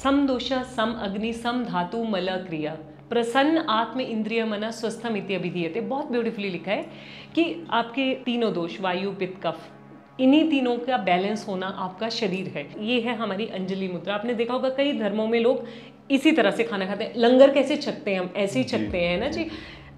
सम दोष सम अग्नि सम धातु मल क्रिया प्रसन्न आत्म इंद्रिय मन स्वस्थम इत्यभिधीयते। बहुत ब्यूटीफुली लिखा है कि आपके तीनों दोष वायु पित्त कफ, इन्हीं तीनों का बैलेंस होना आपका शरीर है। ये है हमारी अंजलि मुद्रा। आपने देखा होगा कई धर्मों में लोग इसी तरह से खाना खाते हैं। लंगर कैसे छकते हैं, हम ऐसे ही छकते हैं ना जी।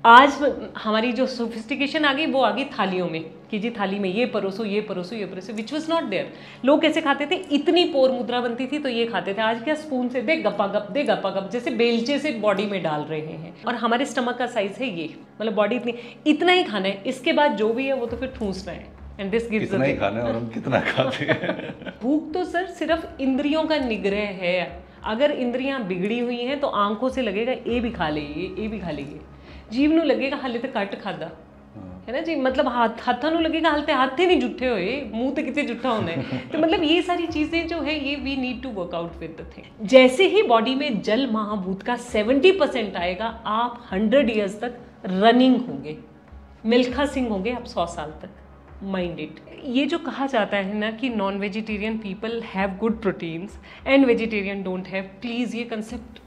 आज हमारी जो सोफिस्टिकेशन आ गई वो आ गई थालियों में कि जी थाली में ये परोसो ये परोसो ये परोसो, विच वॉज नॉट देयर। लोग कैसे खाते थे, इतनी पोर मुद्रा बनती थी तो ये खाते थे। आज क्या स्पून से दे गप्पा गप दे गप्पा गप, जैसे बेलचे से बॉडी में डाल रहे हैं। और हमारे स्टमक का साइज है ये, मतलब बॉडी इतना ही खाना है, इसके बाद जो भी है वो तो फिर ठूंसना है। एंड दिस गिव्स कितना ही खाना है और हम कितना खाते हैं। भूख तो सर सिर्फ इंद्रियों का निग्रह है। अगर इंद्रियां बिगड़ी हुई हैं तो आंखों से लगेगा ये भी खा लेगी, ये भी खा लेगी। जीव नू लगेगा हाले तो घट खादा है ना जी, मतलब हाथों नू लगेगा हाल ते हाथे नहीं जुट्ठे होए, मुंह तो कितने जुट्ठा होना है। तो मतलब ये सारी चीजें जो है ये we need to work out with the thing. जैसे ही बॉडी में जल महाभूत का 70% आएगा, आप 100 ईयर्स तक रनिंग होंगे, मिल्खा सिंह होंगे आप 100 साल तक। Mind it. ये जो कहा जाता है ना कि non vegetarian people have good proteins and vegetarian don't have, please ये कंसेप्ट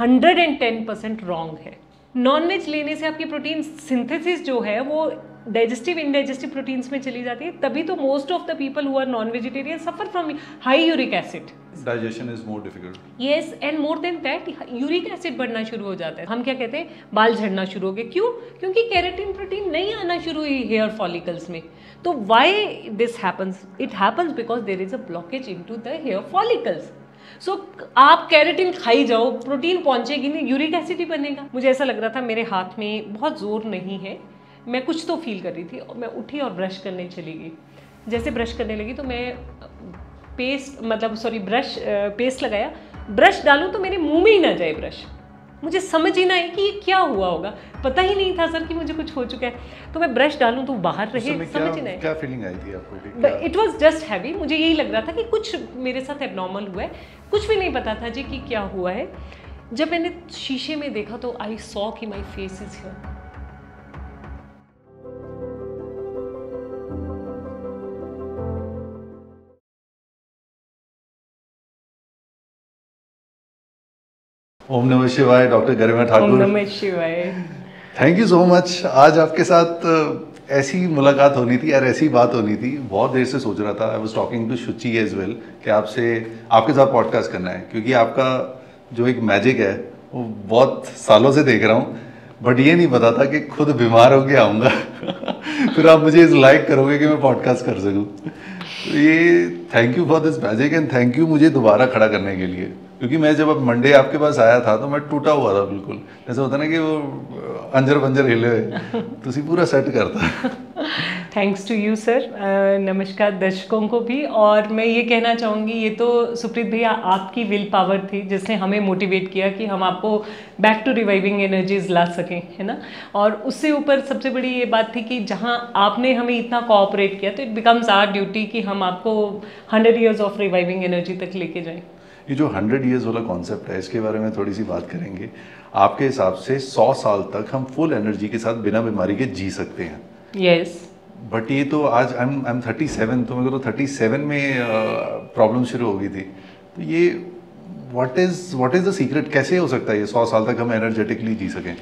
110% रॉन्ग है। नॉन वेज लेने से आपकी प्रोटीन सिंथेसिस जो है वो डाइजेस्टिव इनडाइजेस्टिव प्रोटीन्स में चली जाती है, तभी तो most of the people who are non vegetarian suffer from high uric acid. Digestion is more difficult. Yes, and more than that uric acid बढ़ना शुरू हो जाता है। हम क्या कहते हैं, बाल झड़ना शुरू हो गए। क्यों? क्योंकि केराटिन प्रोटीन नहीं आना शुरू हुई हेयर फॉलिकल्स में। तो why this happens? It happens because there is a blockage into the hair follicles. So आप कैरेटिन खाई जाओ, प्रोटीन पहुंचेगी नहीं, यूरिक एसिड ही बनेगा। मुझे ऐसा लग रहा था मेरे हाथ में बहुत जोर नहीं है, मैं कुछ तो फील कर रही थी और मैं उठी और ब्रश करने चली गई। जैसे ब्रश करने लगी तो मैं पेस्ट लगाया, ब्रश डालूं तो मेरे मुंह में ही ना जाए ब्रश। मुझे समझ ही ना आई कि ये क्या हुआ होगा, पता ही नहीं था सर कि मुझे कुछ हो चुका है। तो मैं ब्रश डालूं तो बाहर रहे, समझ ही नहीं। क्या फीलिंग आई थी आपको? It was just heavy. मुझे यही लग रहा था कि कुछ मेरे साथ एबनॉर्मल हुआ है, कुछ भी नहीं पता था जी कि क्या हुआ है। जब मैंने शीशे में देखा तो आई सॉ कि माई फेस इज हियर। ओम नमः शिवाय। डॉक्टर गरिमा ठाकुर। ओम नमः शिवाय। Thank you so much. आज आपके साथ ऐसी मुलाकात होनी थी यार, ऐसी बात होनी थी। बहुत देर से सोच रहा था। I was talking to Shuchi as well कि आपके साथ पॉडकास्ट करना है, क्योंकि आपका जो एक मैजिक है वो बहुत सालों से देख रहा हूँ, बट ये नहीं पता था कि खुद बीमार होके आऊँगा फिर आप मुझे इस लाइक करोगे कि मैं पॉडकास्ट कर सकूँ। तो ये thank you for this magic and thank you मुझे दोबारा खड़ा करने के लिए, क्योंकि मैं जब अब मंडे आपके पास आया था तो मैं टूटा हुआ था बिल्कुल। ऐसा होता ना कि वो अंजर बंजर हिले हुए, तो उसी पूरा सेट करता। Thanks to you sir. नमस्कार दर्शकों को भी। और मैं ये कहना चाहूँगी, ये तो सुप्रीत भैया आपकी विल पावर थी जिसने हमें मोटिवेट किया कि हम आपको बैक टू रिवाइविंग एनर्जीज ला सकें, है ना। और उससे ऊपर सबसे बड़ी ये बात थी कि जहाँ आपने हमें इतना कोऑपरेट किया तो इट बिकम्स आवर ड्यूटी कि हम आपको 100 ईयर्स ऑफ रिवाइविंग एनर्जी तक लेके जाएं। ये जो 100 ईयर्स वाला कॉन्सेप्ट है, इसके बारे में थोड़ी सी बात करेंगे। आपके हिसाब से 100 साल तक हम फुल एनर्जी के साथ बिना बीमारी के जी सकते हैं? यस। बट ये तो आज आई एम 37, तो मेरे को तो 37 में प्रॉब्लम शुरू हो गई थी। तो ये व्हाट इज द सीक्रेट? कैसे हो सकता है ये 100 साल तक हम एनर्जेटिकली जी सकें?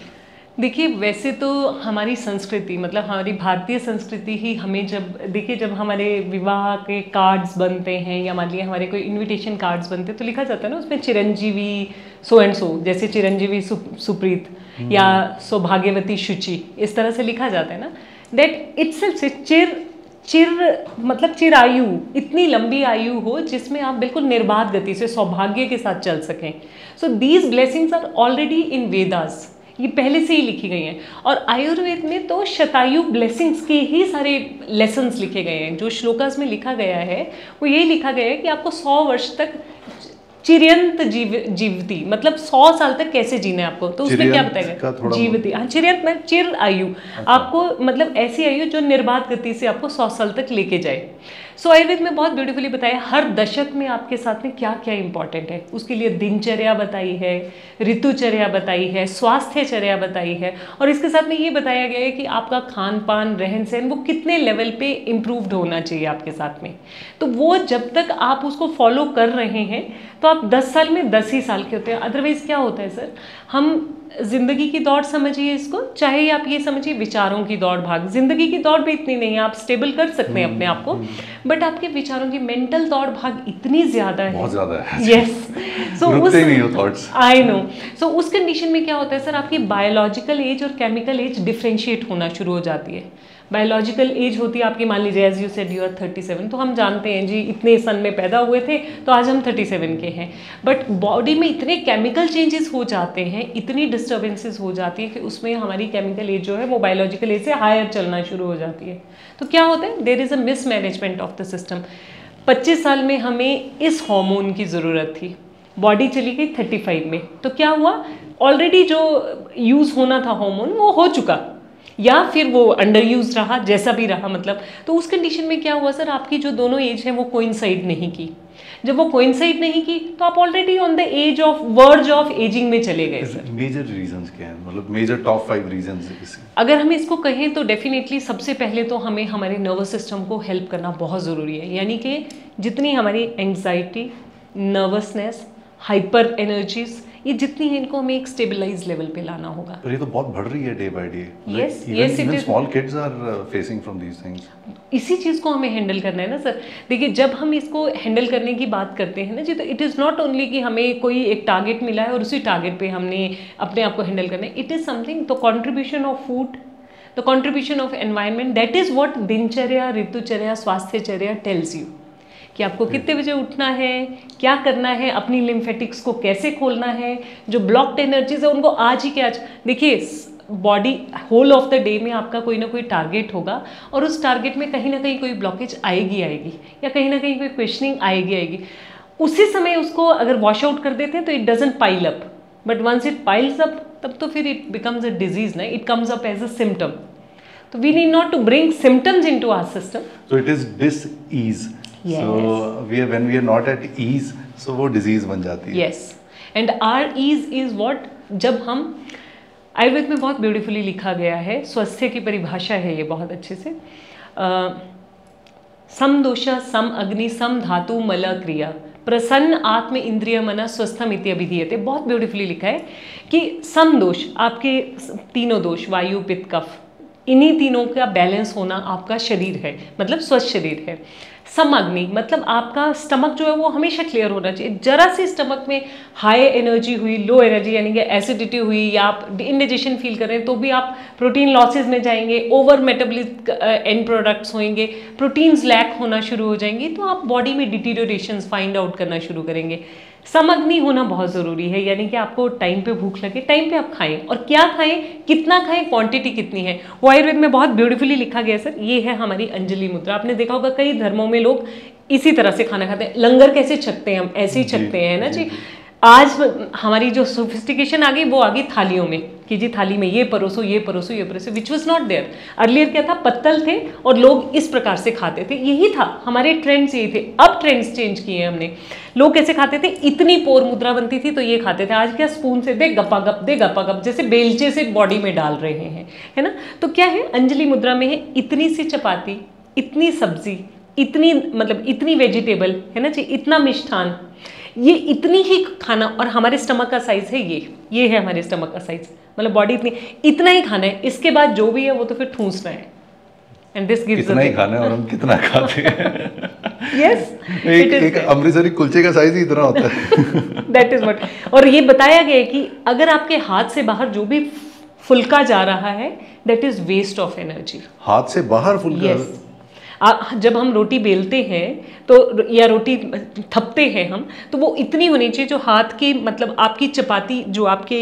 देखिए, वैसे तो हमारी संस्कृति, मतलब हमारी भारतीय संस्कृति ही हमें जब हमारे विवाह के कार्ड्स बनते हैं या मान लिया हमारे कोई इनविटेशन कार्ड्स बनते हैं तो लिखा जाता है ना उसमें चिरंजीवी सो एंड सो, जैसे चिरंजीवी सुप्रीत या सौभाग्यवती शुचि, इस तरह से लिखा जाता है ना। दैट इटसेल्फ से चिर आयु, इतनी लंबी आयु हो जिसमें आप बिल्कुल निर्बाध गति से सौभाग्य के साथ चल सकें। So these blessings are already in Vedas, ये पहले से ही लिखी गई हैं। और आयुर्वेद में तो शतायु ब्लेसिंग्स के ही सारे लेसन्स लिखे गए हैं। जो श्लोकास में लिखा गया है वो ये लिखा गया है कि आपको 100 वर्ष तक चिरंत जीवती, मतलब 100 साल तक कैसे जीना है आपको। तो उसमें क्या बताएगा? जीवती, हाँ, चिरंत में चिर आयु। अच्छा। आपको मतलब ऐसी आयु जो निर्बाध गति से आपको 100 साल तक लेके जाए। सो आयुर्वेद में बहुत ब्यूटीफुली बताया हर दशक में आपके साथ में क्या क्या इंपॉर्टेंट है, उसके लिए दिनचर्या बताई है, ऋतुचर्या बताई है, स्वास्थ्यचर्या बताई है, और इसके साथ में ये बताया गया है कि आपका खान पान रहन सहन वो कितने लेवल पे इम्प्रूव्ड होना चाहिए आपके साथ में। तो वो जब तक आप उसको फॉलो कर रहे हैं तो आप 10 साल में 10 ही साल के होते हैं। अदरवाइज क्या होता है सर, हम जिंदगी की दौड़ समझिए इसको, चाहे आप ये समझिए विचारों की दौड़ भाग, जिंदगी की दौड़ भी इतनी नहीं है, आप स्टेबल कर सकते हैं अपने आप को, बट आपके विचारों की मेंटल दौड़ भाग इतनी ज्यादा है, बहुत ज्यादा है। यस, सो रुकते नहीं हो थॉट्स। I know. सो उस कंडीशन में क्या होता है सर, आपकी बायोलॉजिकल एज और केमिकल एज डिफ्रेंशिएट होना शुरू हो जाती है। बायोलॉजिकल एज होती है आपकी, मान लीजिए as you said you are 37, तो हम जानते हैं जी इतने सन में पैदा हुए थे तो आज हम 37 के हैं, बट बॉडी में इतने केमिकल चेंजेस हो जाते हैं, इतनी डिस्टर्बेंसेस हो जाती है कि उसमें हमारी केमिकल एज जो है वो बायोलॉजिकल एज से हायर चलना शुरू हो जाती है। तो क्या होता है, there is a mismanagement of the system. 25 साल में हमें इस हार्मोन की ज़रूरत थी, बॉडी चली गई 35 में, तो क्या हुआ, ऑलरेडी जो यूज़ होना था हार्मोन वो हो चुका, या फिर वो अंडर यूज रहा, जैसा भी रहा मतलब। तो उस कंडीशन में क्या हुआ सर, आपकी जो दोनों एज है वो कोइंसाइड नहीं की। जब वो कोइंसाइड नहीं की तो आप already on the edge of verge of ageing में चले गए सर। मेजर रीजंस क्या हैं, मतलब मेजर टॉप 5 रीजंस इसके? अगर हम इसको कहें तो डेफिनेटली सबसे पहले तो हमें हमारे नर्वस सिस्टम को हेल्प करना बहुत ज़रूरी है, यानी कि जितनी हमारी एंग्जाइटी, नर्वसनेस, हाइपर एनर्जीज, ये जितनी है इनको हमें एक स्टेबलाइज लेवल पे लाना होगा। पर ये तो बहुत बढ़ रही है day by day. Yes, yes, it is. Small kids are facing from these things. इसी चीज़ को हमें हैंडल करना है ना सर। देखिए जब हम इसको हैंडल करने की बात करते हैं ना जी, तो इट इज़ नॉट ओनली कि हमें कोई एक टारगेट मिला है और उसी टारगेट पे हमने अपने आप को हैंडल करना है। It is something, the contribution of food, the contribution of environment, that is what दिनचर्या, ऋतुचर्या, स्वास्थ्यचर्या टेल्स यू कि आपको कितने बजे उठना है, क्या करना है, अपनी लिम्फेटिक्स को कैसे खोलना है, जो ब्लॉक्ड एनर्जीज है उनको आज ही के आज। देखिए body whole of the day में आपका कोई ना कोई टारगेट होगा और उस टारगेट में कहीं ना कहीं कोई ब्लॉकेज आएगी या कहीं ना कहीं कोई क्वेश्चनिंग आएगी। उसी समय उसको अगर वॉश आउट कर देते हैं तो it doesn't pile up, but once it piles up तब तो फिर इट बिकम्स अ डिजीज ना, it comes up as a symptom. तो we need not to bring symptoms into our system. So it is disease. Yes. So when we are not at ease, so वो disease बन जाती है। Yes, and our ease is what, जब हम, आयुर्वेद में बहुत beautifully लिखा गया है, स्वास्थ्य की परिभाषा है ये बहुत अच्छे से, सम दोषा सम अग्नि सम धातु मल क्रिया प्रसन्न आत्म इंद्रिय मना स्वस्थम इति अभिधीयते। बहुत ब्यूटीफुली लिखा है कि सम दोष, आपके तीनों दोष वायु पित्त कफ, इन्हीं तीनों का बैलेंस होना आपका शरीर है, मतलब स्वस्थ शरीर है। सम अग्नि मतलब आपका स्टमक जो है वो हमेशा क्लियर होना चाहिए। जरा सी स्टमक में हाई एनर्जी हुई, लो एनर्जी यानी कि एसिडिटी हुई, या आप इंडाइजेशन फील कर रहे हैं तो भी आप प्रोटीन लॉसेज में जाएंगे, ओवर मेटाबॉलिक एंड प्रोडक्ट्स होंगे, प्रोटीन्स लैक होना शुरू हो जाएंगी, तो आप बॉडी में डिटीरियोरेशंस फाइंड आउट करना शुरू करेंगे। समअग्नि होना बहुत ज़रूरी है, यानी कि आपको टाइम पे भूख लगे, टाइम पे आप खाएं, और क्या खाएं, कितना खाएं, क्वांटिटी कितनी है, वो आयुर्वेद में बहुत ब्यूटीफुली लिखा गया है सर। ये है हमारी अंजलि मुद्रा। आपने देखा होगा कई धर्मों में लोग इसी तरह से खाना खाते हैं। लंगर कैसे छकते हैं, हम ऐसे ही छकते हैं ना जी। आज हमारी जो सोफिस्टिकेशन आ गई वो आ गई थालियों में, कि जी थाली में ये परोसो, ये परोसो, ये परोसो, which was not there earlier. क्या था, पत्तल थे और लोग इस प्रकार से खाते थे, यही था हमारे ट्रेंड्स, यही थे। अब ट्रेंड्स चेंज किए हैं हमने। लोग कैसे खाते थे, इतनी पोर मुद्रा बनती थी तो ये खाते थे, आज क्या स्पून से दे गप्पा गप, दे गप्पा गप, जैसे बेलचे से बॉडी में डाल रहे हैं, है ना। तो क्या है, अंजलि मुद्रा में है इतनी सी चपाती, इतनी सब्जी, इतनी मतलब इतनी वेजिटेबल, है ना जी, इतना मिष्ठान, ये इतनी ही खाना, और हमारे स्टमक का साइज है ये है हमारे स्टमक का साइज, मतलब बॉडी इतना ही खाना है। इसके बाद जो भी है वो तो फिर ठूंसना है, एंड दिस गिव्स कितना ही खाना है और हम कितना खाते हैं। यस, एक अमृतसरी कुलचे का साइज ही इतना होता है। That is what. और ये बताया गया है कि अगर आपके हाथ से बाहर जो भी फुल्का जा रहा है, that is waste of energy. हाथ से बाहर फुल्का? yes. जब हम रोटी बेलते हैं तो, या रोटी थपते हैं हम, तो वो इतनी होनी चाहिए जो हाथ के, मतलब आपकी चपाती जो आपके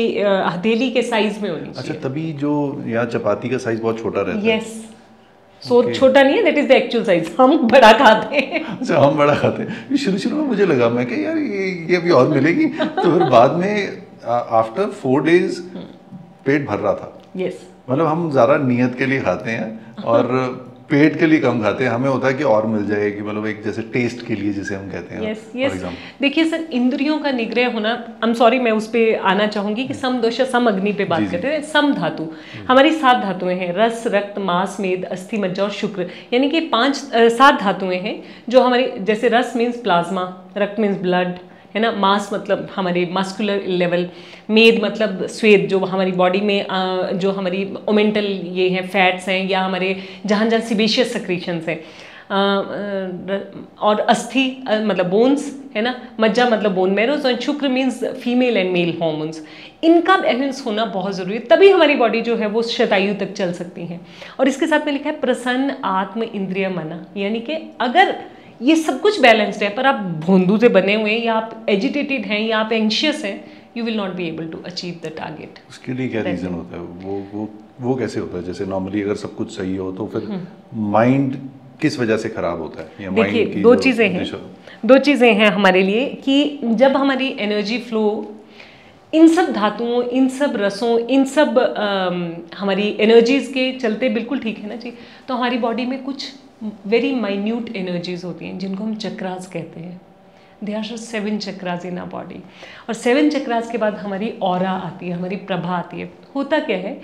हथेली के साइज में होनी चाहिए। अच्छा, तभी जो यहाँ चपाती का साइज बहुत छोटा रहता है। यस, सो छोटा नहीं है, that is the actual size, हम बड़ा खाते हैं। अच्छा, हम बड़ा खाते हैं। शुरू में मुझे लगा, मैं कि यार ये अभी और मिलेगी, तो फिर बाद में आफ्टर 4 days पेट भर रहा था। यस, मतलब हम ज़्यादा नियत के लिए खाते हैं, और पेट के लिए कम खाते हैं, हमें होता है कि और मिल जाए, कि मतलब एक जैसे टेस्ट के लिए जिसे हम कहते हैं। यस। देखिए सर, इंद्रियों का निग्रह होना, आई एम सॉरी मैं उस पर आना चाहूंगी कि सम दोष सम अग्नि पे बात करते हैं। सम धातु, हमारी 7 धातुएं हैं, रस, रक्त, मांस, मेद, अस्थि, मज्जा और शुक्र, यानी कि 7 धातुएं हैं जो हमारी, जैसे रस मीन्स प्लाज्मा, रक्त मीन्स ब्लड, है ना, मास मतलब हमारे मस्कुलर लेवल, मेद मतलब स्वेद जो हमारी बॉडी में जो हमारी ओमेंटल ये हैं फैट्स हैं या हमारे जहाँ जहाँ सिबेशियस सेक्रेशंस हैं, और अस्थि मतलब बोन्स, है ना, मज्जा मतलब बोन मैरोज, और शुक्र means female and male hormones. इनका बैलेंस होना बहुत ज़रूरी है, तभी हमारी बॉडी जो है वो शतायु तक चल सकती है। और इसके साथ में लिखा है प्रसन्न आत्म इंद्रिय मना, यानी कि अगर ये सब कुछ बैलेंस्ड है पर आप भोंदू से बने हुए हैं या आप एजिटेटेड हैं या आप एंशियस हैं, you will not be able to achieve the target. उसके लिए क्या रीज़न होता है? वो कैसे होता है? जैसे नॉर्मली अगर सब कुछ सही हो तो फिर माइंड किस वजह से खराब होता है? या देखिए दो चीज़ें हैं हमारे लिए कि जब हमारी एनर्जी फ्लो इन सब धातुओं, इन सब रसों, इन सब हमारी एनर्जीज के चलते बिल्कुल ठीक है ना जी, तो हमारी बॉडी में कुछ वेरी माइन्यूट एनर्जीज होती हैं जिनको हम चक्रास कहते हैं। They are 7 chakras in our body, और 7 चक्रास के बाद हमारी ऑरा आती है, हमारी प्रभा आती है। होता क्या है,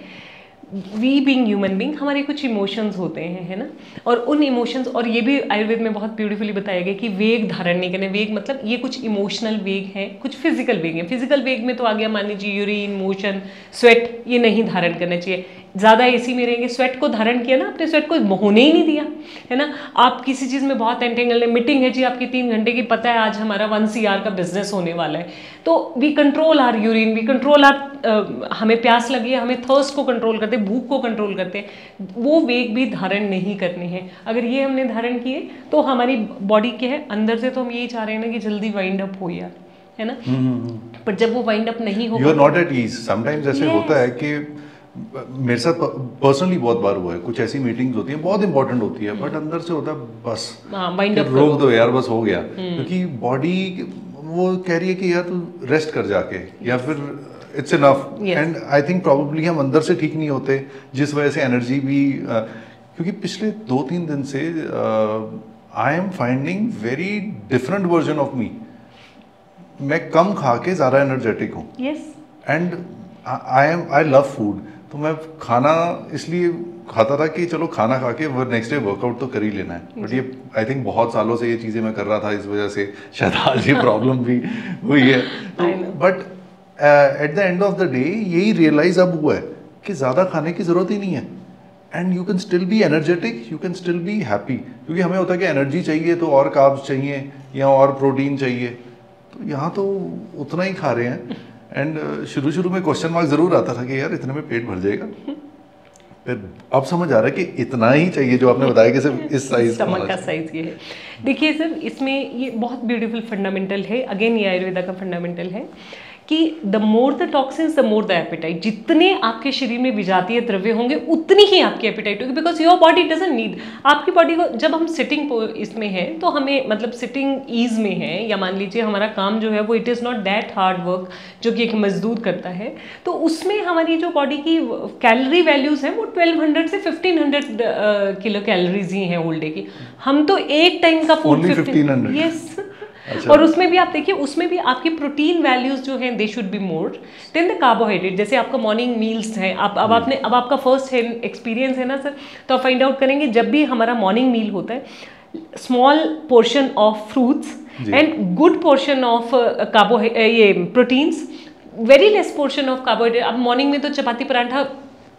वी बीइंग ह्यूमन बीइंग, हमारे कुछ इमोशंस होते हैं, है ना, और उन इमोशंस, और ये भी आयुर्वेद में बहुत ब्यूटीफुली बताया गया कि वेग धारण नहीं करने। वेग मतलब ये कुछ इमोशनल वेग हैं, कुछ फिजिकल वेग हैं। फिजिकल वेग में तो आ गया मान लीजिए यूरिन, मोशन, स्वेट, ये नहीं धारण करना चाहिए। ज़्यादा एसी में रहेंगे, स्वेट को धारण किया ना, अपने स्वेट को होने ही नहीं दिया, है ना। आप किसी चीज़ में बहुत एंटेंगल है, मीटिंग है जी आपकी 3 घंटे की, पता है आज हमारा 1 CR का बिजनेस होने वाला है, तो we control our urine, we control our, हमें प्यास लगी है, हमें थर्स्ट को कंट्रोल करते, भूख को कंट्रोल करते, वो वेग भी धारण नहीं करने हैं। अगर ये हमने धारण किए तो हमारी बॉडी क्या है, अंदर से तो हम यही चाह रहे हैं ना कि जल्दी वाइंड अप हो यार, है ना, पर जब वो वाइंड अप नहीं होगा, you are not at ease. Sometimes ऐसे होता है कि मेरे साथ पर्सनली बहुत बार हुआ है, कुछ ऐसी मीटिंग्स होती हैं बहुत इंपॉर्टेंट होती है, बट अंदर से होता है बस वाइंड अप रोक दो यार, बस हो गया, क्योंकि बॉडी वो कह रही है कि यार तू रेस्ट कर जाके, या फिर it's enough. And I think probably हम अंदर से ठीक नहीं होते, जिस वजह से एनर्जी भी क्योंकि पिछले 2-3 दिन से I am finding very different version of me. मैं कम खा के ज़्यादा एनर्जेटिक हूँ, एंड आई लव फूड। तो मैं खाना इसलिए खाता था कि चलो खाना खा के नेक्स्ट डे वर्कआउट तो कर ही लेना है, बट ये आई थिंक बहुत सालों से ये चीज़ें मैं कर रहा था, इस वजह से शायद आज ये प्रॉब्लम भी हुई है। तो but at the end of the day यही रियलाइज अब हुआ है कि ज़्यादा खाने की ज़रूरत ही नहीं है, and you can still be energetic, you can still be happy. क्योंकि हमें होता है कि एनर्जी चाहिए तो और कार्ब्स चाहिए या और प्रोटीन चाहिए, तो यहाँ तो उतना ही खा रहे हैं। एंड शुरू में क्वेश्चन मार्क जरूर आता था कि यार इतने में पेट भर जाएगा, फिर अब समझ आ रहा है कि इतना ही चाहिए जो आपने बताया कि सिर्फ इस साइज का साइज ये है। देखिए सर, इसमें ये बहुत ब्यूटीफुल फंडामेंटल है, अगेन ये आयुर्वेदा का फंडामेंटल है कि the more the toxins the more the apatite. जितने आपके शरीर में विजातीय द्रव्य होंगे उतनी ही आपकी एपेटाइट होगी, because your body doesn't need. आपकी बॉडी को जब हम सिटिंग इसमें है तो हमें मतलब सिटिंग ईज में है, या मान लीजिए हमारा काम जो है वो it is not that hard work जो कि एक मजदूर करता है, तो उसमें हमारी जो बॉडी की कैलोरी वैल्यूज़ हैं वो 1200 से 1500 किलो कैलोरीज ही हैं होल डे की। हम तो एक टाइम का फूड 1500, यस। और उसमें भी आप देखिए, उसमें भी आपकी प्रोटीन वैल्यूज जो हैं they should be more than the carbohydrate. जैसे आपका मॉर्निंग मील्स हैं, अब आपका फर्स्ट एक्सपीरियंस है ना सर, तो आप फाइंड आउट करेंगे जब भी हमारा मॉर्निंग मील होता है, small portion of fruits and good portion of ये proteins, very less portion of carbohydrate. अब मॉर्निंग में तो chapati paratha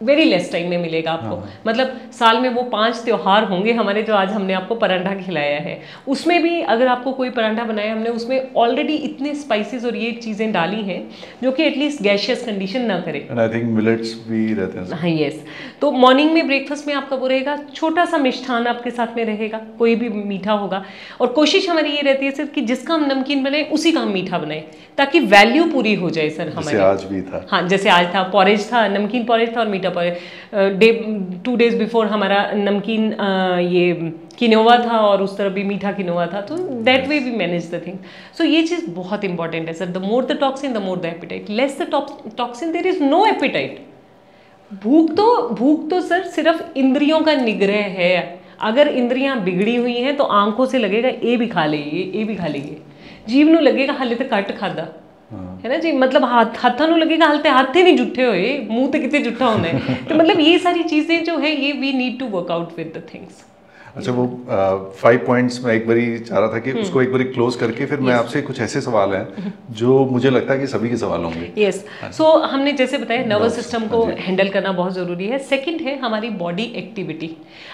very less time में मिलेगा आपको, मतलब साल में वो 5 त्योहार होंगे हमारे जो आज हमने आपको पराठा खिलाया है, उसमें भी अगर आपको कोई पराठा बनाया हमने उसमें ऑलरेडी इतने स्पाइसेस और ये चीज़ें डाली हैं जो कि एटलीस्ट गैशियस कंडीशन ना करे। एंड आई थिंक मिलेट्स भी रहते हैं। हाँ यस, तो मॉर्निंग में ब्रेकफास्ट में आपका वो रहेगा, छोटा सा मिष्ठान आपके साथ में रहेगा, कोई भी मीठा होगा, और कोशिश हमारी ये रहती है सर कि जिसका हम नमकीन बनाए उसी का हम मीठा बनाए ताकि वैल्यू पूरी हो जाए सर हमारी। जैसे आज भी था, हाँ जैसे आज था, पॉरेज था, नमकीन पॉरेज था और मीठा पॉरेज। 2 days बिफोर हमारा नमकीन ये किनोवा था और उस तरफ भी मीठा किनोवा था, तो that way we manage the thing. So ये चीज़ बहुत इंपॉर्टेंट है sir, the more the toxin the more the appetite, less the toxin there is no appetite. भूख तो सर सिर्फ इंद्रियों का निग्रह है। अगर इंद्रियां बिगड़ी हुई हैं तो आंखों से लगेगा ये भी खा लेगी, ये भी खा लेगी। जीव ਨੂੰ लगेगा हाले तो कट खादा है ना जी, मतलब हाथों ਨੂੰ लगेगा हाल ते हाथे नहीं जुट्ठे होए, मुंह ते कितने जुट्ठा होना है। तो मतलब ये सारी चीजें जो है ये we need to work out with the things. अच्छा, वो 5 पॉइंट्स में एक बारी चाह रहा था कि उसको एक बारी क्लोज करके फिर मैं आपसे कुछ ऐसे सवाल हैं जो मुझे लगता है कि सभी के सवाल होंगे। यस, सो हमने जैसे बताया नर्वस सिस्टम को हैंडल करना बहुत ज़रूरी है। सेकंड है हमारी बॉडी एक्टिविटी।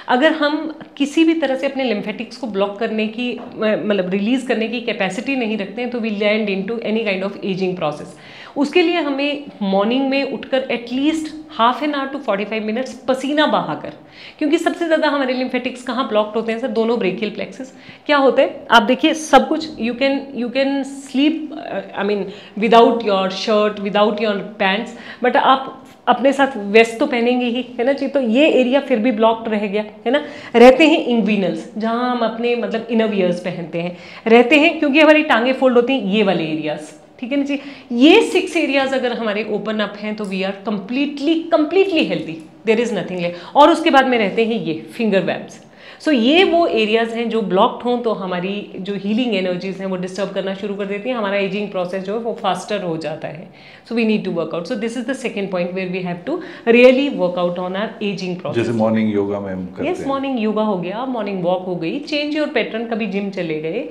अगर हम किसी भी तरह से अपने लिम्फेटिक्स को ब्लॉक करने की मतलब रिलीज करने की कैपेसिटी नहीं रखते हैं तो we land into any kind of ageing process. उसके लिए हमें मॉर्निंग में उठकर at least half an hour to 45 minutes पसीना बहाकर, क्योंकि सबसे ज़्यादा हमारे लिम्फेटिक्स कहाँ ब्लॉक्ड होते हैं सर? दोनों ब्रेकियल प्लेक्सेस। क्या होता है आप देखिए, सब कुछ you can sleep I mean without your shirt, without your pants, but आप अपने साथ वेस्ट तो पहनेंगे ही, है ना जी। तो ये एरिया फिर भी ब्लॉक्ड रह गया, है ना। रहते हैं इंग्विनल्स, जहाँ हम अपने मतलब इनर वियर्स पहनते हैं, रहते हैं क्योंकि हमारी टांगे फोल्ड होती हैं, ये वाले एरियाज, ठीक है ना जी। ये 6 एरियाज अगर हमारे ओपन अप हैं तो we are completely healthy, there is nothing left. और उसके बाद में रहते हैं ये फिंगर वेब्स। सो ये वो एरियाज हैं जो ब्लॉक्ड हों तो हमारी जो हीलिंग एनर्जीज हैं वो डिस्टर्ब करना शुरू कर देती हैं, हमारा एजिंग प्रोसेस जो है वो फास्टर हो जाता है। So we need to work out. So this is the second point where we have to really work out on our ageing process. जैसे मॉर्निंग योगा में हम करते हैं। यस, मॉर्निंग योगा हो गया, मॉर्निंग वॉक हो गई, चेंज योर पैटर्न, कभी जिम चले गए।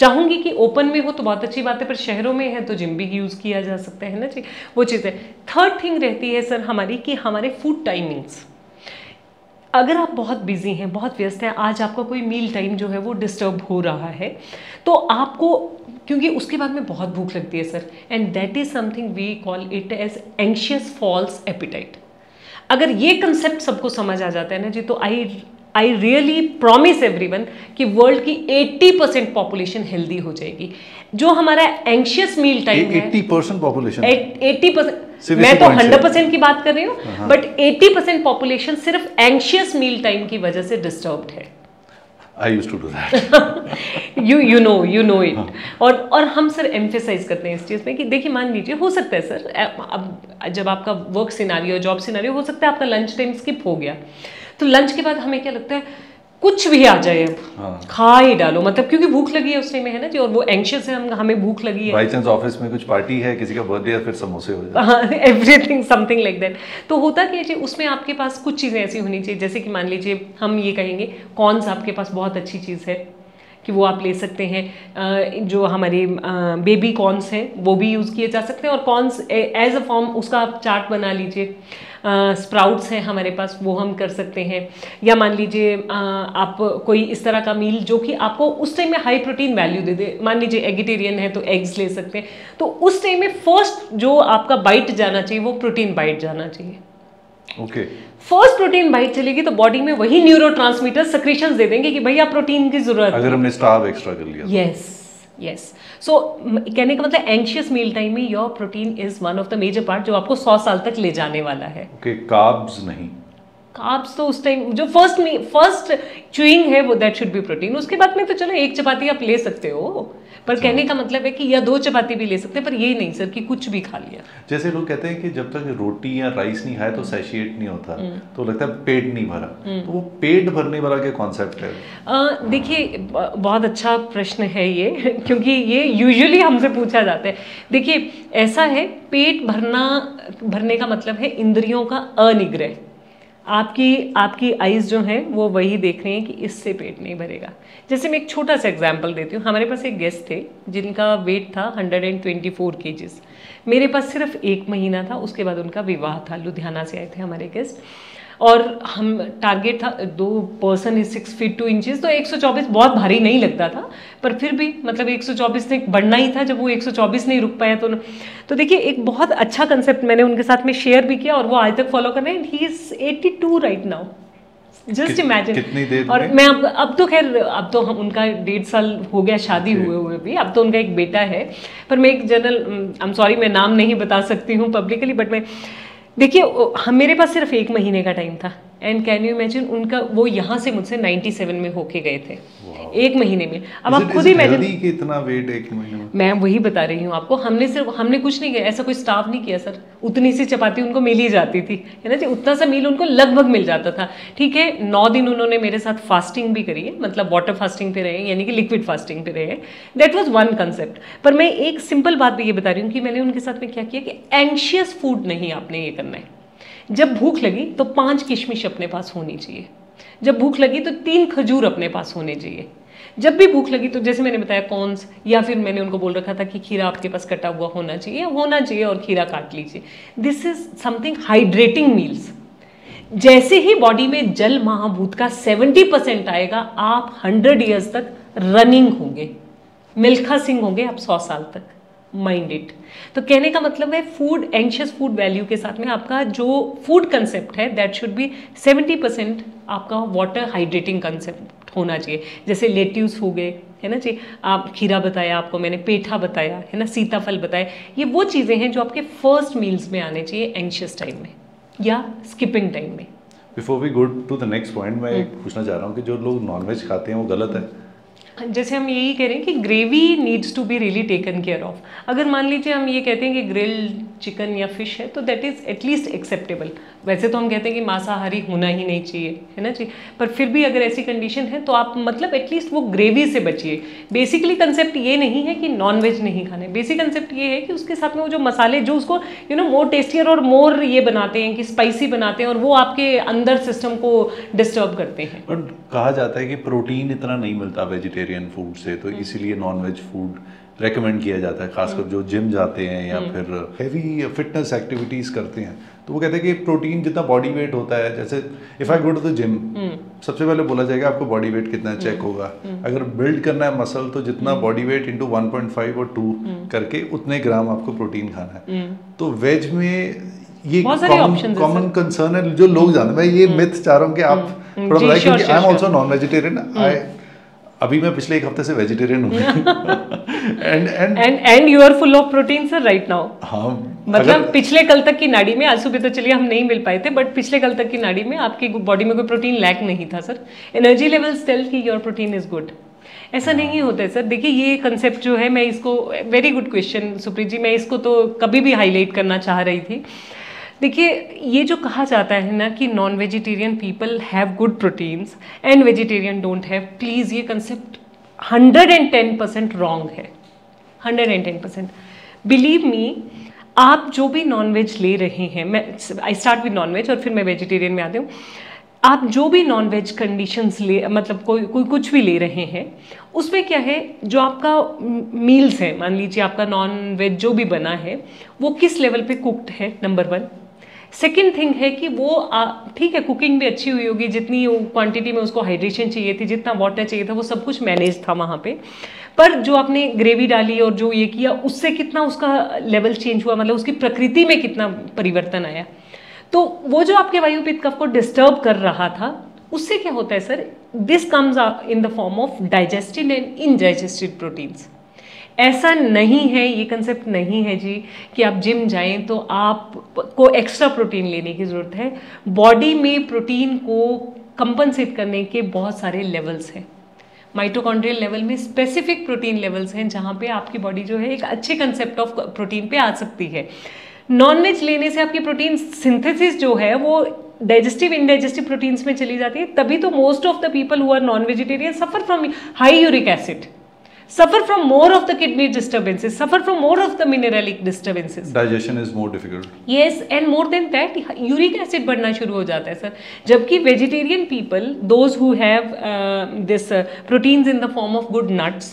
चाहूंगी कि ओपन में हो तो बहुत अच्छी बात है, पर शहरों में है तो जिम भी यूज किया जा सकता है ना जी, वो चीज़ है। थर्ड थिंग रहती है सर हमारी कि हमारे फूड टाइमिंग्स। अगर आप बहुत बिजी हैं, बहुत व्यस्त हैं, आज आपका कोई मील टाइम जो है वो डिस्टर्ब हो रहा है तो आपको, क्योंकि उसके बाद में बहुत भूख लगती है sir, and that is something we call it as anxious false appetite. अगर ये कंसेप्ट सबको समझ आ जाता है ना जी, तो आई रियली प्रॉमिस एवरीवन कि वर्ल्ड की 80% पॉपुलेशन हेल्दी हो जाएगी। जो हमारा एंशियस मील टाइम है 80% पॉपुलेशन, 80%, मैं तो 100% की बात कर रही हूँ, बट 80% पॉपुलेशन सिर्फ एंशियस मील टाइम की वजह से डिस्टर्ब्ड है। I used to do that. you know it. और हम सर एम्फेसाइज करते हैं इस चीज़ में कि देखिए, मान लीजिए हो सकता है सर, अब जब आपका वर्क सिनारियो, जॉब सिनारियो, हो सकता है आपका लंच टाइम स्किप हो गया, तो लंच के बाद हमें क्या लगता है कुछ भी आ जाए अब खा ही डालो, मतलब क्योंकि भूख लगी है उस टाइम में, है ना जी, और वो एंशियस है, हमें भूख लगी है। बाई चांस ऑफिस में कुछ पार्टी है, किसी का बर्थडे है, फिर समोसे हो जाए, एवरीथिंग समथिंग लाइक दैट। तो होता क्या है, उसमें आपके पास कुछ चीज़ें ऐसी होनी चाहिए, जैसे कि मान लीजिए हम ये कहेंगे कॉर्न्स आपके पास बहुत अच्छी चीज़ है कि वो आप ले सकते हैं। जो हमारे बेबी कॉर्न्स हैं वो भी यूज़ किए जा सकते हैं, और कॉर्न्स एज अ फॉर्म उसका आप चाट बना लीजिए। स्प्राउट्स हैं हमारे पास, वो हम कर सकते हैं। या मान लीजिए आप कोई इस तरह का मील जो कि आपको उस टाइम में हाई प्रोटीन वैल्यू दे दे, मान लीजिए एगिटेरियन है तो एग्स ले सकते हैं, तो उस टाइम में फर्स्ट जो आपका बाइट जाना चाहिए वो प्रोटीन बाइट जाना चाहिए। ओके, फर्स्ट प्रोटीन बाइट चलेगी तो बॉडी में वही न्यूरोट्रांसमीटर सेक्रेशंस दे देंगे कि भैया प्रोटीन की जरूरत है, अगर हमने स्टार्व एक्स्ट्रा कर लिया। यस। सो कहने का मतलब एंशियस मील टाइम में your protein is one of the major part जो आपको 100 साल तक ले जाने वाला है। ओके, कार्ब्स नहीं, कार्ब्स तो उस टाइम जो फर्स्ट च्यूइंग है वो दैट शुड बी प्रोटीन। उसके बाद में तो चलो एक चपाती आप ले सकते हो, पर कहने का मतलब है कि या 2 चपाती भी ले सकते हैं, पर ये नहीं सर कि कुछ भी खा लिया। जैसे लोग कहते हैं कि जब तक रोटी या राइस नहीं खाए तो सैशिएट नहीं होता, तो लगता है पेट नहीं भरा, तो वो पेट भरने वाला क्या कॉन्सेप्ट है? देखिए, बहुत अच्छा प्रश्न है ये क्योंकि ये यूजुअली हमसे पूछा जाता है। देखिए, ऐसा है, पेट भरने का मतलब है इंद्रियों का अनिग्रह। आपकी आइज़ जो हैं वो वही देख रही हैं कि इससे पेट नहीं भरेगा। जैसे मैं एक छोटा सा एग्जांपल देती हूँ। हमारे पास एक गेस्ट थे जिनका वेट था 124 kgs। मेरे पास सिर्फ 1 महीना था, उसके बाद उनका विवाह था। लुधियाना से आए थे हमारे गेस्ट, और हम टारगेट था 2 पर्सन इज 6 feet 2 inches, तो 124 बहुत भारी नहीं लगता था, पर फिर भी मतलब 124 ने बढ़ना ही था। जब वो 124 नहीं रुक पाया तो देखिए, एक बहुत अच्छा कंसेप्ट मैंने उनके साथ में शेयर भी किया और वो आज तक फॉलो कर रहे हैं। He is 82 right now, just imagine. कितनी देर और मैं अब तो खैर, अब तो हम उनका 1.5 साल हो गया शादी हुए भी, अब तो उनका एक बेटा है। पर मैं एक जनरल, आई एम सॉरी मैं नाम नहीं बता सकती हूँ पब्लिकली, बट मैं देखिए, मेरे पास सिर्फ 1 महीने का टाइम था एंड कैन यू इमेजिन उनका वो यहाँ से मुझसे 97 में होके गए थे 1 महीने में। अब आप खुद इमेजिन कि इतना वेट 1 महीने में। मैं वही बता रही हूँ आपको, हमने कुछ नहीं किया, ऐसा कोई स्टाफ नहीं किया सर। उतनी सी चपाती उनको मिल ही जाती थी, है ना जी, उतना सा मील उनको लगभग मिल जाता था। ठीक है, 9 दिन उन्होंने मेरे साथ फास्टिंग भी करी है, मतलब वाटर फास्टिंग पे रहे, यानी कि लिक्विड फास्टिंग पे रहे। That was one concept. पर मैं एक सिंपल बात भी ये बता रही हूँ कि मैंने उनके साथ में क्या किया कि एंशियस फूड नहीं आपने ये करना है। जब भूख लगी तो 5 किशमिश अपने पास होनी चाहिए, जब भूख लगी तो 3 खजूर अपने पास होने चाहिए, जब भी भूख लगी तो जैसे मैंने बताया कॉर्न्स, या फिर मैंने उनको बोल रखा था कि खीरा आपके पास कटा हुआ होना चाहिए और खीरा काट लीजिए। This is something hydrating meals. जैसे ही बॉडी में जल महाभूत का 70% आएगा, आप 100 ईयर्स तक रनिंग होंगे, मिल्खा सिंह होंगे आप 100 साल तक। Mind it. तो कहने का मतलब है फूड, एंशियस फूड वैल्यू के साथ में आपका जो फूड कंसेप्ट है दैट शुड बी 70% आपका वाटर हाइड्रेटिंग कंसेप्ट होना चाहिए। जैसे लेट्यूस हो गए, है ना जी, आप खीरा बताया आपको मैंने, पेठा बताया, है ना, सीताफल बताया, ये वो चीज़ें हैं जो आपके फर्स्ट मील्स में आने चाहिए एंशियस टाइम में या स्किपिंग टाइम में। Before we go to the next point, मैं एक पूछना चाह रहा हूँ कि जो लोग नॉनवेज खाते हैं वो गलत है? जैसे हम यही कह रहे हैं कि gravy needs to be really taken care of. अगर मान लीजिए हम ये कहते हैं कि ग्रिल्ड चिकन या फिश है तो दैट इज़ एटलीस्ट एक्सेप्टेबल। वैसे तो हम कहते हैं कि मांसाहारी होना ही नहीं चाहिए, है ना जी, पर फिर भी अगर ऐसी कंडीशन है तो आप मतलब एटलीस्ट वो ग्रेवी से बचिए। बेसिकली कंसेप्ट ये नहीं है कि नॉनवेज नहीं खाने, बेसिक कंसेप्ट ये है कि उसके साथ में वो जो मसाले जो उसको मोर टेस्टियर और मोर ये बनाते हैं कि स्पाइसी बनाते हैं और वो आपके अंदर सिस्टम को डिस्टर्ब करते हैं। बट कहा जाता है कि प्रोटीन इतना नहीं मिलता वेजिटेरियन फूड से, तो इसीलिए नॉनवेज फूड रेकमेंड किया जाता है, खासकर जो जिम जाते हैं या फिर हैवी फिटनेस एक्टिविटीज़ करते हैं, तो वो कहते हैं कि प्रोटीन जितना बॉडी वेट होता है, जैसे if I go to the gym, सबसे पहले बोला जाएगा आपको बॉडी वेट कितना चेक होगा। अगर बिल्ड करना है मसल तो जितना बॉडी वेट इंटू 1.5 और 2 करके उतने ग्राम आपको प्रोटीन खाना है। तो वेज में ये कॉमन कंसर्न है जो लोग जानते हैं। मैं ये मिथ चाह रहा हूँ कि आप थोड़ा बताएं, क्योंकि I am also non vegetarian. अभी मैं पिछले 1 हफ्ते से वेजिटेरियन हूँ and you are full of protein sir right now. हाँ, मतलब पिछले कल तक की नाड़ी में, आज सुबह तो चलिए हम नहीं मिल पाए थे, बट पिछले कल तक की नाड़ी में आपकी बॉडी में कोई प्रोटीन लैक नहीं था सर। एनर्जी लेवल्स टेल कि योर प्रोटीन इज गुड। ऐसा नहीं होता है सर। देखिए ये कंसेप्ट जो है, मैं इसको, वेरी गुड क्वेश्चन सुप्रीत जी, मैं इसको तो कभी भी हाईलाइट करना चाह रही थी। देखिए ये जो कहा जाता है ना कि non vegetarian people have good proteins and vegetarian don't have, please ये कंसेप्ट 110% रॉन्ग है, 110%। बिलीव मी, आप जो भी नॉनवेज ले रहे हैं, मैं आई स्टार्ट विद नॉनवेज और फिर मैं वेजिटेरियन में आती हूँ। आप जो भी नॉनवेज कंडीशंस ले, मतलब कोई कुछ भी ले रहे हैं, उसमें क्या है, जो आपका मील्स है, मान लीजिए आपका नॉनवेज जो भी बना है वो किस लेवल पे कुक्ड है, नंबर 1। सेकेंड थिंग है कि वो ठीक है, कुकिंग भी अच्छी हुई होगी, जितनी क्वांटिटी में उसको हाइड्रेशन चाहिए थी, जितना वाटर चाहिए था, वो सब कुछ मैनेज था वहाँ पे। पर जो आपने ग्रेवी डाली और जो ये किया, उससे कितना उसका लेवल चेंज हुआ, मतलब उसकी प्रकृति में कितना परिवर्तन आया। तो वो जो आपके वायुपित्त कफ को डिस्टर्ब कर रहा था, उससे क्या होता है sir, this comes in the form of digested and indigested proteins. ऐसा नहीं है, ये कंसेप्ट नहीं है जी कि आप जिम जाएं तो आपको एक्स्ट्रा प्रोटीन लेने की ज़रूरत है। बॉडी में प्रोटीन को कंपनसेट करने के बहुत सारे लेवल्स हैं। माइटोकॉन्ड्रियल लेवल में स्पेसिफिक प्रोटीन लेवल्स हैं जहाँ पे आपकी बॉडी जो है एक अच्छे कंसेप्ट ऑफ प्रोटीन पे आ सकती है। नॉनवेज लेने से आपकी प्रोटीन सिंथेसिस जो है वो डाइजेस्टिव इनडाइजेस्टिव प्रोटीन्स में चली जाती है। तभी तो most of the people who are non vegetarian suffer from high uric acid, suffer from more of the kidney disturbances, suffer from more of the mineralic disturbances. Digestion is more difficult. Yes, and more than that, uric acid बढ़ना शुरू हो जाता है sir. जबकि vegetarian people, those who have this proteins in the form of good nuts,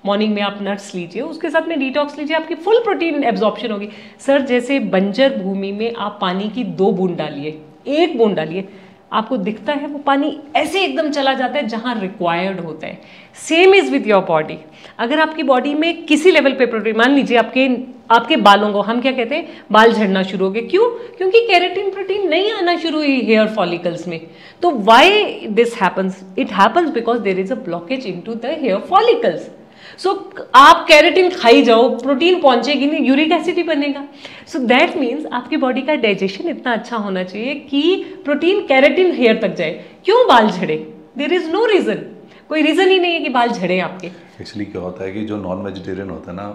morning में आप nuts लीजिए, उसके साथ में डिटॉक्स लीजिए, आपकी फुल प्रोटीन एब्जॉर्प्शन होगी सर। जैसे बंजर भूमि में आप पानी की 2 बूंद डालिए, 1 बूंद डालिए, आपको दिखता है वो पानी ऐसे एकदम चला जाता है जहाँ रिक्वायर्ड होता है। Same is with your body. अगर आपकी बॉडी में किसी लेवल पे प्रोटीन, मान लीजिए आपके बालों को हम क्या कहते हैं, बाल झड़ना शुरू हो गए, क्यों? क्योंकि केराटिन प्रोटीन नहीं आना शुरू हुई हेयर फॉलिकल्स में। तो why this happens? It happens because there is a blockage into the hair follicles. So आप कैरेटिन खाई जाओ, प्रोटीन पहुंचेगी नहीं, यूरिक एसिड ही बनेगा। सो दैट मीन्स आपकी बॉडी का डाइजेशन इतना अच्छा होना चाहिए कि प्रोटीन कैरेटिन हेयर तक जाए। क्यों बाल झड़े? देयर इज नो रीजन, कोई रीजन ही नहीं है कि बाल झड़े आपके। एक्चुअली क्या होता है कि जो नॉन वेजिटेरियन होता है ना,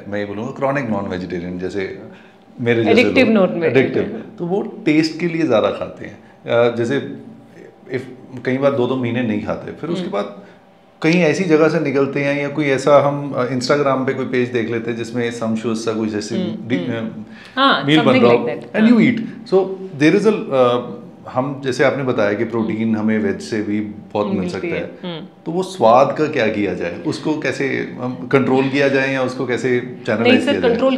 मैं ये बोलूँगा क्रॉनिक नॉन वेजिटेरियन, जैसे मेरे जैसे एडिक्टिव नॉन एडिक्टिव, तो वो टेस्ट के लिए ज़्यादा खाते हैं। जैसे कई बार 2-2 महीने नहीं खाते, फिर उसके बाद कहीं ऐसी जगह से निकलते हैं या कोई ऐसा हम इंस्टाग्राम पे कोई पेज देख लेते हैं जिसमें सम शोज सा कुछ ऐसे मील बन रहा हो and you eat. So there is हम जैसे आपने बताया कि प्रोटीन हमें वेज से भी बहुत मिल सकता है, तो वो स्वाद का क्या किया जाए, उसको कैसे कंट्रोल किया जाए या उसको कैसे चैनलाइज किया जाए? कंट्रोल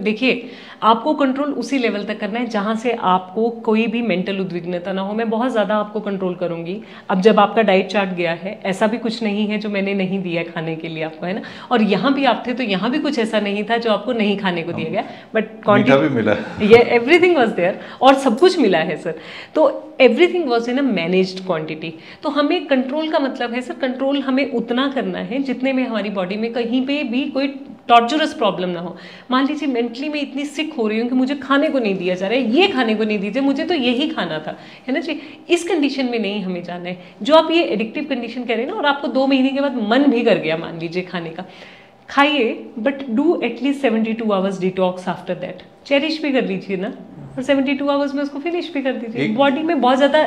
देखिए आपको कंट्रोल उसी लेवल तक करना है जहां से आपको कोई भी मेंटल उद्विग्नता ना हो। मैं बहुत ज़्यादा आपको कंट्रोल करूंगी। अब जब आपका डाइट चार्ट गया है, ऐसा भी कुछ नहीं है जो मैंने नहीं दिया है खाने के लिए आपको, है ना, और यहाँ भी आप थे तो यहाँ भी कुछ ऐसा नहीं था जो आपको नहीं खाने को दिया गया, बट मीठा भी मिला, ये एवरीथिंग वाज देयर और सब कुछ मिला है सर। तो everything was in a managed quantity. तो हमें कंट्रोल का मतलब है सर, कंट्रोल हमें उतना करना है जितने में हमारी बॉडी में कहीं पे भी कोई टॉर्चरस प्रॉब्लम ना हो। मान लीजिए मेंटली मैं इतनी सिक हो रही हूँ कि मुझे खाने को नहीं दिया जा रहा है, ये खाने को नहीं दीजिए, मुझे तो यही खाना था, है ना जी। इस कंडीशन में नहीं हमें जाना है। जो आप ये एडिक्टिव कंडीशन कह रहे हैं ना, और आपको 2 महीने के बाद मन भी कर गया मान लीजिए खाने का, खाइए, but do at least 72 hours detox after that. Cherish भी कर लीजिए ना, और 72 आवर्स में उसको फिनिश भी कर दीजिए। बॉडी में बहुत ज़्यादा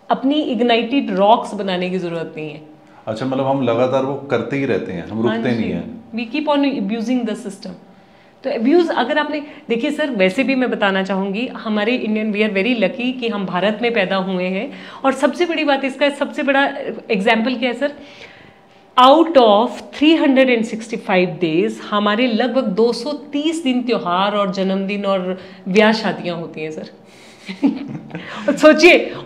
अपनी इग्नाइटेड रॉक्स बनाने की जरूरत नहीं है। अच्छा, मतलब हम लगातार वो करते ही रहते हैं, हम रुकते नहीं हैं। We keep on abusing the system. तो अब्यूज़ अगर आपने देखिए सर, वैसे भी मैं बताना चाहूँगी, हमारे Indian, we are very lucky कि हम भारत में पैदा हुए हैं। और सबसे बड़ी बात, इसका सबसे बड़ा एग्जाम्पल क्या है सर, आउट ऑफ 365 डेज हमारे लगभग 230 दिन त्यौहार और जन्मदिन और ब्याह शादियाँ होती हैं सर।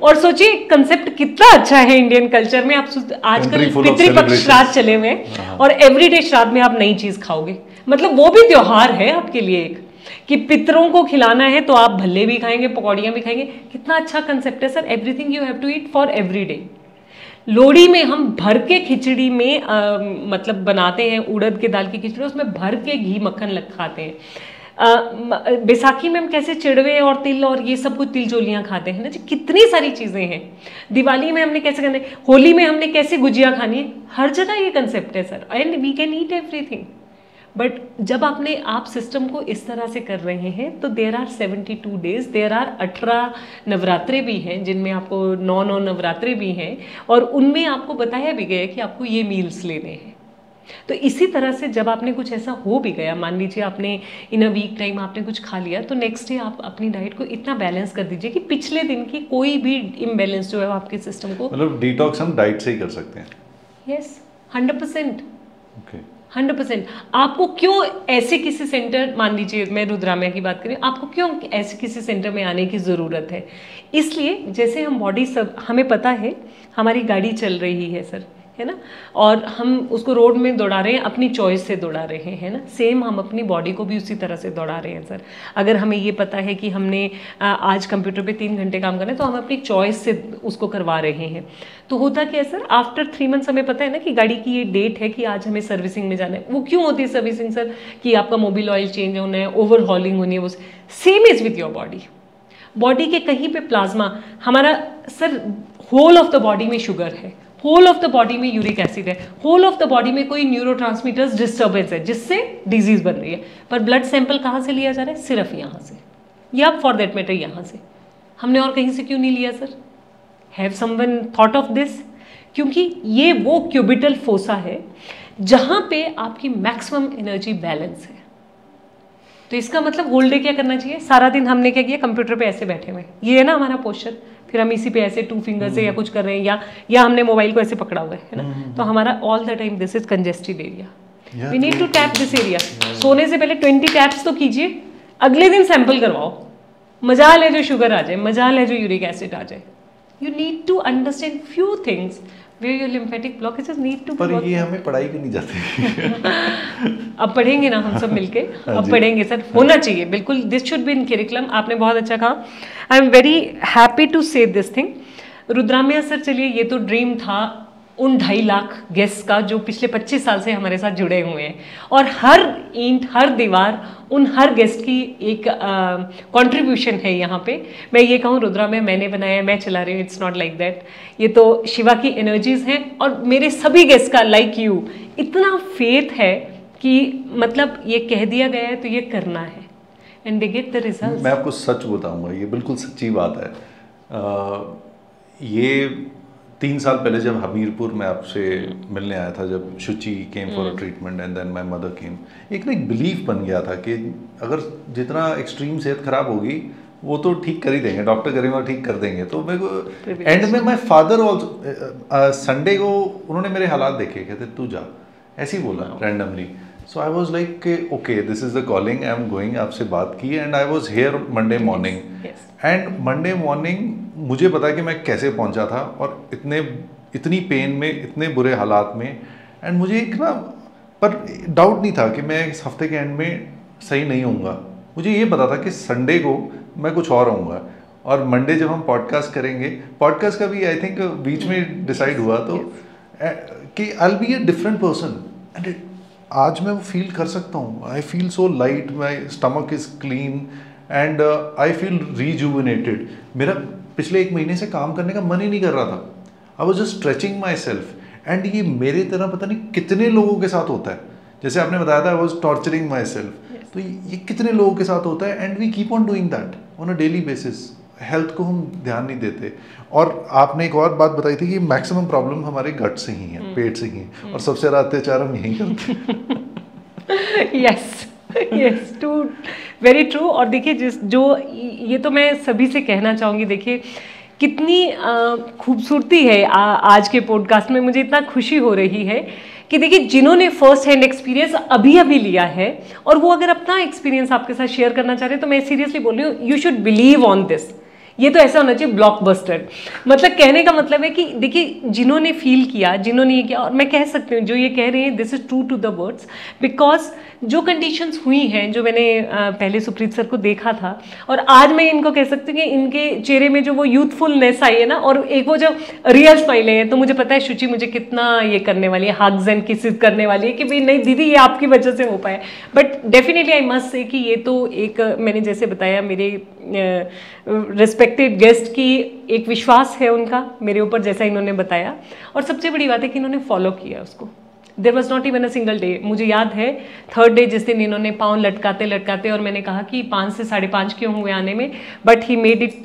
और सोचिए कंसेप्ट कितना अच्छा है इंडियन कल्चर में। आप आजकल पितृपक्ष श्राद्ध चले हुए हैं और एवरीडे श्राद्ध में आप नई चीज खाओगे, मतलब वो भी त्योहार है आपके लिए एक, कि पितरों को खिलाना है तो आप भल्ले भी खाएंगे, पकौड़ियाँ भी खाएंगे। कितना अच्छा कंसेप्ट है sir. Everything you have to eat for every day. Lohri में हम भर के खिचड़ी में मतलब बनाते हैं, उड़द के दाल की खिचड़ी, उसमें भर के घी मक्खन खाते हैं। बैसाखी में हम कैसे चिड़वे और तिल और ये सब कुछ तिलजोलियाँ खाते हैं ना जी, कितनी सारी चीज़ें हैं। दिवाली में हमने कैसे करना है, होली में हमने कैसे गुजिया खानी है, हर जगह ये कंसेप्ट है sir. And we can eat everything. But जब आप सिस्टम को इस तरह से कर रहे हैं तो there are 72 days, there are 18 नवरात्रे भी हैं जिनमें आपको 9 नवरात्रे भी हैं, और उनमें आपको बताया भी गया कि आपको ये मील्स लेने हैं। तो इसी तरह से जब आपने कुछ ऐसा हो भी गया, मान लीजिए आपने इन अ वीक टाइम आपने कुछ खा लिया, तो नेक्स्ट डे आप अपनी डाइट को इतना बैलेंस कर दीजिए कि पिछले दिन की कोई भी इम्बैलेंस जो है आपके सिस्टम को, मतलब डिटॉक्स हम डाइट से ही कर सकते हैं। यस, 100%। ओके, 100%। आपको क्यों ऐसे किसी सेंटर, मान लीजिए मैं रुद्राम्या की बात करें, आपको क्यों ऐसे किसी सेंटर में आने की ज़रूरत है? इसलिए जैसे हम बॉडी सब, हमें पता है हमारी गाड़ी चल रही है सर, है ना, और हम उसको रोड में दौड़ा रहे हैं, अपनी चॉइस से दौड़ा रहे हैं ना, सेम हम अपनी बॉडी को भी उसी तरह से दौड़ा रहे हैं सर। अगर हमें ये पता है कि हमने आज कंप्यूटर पे 3 घंटे काम करना है, तो हम अपनी चॉइस से उसको करवा रहे हैं। तो होता क्या है सर, आफ्टर 3 मंथ्स हमें पता है ना कि गाड़ी की ये डेट है कि आज हमें सर्विसिंग में जाना है। वो क्यों होती है सर्विसिंग सर? कि आपका मोबिल ऑयल चेंज होना है, ओवरहॉलिंग होनी है। वो same is with your body. Body के कहीं पे प्लाज्मा, हमारा सर होल ऑफ द बॉडी में शुगर है, होल ऑफ द बॉडी में यूरिक एसिड है, होल ऑफ द बॉडी में कोई न्यूरोट्रांसमीटर्स डिस्टर्बेंस है जिससे डिजीज बन रही है। पर ब्लड सैंपल कहाँ से लिया जा रहा है? सिर्फ यहाँ से, या फॉर दैट मैटर यहाँ से। हमने और कहीं से क्यों नहीं लिया sir? Have someone thought of this? क्योंकि ये वो क्यूबिटल फोसा है जहाँ पे आपकी मैक्सिमम एनर्जी बैलेंस है। तो इसका मतलब होल डे क्या करना चाहिए? सारा दिन हमने क्या किया, कंप्यूटर पे ऐसे बैठे हुए, ये है ना हमारा पोस्चर, फिर हम इसी पे ऐसे 2 फिंगर से या कुछ कर रहे हैं, या हमने मोबाइल को ऐसे पकड़ा हुआ है ना, तो हमारा all the time this is congested area. We need to tap this area. सोने से पहले 20 टैप्स तो कीजिए, अगले दिन सैंपल करवाओ। मजाल है जो शुगर आ जाए, मजाल है जो यूरिक एसिड आ जाए। You need to understand few things where your lymphatic blockages need to be पर ये हमें पढ़ाई क्यों नहीं जाती? अब पढ़ेंगे ना हम सब मिलके, अब पढ़ेंगे सर, होना चाहिए बिल्कुल। This should be in curriculum. आपने बहुत अच्छा कहा, I am very happy to say this thing. Rudramya sir, चलिए ये तो ड्रीम था, उन 2.5 लाख गेस्ट का जो पिछले 25 साल से हमारे साथ जुड़े हुए हैं, और हर ईंट, हर दीवार, उन हर गेस्ट की एक कंट्रीब्यूशन है यहाँ पे। मैं ये कहूँ रुद्रा में मैंने बनाया, मैं चला रही हूँ, इट्स नॉट लाइक दैट। ये तो शिवा की एनर्जीज हैं, और मेरे सभी गेस्ट का लाइक यू इतना फेथ है कि मतलब ये कह दिया गया है तो ये करना है, and they get the result. मैं आपको सच बताऊंगा, ये बिल्कुल सच्ची बात है। ये 3 साल पहले जब हमीरपुर में आपसे मिलने आया था, जब Shuchi came for a treatment and then my mother came, एक ना एक बिलीफ बन गया था कि अगर जितना एक्सट्रीम सेहत खराब होगी वो तो ठीक कर ही देंगे, डॉक्टर करेंगे और ठीक कर देंगे। तो मेरे को एंड में माय फादर ऑल्सो संडे को उन्होंने मेरे हालात देखे, कहते तू जा, ऐसे ही बोला randomly. So I was like okay this is the calling, I am going. आपसे बात की and I was here Monday morning, and Monday morning मुझे पता है कि मैं कैसे पहुंचा था, और इतनी पेन में, इतने बुरे हालात में, एंड मुझे एक ना पर डाउट नहीं था कि मैं इस हफ्ते के एंड में सही नहीं होऊंगा। मुझे ये पता था कि संडे को मैं कुछ और होऊंगा, और मंडे जब हम पॉडकास्ट करेंगे, पॉडकास्ट का भी आई थिंक बीच में डिसाइड हुआ तो कि I will be a different person, and आज मैं वो फील कर सकता हूँ। I feel so light, my stomach is clean and I feel rejuvenated. मेरा पिछले 1 महीने से काम करने का मन ही नहीं कर रहा था। I was just stretching my self, and ये मेरे तरह पता नहीं कितने लोगों के साथ होता है। जैसे आपने बताया था I was torturing my self, तो ये कितने लोगों के साथ होता है, and we keep on doing that on a daily basis. Health को हम ध्यान नहीं देते। और आपने एक और बात बताई थी कि मैक्सिमम प्रॉब्लम हमारे गट से ही है, पेट से ही है, और सबसे ज़्यादा अत्याचार हम यहीं करते हैं। Yes yes, too very true. और देखिए जो ये तो मैं सभी से कहना चाहूँगी, देखिए कितनी खूबसूरती है आज के पॉडकास्ट में। मुझे इतना खुशी हो रही है कि देखिए जिन्होंने फर्स्ट हैंड एक्सपीरियंस अभी लिया है, और वो अगर अपना एक्सपीरियंस आपके साथ शेयर करना चाह रहे हैं, तो मैं सीरियसली बोल रही हूँ, you should believe on this. ये तो ऐसा होना चाहिए ब्लॉकबस्टर। मतलब कहने का मतलब है कि देखिए जिन्होंने फील किया, जिन्होंने ये किया, और मैं कह सकती हूँ जो ये कह रहे हैं this is true to the words, because जो कंडीशंस हुई हैं, जो मैंने पहले सुप्रीत सर को देखा था, और आज मैं इनको कह सकती हूँ कि इनके चेहरे में जो वो यूथफुलनेस आई है ना, और एक वो जो रियल स्माइल है, तो मुझे पता है शुचि मुझे कितना ये करने वाली है, हग्स एंड किसेस करने वाली है कि भाई नहीं दीदी ये आपकी वजह से हो पाए। But definitely I must say कि ये तो एक मैंने जैसे बताया मेरे रिस्पेक्टेड गेस्ट की एक विश्वास है उनका मेरे ऊपर, जैसा इन्होंने बताया, और सबसे बड़ी बात है कि इन्होंने फॉलो किया उसको। There was not even a single day. मुझे याद है 3rd डे जिस दिन इन्होंने पाँव लटकाते लटकाते, और मैंने कहा कि 5 से 5:30 क्यों हुए आने में, but he made it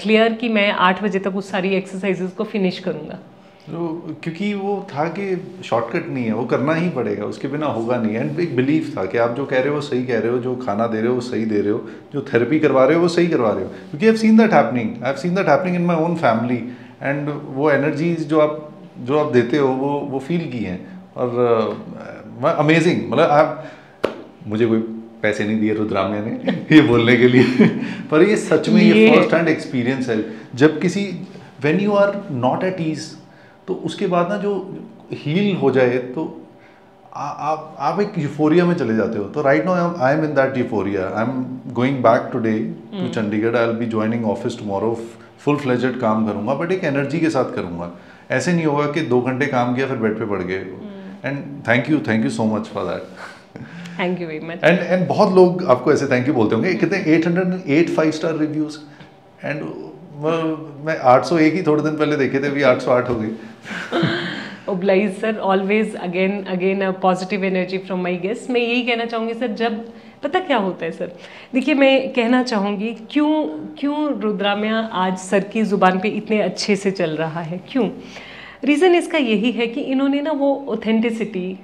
clear कि मैं 8 बजे तक उस सारी एक्सरसाइजेज को फिनिश करूँगा। तो क्योंकि वो था कि शॉर्टकट नहीं है, वो करना ही पड़ेगा, उसके बिना होगा नहीं। एंड एक बिलीफ था कि आप जो कह रहे हो वो सही कह रहे हो, जो खाना दे रहे हो वो सही दे रहे हो, जो थेरेपी करवा रहे हो वो सही करवा रहे हो। क्योंकि I have seen that happening in my own family, and वो एनर्जीज जो आप देते हो वो फील की हैं, और अमेजिंग। मतलब आप मुझे कोई पैसे नहीं दिए रुद्राम्या ने ये बोलने के लिए पर ये सच में ये फर्स्ट हैंड एक्सपीरियंस है। जब किसी when you are not at ease, तो उसके बाद ना जो हील हो जाए तो आप एक यूफोरिया में चले जाते हो। तो right now I am in that euphoria. I am going back today to Chandigarh. I will be joining office tomorrow. Full fledged काम करूंगा, बट एक एनर्जी के साथ करूंगा। ऐसे नहीं होगा कि 2 घंटे काम किया फिर बेड पे पड़ गए। And thank you so much for that. Thank you very much. And बहुत लोग आपको ऐसे थैंक यू बोलते होंगे। कितने 808 5-star रिव्यूज, एंड मैं 801 ही थोड़े दिन पहले देखे थे, अभी 808 हो गई। Oblige sir, always again a positive energy from my guest. मैं यही कहना चाहूँगी सर, जब पता क्या होता है सर, देखिए मैं कहना चाहूँगी क्यों रुद्राम्या आज सर की ज़ुबान पे इतने अच्छे से चल रहा है, क्यों? रीज़न इसका यही है कि इन्होंने ना वो ऑथेंटिसिटी,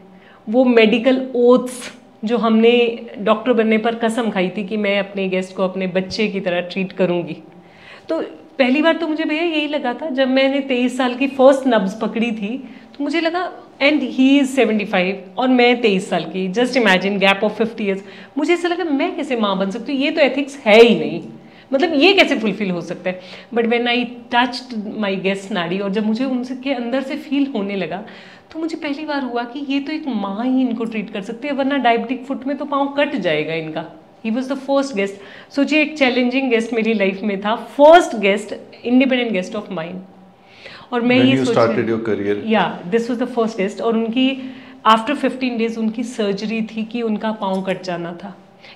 वो मेडिकल ओथ्स जो हमने डॉक्टर बनने पर कसम खाई थी कि मैं अपने गेस्ट को अपने बच्चे की तरह ट्रीट करूँगी। तो पहली बार तो मुझे भैया यही लगा था, जब मैंने 23 साल की फर्स्ट नब्ज पकड़ी थी, तो मुझे लगा, एंड ही इज़ 75 और मैं 23 साल की, just imagine gap of 50 years. मुझे ऐसा लगा मैं कैसे माँ बन सकती हूँ, ये तो एथिक्स है ही नहीं, मतलब ये कैसे फुलफिल हो सकता है। But when I touched my guest नाड़ी, और जब मुझे उनके अंदर से फील होने लगा, तो मुझे पहली बार हुआ कि ये तो एक माँ ही इनको ट्रीट कर सकती है, वरना डायबिटिक फुट में तो पाँव कट जाएगा इनका। He was the first guest. सोचिए एक चैलेंजिंग गेस्ट मेरी लाइफ में था, first guest, independent guest of mind. और मैं When ये you सोच started your career. या this was the first test. और उनकी आफ्टर 15 डेज उनकी सर्जरी थी कि उनका पाँव कट जाना था,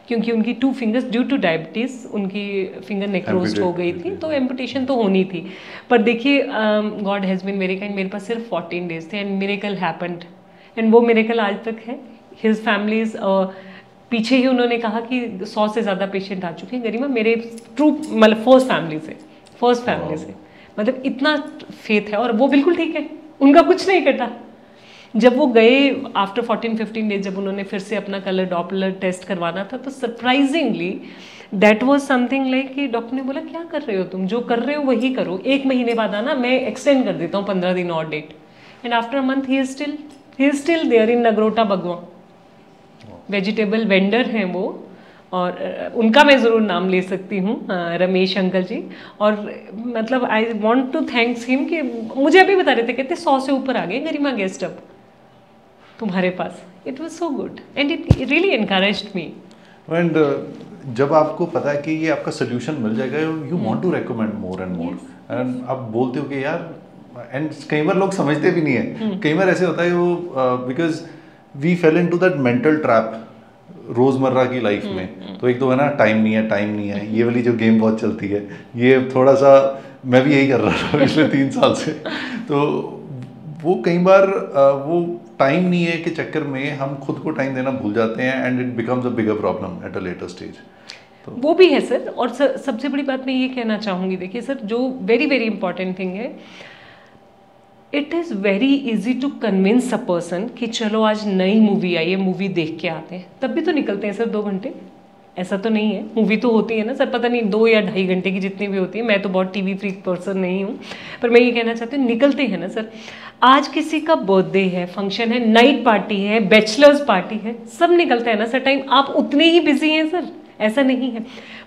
क्योंकि उनकी 2 फिंगर्स ड्यू टू डायबिटीज़ उनकी फिंगर नेक्रोज्ड हो गई थी, तो एम्पुटेशन तो होनी थी। पर देखिए God has been very kind, मेरे पास सिर्फ 14 डेज थे एंड मिरेकल हैपेंड, एंड वो मिरेकल आज तक है। हिज फैमिलीज पीछे ही उन्होंने कहा कि 100 से ज़्यादा पेशेंट आ चुके हैं गरिमा, मेरे ट्रू मतलब फर्स्ट फैमिली से मतलब इतना फेथ है, और वो बिल्कुल ठीक है, उनका कुछ नहीं कटा। जब वो गए आफ्टर 14-15 डेज, जब उन्होंने फिर से अपना कलर डॉपलर टेस्ट करवाना था, तो surprisingly that was something like कि डॉक्टर ने बोला क्या कर रहे हो तुम, जो कर रहे हो वही करो, 1 महीने बाद आना, मैं एक्सटेंड कर देता हूँ 15 दिन और date. And after a month he is still there in Nagrota Bagwan. Vegetable vendor हैं वो, और उनका मैं ज़रूर नाम ले सकती हूँ, रमेश अंकल जी। और मतलब I want to thanks him कि मुझे अभी बता रहे थे, कहते 100 से ऊपर आ गए गरिमा गेस्ट अब तुम्हारे पास। It was so good and it really encouraged me. And जब आपको पता है कि ये आपका सोल्यूशन मिल जाएगा, you want to recommend more and more, and आप बोलते हो कि यार, एंड कई बार लोग समझते भी नहीं है, कई बार ऐसे होता है वो because we fell into that mental trap रोजमर्रा की लाइफ में। तो एक तो है ना, टाइम नहीं है, ये वाली जो गेम बहुत चलती है, ये थोड़ा सा मैं भी यही कर रहा था पिछले 3 साल से। तो वो कई बार वो टाइम नहीं है के चक्कर में हम खुद को टाइम देना भूल जाते हैं, and it becomes a bigger problem at a later stage. तो वो भी है सर। और सबसे बड़ी बात मैं ये कहना चाहूँगी, देखिए सर, जो वेरी वेरी इंपॉर्टेंट थिंग है, it is very easy to convince a person कि चलो आज नई मूवी आई है, मूवी देख के आते हैं। तब भी तो निकलते हैं सर 2 घंटे, ऐसा तो नहीं है, मूवी तो होती है ना सर, पता नहीं 2 या 2.5 घंटे की जितनी भी होती है। मैं तो बहुत टीवी फ्रीक पर्सन नहीं हूँ, पर मैं ये कहना चाहती हूँ निकलते हैं ना सर। आज किसी का बर्थडे है, फंक्शन है, नाइट पार्टी है, बैचलर्स पार्टी है, सब निकलता है ना सर टाइम। आप उतने ही बिजी हैं सर, ऐसा नहीं है।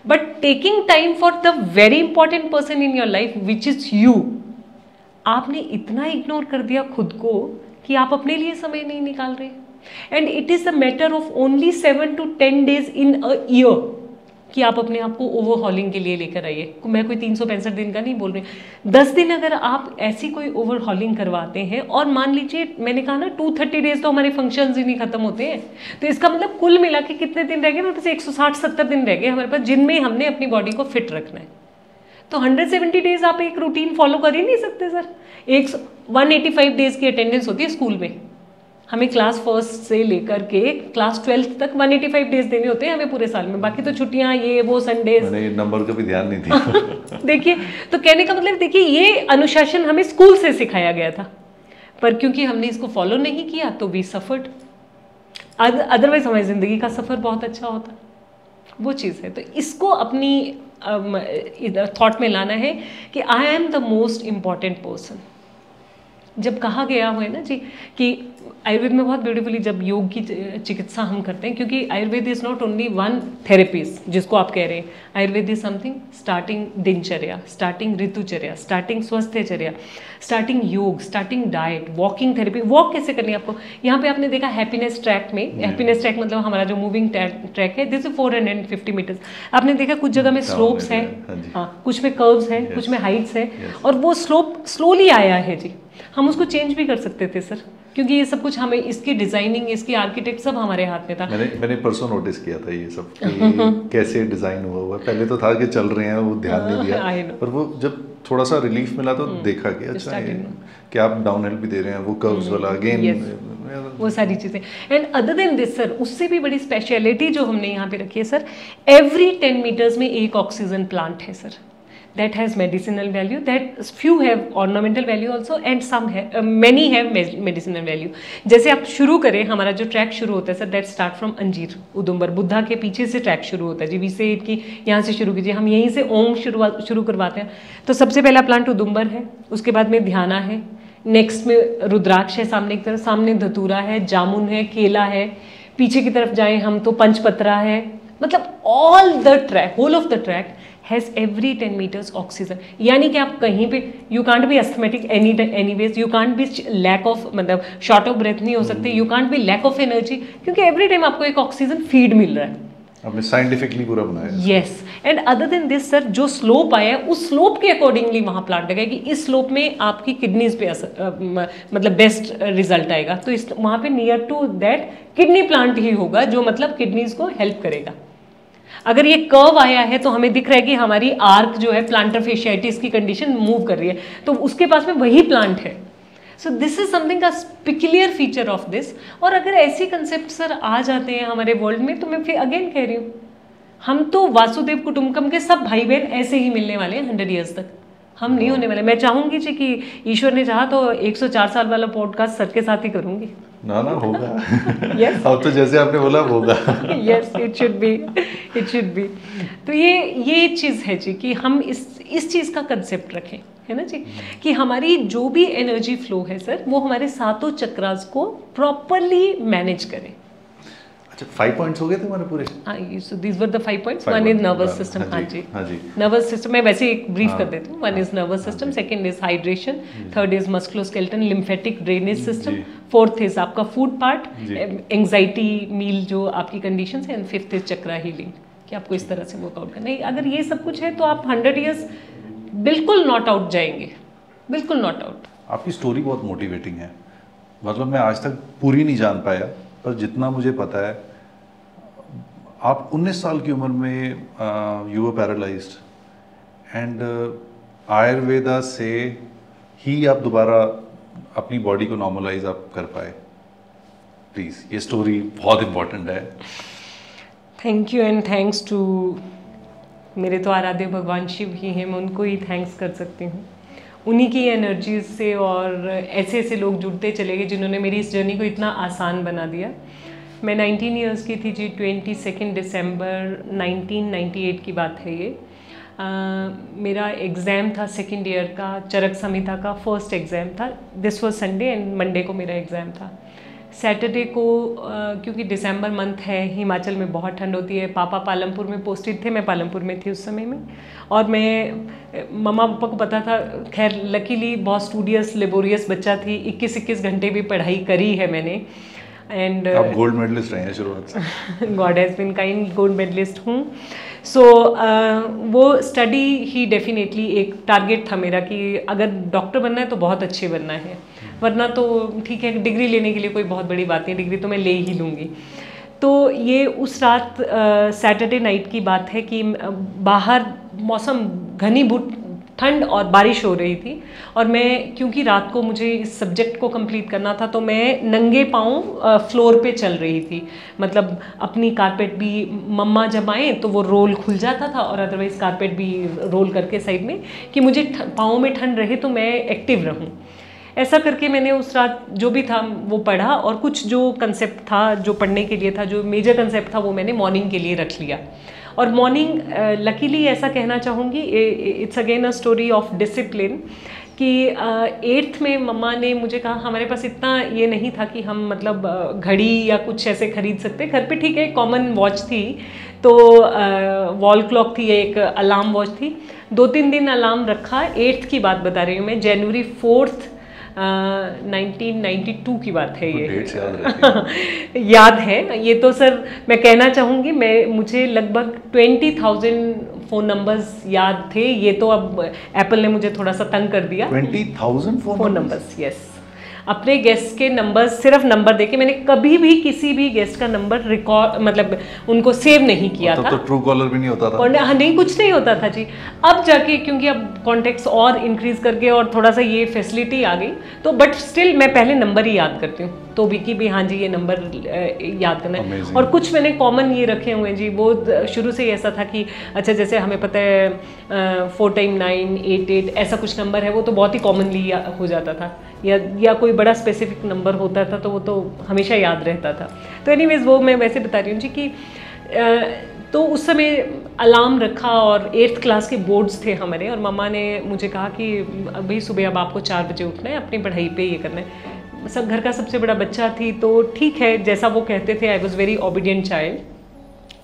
But taking time for the very important person in your life which is you, आपने इतना इग्नोर कर दिया खुद को कि आप अपने लिए समय नहीं निकाल रहे। And it is a matter of only 7 to 10 days in a year कि आप अपने आप को ओवरहॉलिंग के लिए लेकर आइए। मैं कोई 365 दिन का नहीं बोल रही, 10 दिन अगर आप ऐसी कोई ओवरहॉलिंग करवाते हैं, और मान लीजिए मैंने कहा ना 230 डेज तो हमारे फंक्शंस ही नहीं खत्म होते हैं, तो इसका मतलब कुल मिला के कितने दिन रह गए, मेरे पास 160-70 दिन रह गए हमारे पास, जिनमें हमने अपनी बॉडी को फिट रखना है। तो 170 डेज आप एक रूटीन फॉलो कर ही नहीं सकते सर। 185 डेज की अटेंडेंस होती है स्कूल में, हमें क्लास 1 से लेकर के क्लास 12 तक 185 डेज देने होते हैं हमें पूरे साल में, बाकी तो छुट्टियां ये वो संडेज। मैंने नंबर का भी ध्यान नहीं दिया। देखिए, तो कहने का मतलब देखिए, ये अनुशासन हमें स्कूल से सिखाया गया था, पर क्योंकि हमने इसको फॉलो नहीं किया तो वी सफर्ड। अदरवाइज हमारी जिंदगी का सफर बहुत अच्छा होता, वो चीज़ है। तो इसको अपनी थॉट में लाना है कि I am the most important person. जब कहा गया हुआ है ना जी कि आयुर्वेद में बहुत ब्यूटीफुली जब योग की चिकित्सा हम करते हैं, क्योंकि Ayurveda is not only one therapies जिसको आप कह रहे हैं, आयुर्वेद इज समथिंग स्टार्टिंग दिनचर्या, स्टार्टिंग ऋतुचर्या, स्टार्टिंग स्वस्थचर्या, स्टार्टिंग योग, starting diet, walking therapy. Walk कैसे करनी है आपको, यहाँ पे आपने देखा हैप्पीनेस ट्रैक में, हैप्पीनेस ट्रैक मतलब हमारा जो मूविंग ट्रैक है, दिस इज 450 मीटर्स। आपने देखा कुछ जगह में स्लोप्स हैं, हाँ, कुछ में कर्व्स हैं, कुछ में हाइट्स हैं, और वो स्लोप स्लोली आया है जी। हम उसको चेंज भी कर सकते थे सर, क्योंकि ये सब कुछ हमें, इसकी डिजाइनिंग, इसकी आर्किटेक्ट सब हमारे हाथ में था। मैंने परसों नोटिस किया था ये सब कि कैसे डिजाइन हुआ है। पहले तो था कि चल रहे हैं, वो ध्यान नहीं दिया, पर वो जब थोड़ा सा रिलीफ मिला तो देखा कि अच्छा कि आप डाउन हिल भी दे रहे हैं, वो कर्व्स वाला अगेन, वो सारी चीज़ें। And other than this sir, उससे भी बड़ी स्पेशलिटी जो हमने यहाँ पे रखी है सर, एवरी 10 मीटर्स में एक ऑक्सीजन प्लांट है sir, that has medicinal value, that few have ornamental value also, and some have many have medicinal value। जैसे आप शुरू करें, हमारा जो ट्रैक शुरू होता है सर, that start from अंजीर उदुम्बर, बुद्धा के पीछे से ट्रैक शुरू होता है जी। वी की यहाँ से शुरू कीजिए, हम यहीं से ओम शुरू करवाते हैं। तो सबसे पहला प्लांट उदुम्बर है, उसके बाद में ध्याना है, नेक्स्ट में रुद्राक्ष है, सामने की तरफ, सामने धतूरा है, जामुन है, केला है, पीछे की तरफ जाएं हम तो पंचपत्रा है। मतलब all the track, whole of the track has every 10 metres oxygen. यानी कि आप कहीं पे, you can't be asthmatic anyways, you can't be lack of, मतलब शॉर्ट ऑफ ब्रेथ नहीं हो सकते, you can't be lack of energy, क्योंकि एवरी टाइम आपको एक ऑक्सीजन फीड मिल रहा है। आपने साइंटिफिकली पूरा बनाया। Yes, and other than this sir, जो स्लोप आया है उस स्लोप के अकॉर्डिंगली वहाँ प्लांट लगाएगी, इस स्लोप में आपकी किडनीज पे मतलब बेस्ट रिजल्ट आएगा, तो इस वहाँ पे near to that kidney plant ही होगा जो मतलब किडनीज को हेल्प करेगा। अगर ये कर्व आया है तो हमें दिख रहा है कि हमारी आर्क जो है प्लांटर फेशियाइटिस की कंडीशन मूव कर रही है, तो उसके पास में वही प्लांट है। सो दिस इज समथिंग का पिक्यूलियर फीचर ऑफ दिस। और अगर ऐसे कंसेप्ट सर आ जाते हैं हमारे वर्ल्ड में, तो मैं फिर अगेन कह रही हूँ, हम तो वासुदेव कुटुंबकम के सब भाई बहन ऐसे ही मिलने वाले हैं 100 ईयर्स तक, हम नहीं होने वाले। मैं चाहूंगी जी कि ईश्वर ने चाहा तो 104 साल वाला पॉडकास्ट सर के साथ ही करूंगी। ना होगा। Yes. अब तो जैसे आपने बोला होगा। Yes, it should be. तो ये चीज़ है जी कि हम इस चीज़ का कंसेप्ट रखें, है ना जी, कि हमारी जो भी एनर्जी फ्लो है सर, वो हमारे सातों चक्रास को प्रॉपरली मैनेज करें। अच्छा, 5 पॉइंट्स हो गए थे हमारे पूरे? हाँ, so these were the 5 points. One is nervous system. हाँ जी, नर्वस सिस्टम मैं वैसे एक ब्रीफ कर देती हूँ। One is nervous system, second is hydration, third is musculoskeleton lymphatic drainage system, fourth is आपका फूड पार्ट, एंग्जाइटी मील जो आपकी कंडीशन है, and fifth is chakra healing, कि आपको इस तरह से वर्कआउट करना है। अगर ये सब कुछ है तो आप 100 ईयर्स बिल्कुल नॉट आउट जाएंगे, बिल्कुल नॉट आउट। आपकी स्टोरी बहुत मोटिवेटिंग है, मतलब मैं आज तक पूरी नहीं जान पाया, पर जितना मुझे पता है, आप 19 साल की उम्र में you were paralysed and Ayurveda से ही आप दोबारा अपनी बॉडी को नॉर्मलाइज आप कर पाए। प्लीज़, ये स्टोरी बहुत इम्पोर्टेंट है। Thank you and thanks to मेरे तो आराध्य भगवान शिव ही हैं, मैं उनको ही थैंक्स कर सकती हूँ। उन्हीं की एनर्जीज से और ऐसे ऐसे लोग जुड़ते चले गए जिन्होंने मेरी इस जर्नी को इतना आसान बना दिया। मैं 19 ईयर्स की थी जी, 22 दिसंबर 1998 की बात है ये। मेरा एग्ज़ाम था सेकेंड ईयर का, चरक संहिता का फर्स्ट एग्ज़ाम था। This was Sunday and Monday को मेरा एग्ज़ाम था। सैटरडे को क्योंकि दिसंबर मंथ है, हिमाचल में बहुत ठंड होती है, पापा पालमपुर में पोस्टेड थे, मैं पालमपुर में थी उस समय में, और मैं मम्मा पापा को पता था, खैर लकीली बहुत स्टूडियस लेबोरियस बच्चा थी, 21 घंटे भी पढ़ाई करी है मैंने। एंड आप गोल्ड मेडलिस्ट रहे हैं शुरुआत से। God has been kind, gold medalist हूँ। सो वो स्टडी ही डेफिनेटली एक टारगेट था मेरा कि अगर डॉक्टर बनना है तो बहुत अच्छे बनना है, वरना तो ठीक है, डिग्री लेने के लिए कोई बहुत बड़ी बात नहीं, डिग्री तो मैं ले ही लूँगी। तो ये उस रात सैटरडे नाइट की बात है कि बाहर मौसम घनीभूत ठंड और बारिश हो रही थी, और मैं क्योंकि रात को मुझे इस सब्जेक्ट को कंप्लीट करना था, तो मैं नंगे पाँव फ्लोर पे चल रही थी। मतलब अपनी कारपेट भी मम्मा जब आए तो वो रोल खुल जाता था, और अदरवाइज़ कारपेट भी रोल करके साइड में, कि मुझे पाँव में ठंड रहे तो मैं एक्टिव रहूँ। ऐसा करके मैंने उस रात जो भी था वो पढ़ा, और कुछ जो कंसेप्ट था जो पढ़ने के लिए था, जो मेजर कंसेप्ट था, वो मैंने मॉर्निंग के लिए रख लिया। और मॉर्निंग लकीली ऐसा कहना चाहूँगी, it's again a story of discipline, कि 8th में मम्मा ने मुझे कहा, हमारे पास इतना ये नहीं था कि हम मतलब घड़ी या कुछ ऐसे खरीद सकते, घर पे ठीक है कॉमन वॉच थी, तो वॉल क्लॉक थी, एक अलार्म वॉच थी। 2-3 दिन अलार्म रखा। 8th की बात बता रही हूँ मैं, जनवरी 4 1992 की बात है ये। याद है ये तो सर, मैं कहना चाहूँगी, मुझे लगभग 20,000 फ़ोन नंबर्स याद थे। ये तो अब एप्पल ने मुझे थोड़ा सा तंग कर दिया। 20,000 फ़ोन नंबर्स, यस। अपने गेस्ट के नंबर, सिर्फ नंबर देके, मैंने कभी भी किसी भी गेस्ट का नंबर रिकॉर्ड मतलब उनको सेव नहीं किया था। तो ट्रू कॉलर भी नहीं होता था? और हाँ, नहीं, कुछ नहीं होता था जी। अब जाके क्योंकि अब कॉन्टेक्ट्स और इंक्रीज करके और थोड़ा सा ये फैसिलिटी आ गई, तो बट स्टिल मैं पहले नंबर ही याद करती हूँ, तो भी कि भी हाँ जी ये नंबर याद करना है। और कुछ मैंने कॉमन ये रखे हुए हैं जी, वो शुरू से ही ऐसा था कि अच्छा, जैसे हमें पता है 4 टाइम 9 8 ऐसा कुछ नंबर है, वो तो बहुत ही कॉमनली हो जाता था, या कोई बड़ा स्पेसिफिक नंबर होता था तो वो तो हमेशा याद रहता था। तो एनीवेज वो मैं वैसे बता रही हूँ जी कि तो उस समय अलार्म रखा, और 8th क्लास के बोर्ड्स थे हमारे, और मम्मा ने मुझे कहा कि भाई सुबह अब आपको 4 बजे उठना है, अपनी पढ़ाई पे ये करना है। सब घर का सबसे बड़ा बच्चा थी, तो ठीक है जैसा वो कहते थे। I was very obedient child,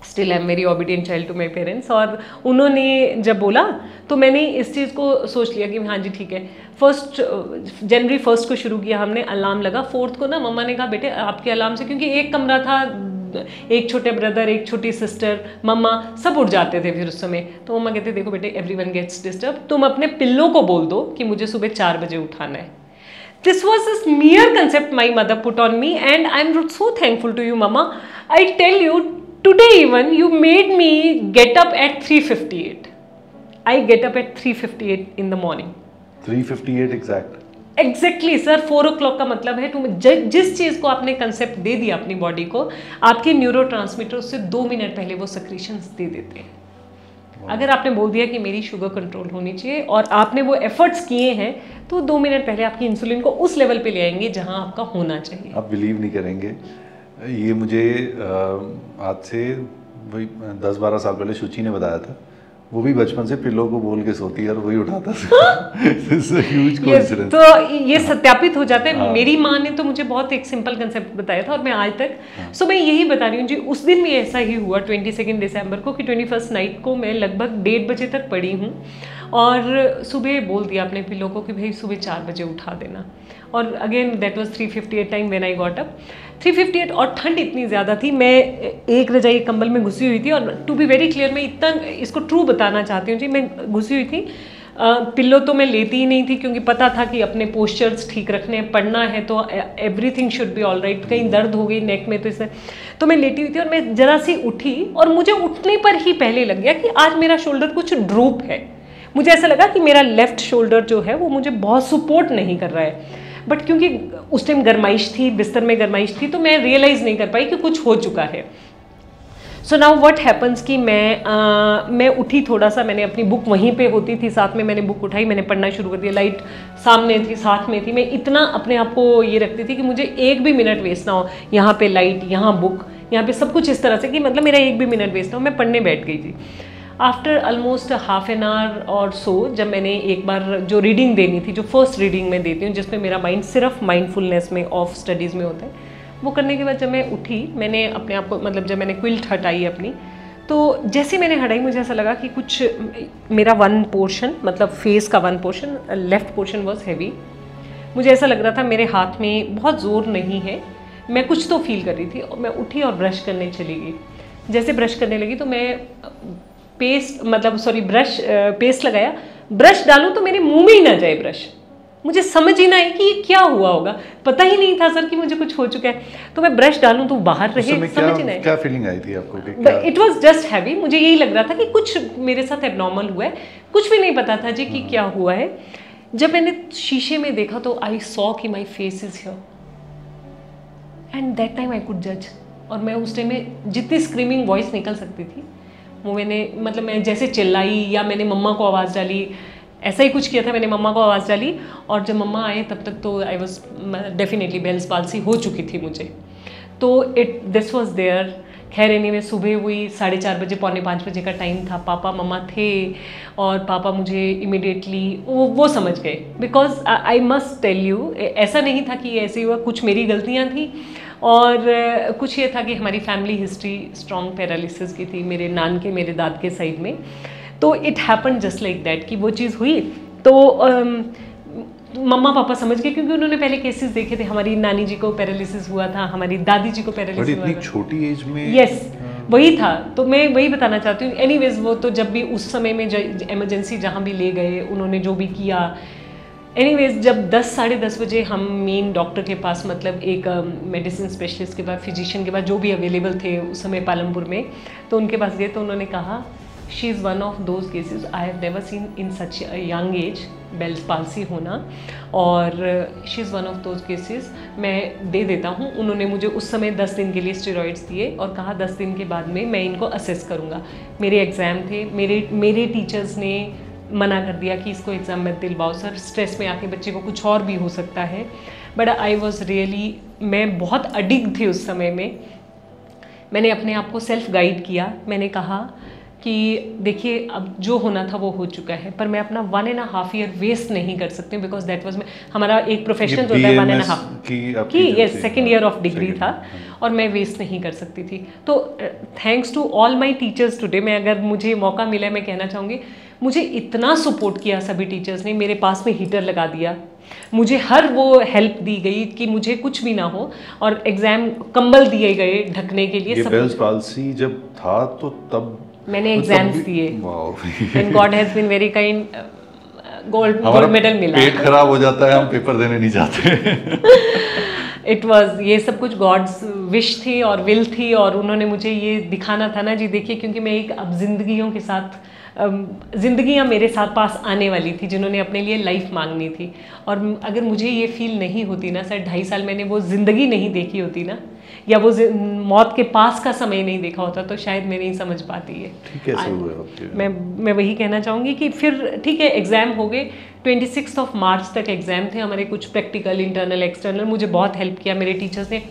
still I am very obedient child to my parents. और उन्होंने जब बोला तो मैंने इस चीज़ को सोच लिया कि हाँ जी ठीक है। जनवरी 1 को शुरू किया हमने, अलार्म लगा। 4th को ना मम्मा ने कहा बेटे आपके अलार्म से, क्योंकि एक कमरा था एक छोटे ब्रदर, एक छोटी सिस्टर, मम्मा सब उठ जाते थे फिर उस समय। तो मम्मा कहते देखो बेटे एवरीवन गेट्स डिस्टर्ब, तुम अपने पिल्लों को बोल दो कि मुझे सुबह 4 बजे उठाना है। This was this mere concept my mother put on me, and I'm so thankful to you, Mama. I tell you, today even you made me get up at 3:58. I get up at 3:58 in the morning. 3:58 exact. Exactly sir, 4 o'clock का मतलब है तुम जिस चीज़ को आपने concept दे दिया अपनी body को, आपके न्यूरोट्रांसमीटर उससे 2 मिनट पहले वो सक्रीशंस दे देते हैं। अगर आपने बोल दिया कि मेरी शुगर कंट्रोल होनी चाहिए और आपने वो एफर्ट्स किए हैं, तो 2 मिनट पहले आपकी इंसुलिन को उस लेवल पे ले आएंगे जहां आपका होना चाहिए। आप बिलीव नहीं करेंगे, ये मुझे आज से वही 10-12 साल पहले शुचि ने बताया था। वो भी बचपन से पिल्लों को बोल के सोती है और वही उठाता था। तो ये सत्यापित हो जाता है। हाँ। मेरी माँ ने तो मुझे बहुत एक सिंपल कंसेप्ट बताया था और मैं आज तक सो मैं यही बता रही हूँ जी। उस दिन भी ऐसा ही हुआ 22 दिसंबर को कि 21 नाइट को मैं लगभग 1:30 बजे तक पड़ी हूँ और सुबह बोल दिया अपने पिल्लों को कि भाई सुबह 4 बजे उठा देना। और again that was 3:58 time when I got up. 3:58 और ठंड इतनी ज़्यादा थी, मैं एक रजाई कंबल में घुसी हुई थी। और टू बी वेरी क्लियर, मैं इतना इसको ट्रू बताना चाहती हूँ जी, मैं घुसी हुई थी। पिल्लो तो मैं लेती ही नहीं थी क्योंकि पता था कि अपने पोस्चर्स ठीक रखने हैं, पढ़ना है तो everything should be all right. कहीं दर्द हो गई नेक में तो मैं लेटी हुई थी और मैं जरा सी उठी और मुझे उठने पर ही पहले लग गया कि आज मेरा शोल्डर कुछ ड्रूप है। मुझे ऐसा लगा कि मेरा लेफ्ट शोल्डर जो है वो मुझे बहुत सपोर्ट नहीं कर रहा है। बट क्योंकि उस टाइम गरमाइश थी, बिस्तर में गरमाइश थी, तो मैं रियलाइज़ नहीं कर पाई कि कुछ हो चुका है। सो नाउ व्हाट हैपन्स कि मैं उठी थोड़ा सा, मैंने अपनी बुक वहीं पे होती थी साथ में, मैंने बुक उठाई, मैंने पढ़ना शुरू कर दिया। लाइट सामने थी, साथ में थी। मैं इतना अपने आप को ये रखती थी कि मुझे एक भी मिनट वेस्ट ना हो। यहाँ पे लाइट, यहाँ बुक, यहाँ पे सब कुछ इस तरह से कि मतलब मेरा एक भी मिनट वेस्ट ना हो। मैं पढ़ने बैठ गई थी। After almost half an our और सो, जब मैंने एक बार जो रीडिंग देनी थी, जो फर्स्ट रीडिंग मैं देती हूँ जिसमें मेरा माइंड सिर्फ माइंडफुलनेस में ऑफ स्टडीज़ में होता है, वो करने के बाद जब मैं उठी, मैंने अपने आप को मतलब जब मैंने क्विल्ट हटाई अपनी, तो जैसे मैंने हटाई मुझे ऐसा लगा कि कुछ मेरा वन पोर्शन, मतलब फेस का one portion, left portion was heavy. मुझे ऐसा लग रहा था मेरे हाथ में बहुत ज़ोर नहीं है, मैं कुछ तो फील कर रही थी। और मैं उठी और ब्रश करने चली गई। जैसे ब्रश करने लगी तो मैं पेस्ट लगाया, ब्रश डालूं तो मेरे मुंह में ही ना जाए ब्रश। मुझे समझ ही ना आई कि ये क्या हुआ होगा, पता ही नहीं था सर कि मुझे कुछ हो चुका है। तो मैं ब्रश डालूं तो बाहर रहे, समझ ही नहीं। क्या फीलिंग आई थी आपको? It was just heavy. मुझे यही लग रहा था कि कुछ मेरे साथ एबनॉर्मल हुआ है, कुछ भी नहीं पता था जी कि क्या हुआ है। जब मैंने शीशे में देखा तो आई सॉ कि my face is here and that time I could जज। और मैं उस टाइम में जितनी स्क्रीमिंग वॉइस निकल सकती थी वो मैंने, मतलब मैं जैसे चिल्लाई या मैंने मम्मा को आवाज़ डाली, ऐसा ही कुछ किया था। मैंने मम्मा को आवाज़ डाली और जब मम्मा आए तब तक तो I was definitely Bell's palsy हो चुकी थी मुझे। तो दिस वॉज देयर। खैर एनीवे, सुबह हुई 4:30 बजे, 4:45 बजे का टाइम था। पापा मम्मा थे और पापा मुझे इमिडिएटली वो समझ गए। Because I must tell you, ऐसा नहीं था कि ऐसे हुआ, कुछ मेरी गलतियाँ थी और कुछ ये था कि हमारी फैमिली हिस्ट्री स्ट्रॉन्ग पैरालिसिस की थी, मेरे नान के, मेरे दाद के साइड में। तो it happen just like that कि वो चीज़ हुई। तो मम्मा पापा समझ गए क्योंकि उन्होंने पहले केसेस देखे थे। हमारी नानी जी को पैरालिसिस हुआ था, हमारी दादी जी को पैरालिसिस हुआ था। इतनी छोटी एज में? यस, वही था। तो मैं वही बताना चाहती हूँ। एनीवेज, वो तो जब भी उस समय में इमरजेंसी जहाँ भी ले गए, उन्होंने जो भी किया। एनीवेज, जब 10 साढ़े 10 बजे हम मेन डॉक्टर के पास, मतलब एक मेडिसिन स्पेशलिस्ट के बाद, फिजिशियन के बाद, जो भी अवेलेबल थे उस समय पालमपुर में, तो उनके पास गए तो उन्होंने कहा she is one of those cases I have never seen in such young age Bell's palsy होना, और she is one of those cases, मैं दे देता हूँ। उन्होंने मुझे उस समय 10 दिन के लिए स्टेरॉइड्स दिए और कहा 10 दिन के बाद में मैं इनको असेस करूँगा। मेरे एग्ज़ाम थे, मेरे टीचर्स ने मना कर दिया कि इसको एग्ज़ाम मत दिलवाओ सर, स्ट्रेस में आके बच्चे को कुछ और भी हो सकता है। बट आई वॉज रियली, मैं बहुत अडिक्ट थी उस समय में। मैंने अपने आप को सेल्फ गाइड किया। मैंने कहा कि देखिए अब जो होना था वो हो चुका है, पर मैं अपना 1.5 ईयर वेस्ट नहीं कर सकती, बिकॉज दैट वाज हमारा एक प्रोफेशन जो होता है 1.5 की, yes, 2nd year of degree था और मैं वेस्ट नहीं कर सकती थी। तो thanks to all my teachers today, मैं अगर मुझे मौका मिला मैं कहना चाहूँगी, मुझे इतना सपोर्ट किया सभी टीचर्स ने। मेरे पास में हीटर लगा दिया मुझे हर वो हेल्प दी गई कि मुझे कुछ भी ना हो, और एग्जाम कंबल दिए गए ढकने के लिए। ये बेल्स पाल्सी जब था तो तब मैंने एग्जाम्स दिए, वाह, and God has been very kind, gold medal मिला। पेट खराब हो जाता है, हम पेपर देने नहीं जाते। इट वॉज, ये सब कुछ गॉड्स विश थी और विल थी, और उन्होंने मुझे ये दिखाना था ना जी, देखिए, क्योंकि मैं एक अब जिंदगियों के साथ, जिंदगियां मेरे साथ पास आने वाली थी जिन्होंने अपने लिए लाइफ मांगनी थी, और अगर मुझे ये फील नहीं होती ना सर, 2.5 साल मैंने वो ज़िंदगी नहीं देखी होती ना, या वो मौत के पास का समय नहीं देखा होता, तो शायद मैं नहीं समझ पाती है। ठीक है, हुआ मैं वही कहना चाहूँगी कि फिर ठीक है, एग्ज़ाम हो गए, 26 मार्च तक एग्ज़ाम थे हमारे, कुछ प्रैक्टिकल, इंटरनल, एक्सटर्नल। मुझे बहुत हेल्प किया मेरे टीचर्स ने,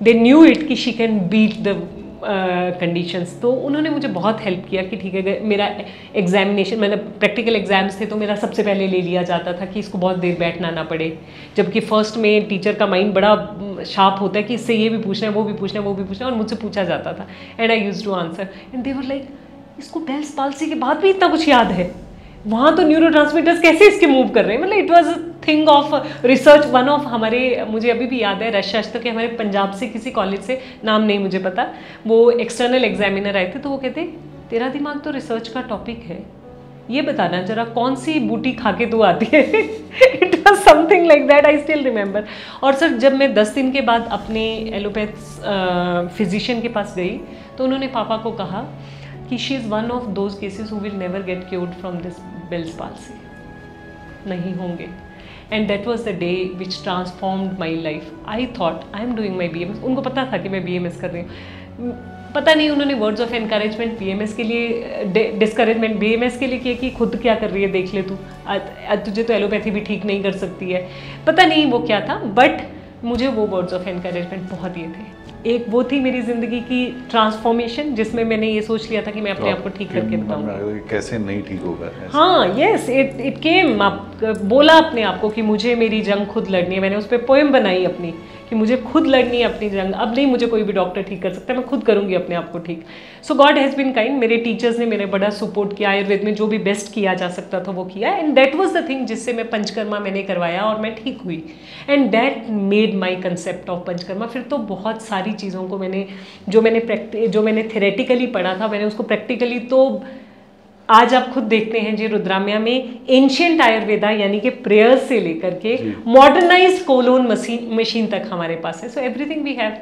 दे न्यू इट कि she can beat the conditions, तो उन्होंने मुझे बहुत हेल्प किया कि ठीक है, मेरा एग्जामिनेशन, मतलब प्रैक्टिकल एग्जाम्स थे तो मेरा सबसे पहले ले लिया जाता था कि इसको बहुत देर बैठना ना पड़े, जबकि फर्स्ट में टीचर का माइंड बड़ा शार्प होता है कि इससे ये भी पूछना है, वो भी पूछना है, वो भी पूछना है, और मुझसे पूछा जाता था, and I used to answer, and they were like, इसको बेल्स पाल्सी के बाद भी इतना कुछ याद है, वहाँ तो न्यूरोट्रांसमीटर्स कैसे इसके मूव कर रहे हैं, मतलब it was thing of research. One of हमारे, मुझे अभी भी याद है, रशस्त्र के हमारे पंजाब से किसी कॉलेज से, नाम नहीं मुझे पता, वो एक्सटर्नल एग्जामिनर आए थे, तो वो कहते, तेरा दिमाग तो रिसर्च का टॉपिक है, ये बताना जरा कौन सी बूटी खा के तू आती है। It was something like that, I still remember. और सर जब मैं 10 दिन के बाद अपने एलोपैथ फिजिशियन के पास गई, तो उन्होंने पापा को कहा कि she is one of those cases who will never get cured from this Bell's palsy, नहीं होंगे। And that was the day which transformed my life. I thought I am doing my BMS, उनको पता था कि मैं BMS कर रही हूँ, पता नहीं उन्होंने वर्ड्स ऑफ एनकरेजमेंट BMS के लिए, डिस्करेजमेंट BMS के लिए किया कि खुद क्या कर रही है देख ले तू, तुझे तो एलोपैथी भी ठीक नहीं कर सकती है, पता नहीं वो क्या था, बट मुझे वो वर्ड्स ऑफ एनकरेजमेंट बहुत ये थे। एक वो थी मेरी ज़िंदगी की ट्रांसफॉर्मेशन, जिसमें मैंने ये सोच लिया था कि मैं अपने आप को ठीक करके बताऊंगी, कैसे नहीं ठीक होगा। हाँ, यस, इट केम, आप बोला अपने आप को कि मुझे मेरी जंग खुद लड़नी है। मैंने उस पर पोएम बनाई अपनी कि मुझे खुद लड़नी है अपनी जंग, अब नहीं मुझे कोई भी डॉक्टर ठीक कर सकता, मैं खुद करूँगी अपने आप को ठीक। सो गॉड हैज़ बीन काइंड, मेरे टीचर्स ने मेरे बड़ा सपोर्ट किया, आयुर्वेद में जो भी बेस्ट किया जा सकता था वो किया, and that was the thing जिससे मैं पंचकर्मा मैंने करवाया और मैं ठीक हुई, and that made my concept of panchakarma. फिर तो बहुत सारी चीज़ों को मैंने, जो मैंने थेरेटिकली पढ़ा था, मैंने उसको प्रैक्टिकली, तो आज आप खुद देखते हैं जी, रुद्राम्या में एंशिएंट आयुर्वेदा यानी कि प्रेयर्स से लेकर के मॉडर्नाइज्ड कोलोन मशीन तक हमारे पास है। So everything we have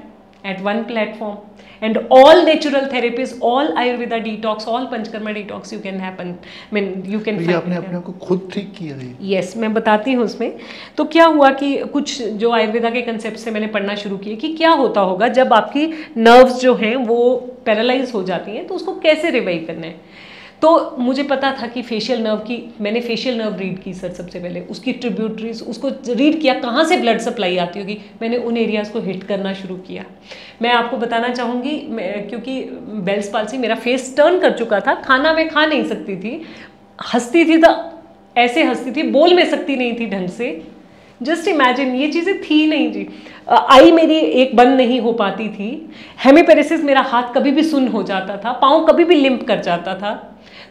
at one platform, and all natural therapies, all Ayurveda detox, all panchakarma detox you can happen, mean you can. ये आपने अपने आप को खुद ठीक किया है? यस, मैं बताती हूँ उसमें। तो क्या हुआ कि कुछ जो आयुर्वेदा के कंसेप्ट से मैंने पढ़ना शुरू किया कि क्या होता होगा जब आपकी नर्व्स जो हैं वो पैरालाइज हो जाती हैं, तो उसको कैसे रिवाइव करना है। तो मुझे पता था कि फेशियल नर्व की, मैंने फेशियल नर्व रीड की सर सबसे पहले, उसकी ट्रिब्यूटरीज, उसको रीड किया कहाँ से ब्लड सप्लाई आती होगी, मैंने उन एरियाज़ को हिट करना शुरू किया। मैं आपको बताना चाहूँगी, क्योंकि बेल्स पाल्सी मेरा फेस टर्न कर चुका था, खाना मैं खा नहीं सकती थी, हंसती थी तो ऐसे हंसती थी, बोल में सकती नहीं थी ढंग से, जस्ट इमेजिन, ये चीज़ें थी नहीं जी। आई मेरी एक बंद नहीं हो पाती थी, हेमिपेरेसिस, मेरा हाथ कभी भी सुन्न हो जाता था, पाँव कभी भी लिम्प कर जाता था,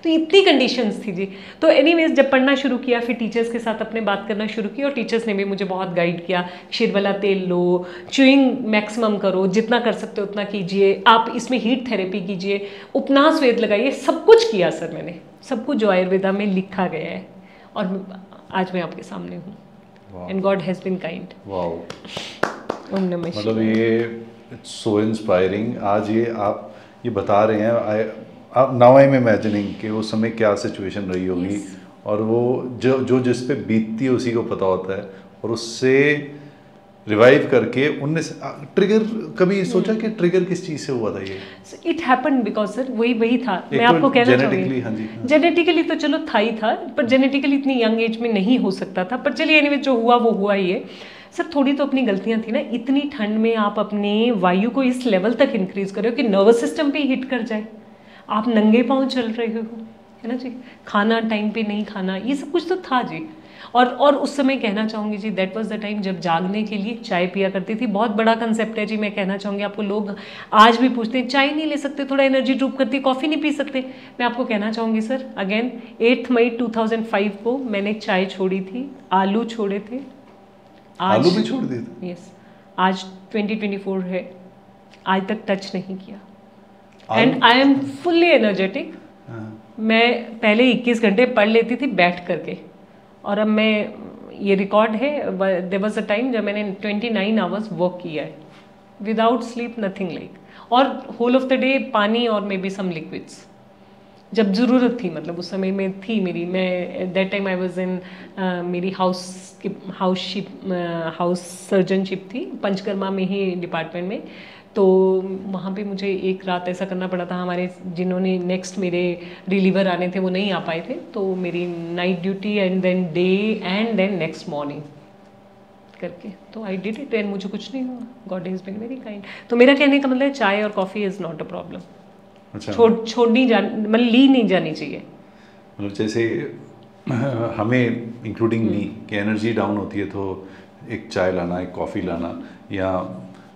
तो इतनी कंडीशंस थी जी। तो एनीवेज जब पढ़ना शुरू किया, फिर टीचर्स के साथ अपने बात करना शुरू की, और टीचर्स ने भी मुझे बहुत गाइड किया, क्षीरवाला तेल लो, च्यूइंग मैक्सिमम करो, जितना कर सकते हो उतना कीजिए, आप इसमें हीट थेरेपी कीजिए, उपनास वेद लगाइए, सब कुछ किया सर मैंने, सब कुछ जो आयुर्वेदा में लिखा गया है, और आज मैं आपके सामने हूँ, and God has been kind. Wow, Om Namah Shivaya. मतलब ये इट्स सो इंस्पायरिंग। आज ये आप ये बता रहे हैं, आप नाउ आई एम इमेजिनिंग कि उस समय क्या सिचुएशन रही होगी, और वो जो जिस पे बीतती है उसी को पता होता है, और उससे रिवाइव करके उनने ट्रिगर, कभी सोचा कि ट्रिगर किस चीज़ से हुआ था ये? इट हैपेंड बिकॉज सर वही था, मैं आपको कहना चाहूँगी, हाँ जी, जेनेटिकली तो चलो था ही था, पर जेनेटिकली इतनी यंग एज में नहीं हो सकता था, पर चलिए एनीवे जो हुआ वो हुआ ही है। सर थोड़ी तो अपनी गलतियां थी ना, इतनी ठंड में आप अपने वायु को इस लेवल तक इंक्रीज कर रहे हो कि नर्वस सिस्टम पे हिट कर जाए, आप नंगे पाँव चल रहे हो, है ना जी, खाना टाइम पे नहीं खाना, ये सब कुछ तो था जी। और उस समय कहना चाहूँगी जी, दैट वाज द टाइम जब जागने के लिए चाय पिया करती थी। बहुत बड़ा कंसेप्ट है जी, मैं कहना चाहूँगी आपको। लोग आज भी पूछते हैं चाय नहीं ले सकते, थोड़ा एनर्जी ड्रॉप करती है, कॉफ़ी नहीं पी सकते। मैं आपको कहना चाहूँगी सर, अगेन 8 मई 2005 को मैंने चाय छोड़ी थी, आलू छोड़े थे। आलू भी छोड़ दिए थे? यस, आज 2024 है, आज तक टच नहीं किया। And I am fully energetic. मैं पहले 21 घंटे पढ़ लेती थी बैठ करके, और अब मैं, ये रिकॉर्ड है, देयर वाज अ टाइम जब मैंने 29 आवर्स वर्क किया है विदाउट स्लीप, नथिंग लाइक, और होल ऑफ द डे पानी और मे बी सम लिक्विड्स जब ज़रूरत थी, मतलब उस समय में थी मेरी, मैं at that time I was in, मेरी हाउस सर्जनशिप थी पंचकर्मा में ही डिपार्टमेंट में। तो वहाँ पे मुझे एक रात ऐसा करना पड़ा था, हमारे जिन्होंने नेक्स्ट मेरे रिलीवर आने थे वो नहीं आ पाए थे, तो मेरी night duty and then day and then next morning करके, तो आई डिड इट एंड मुझे कुछ नहीं हुआ। God is been very kind. तो मेरा कहने का मतलब है चाय और coffee is not a problem. अच्छा, छोड़नी मतलब ली नहीं जानी चाहिए। मतलब जैसे हमें इंक्लूडिंग मी कि एनर्जी डाउन होती है तो एक चाय लाना, एक कॉफ़ी लाना, या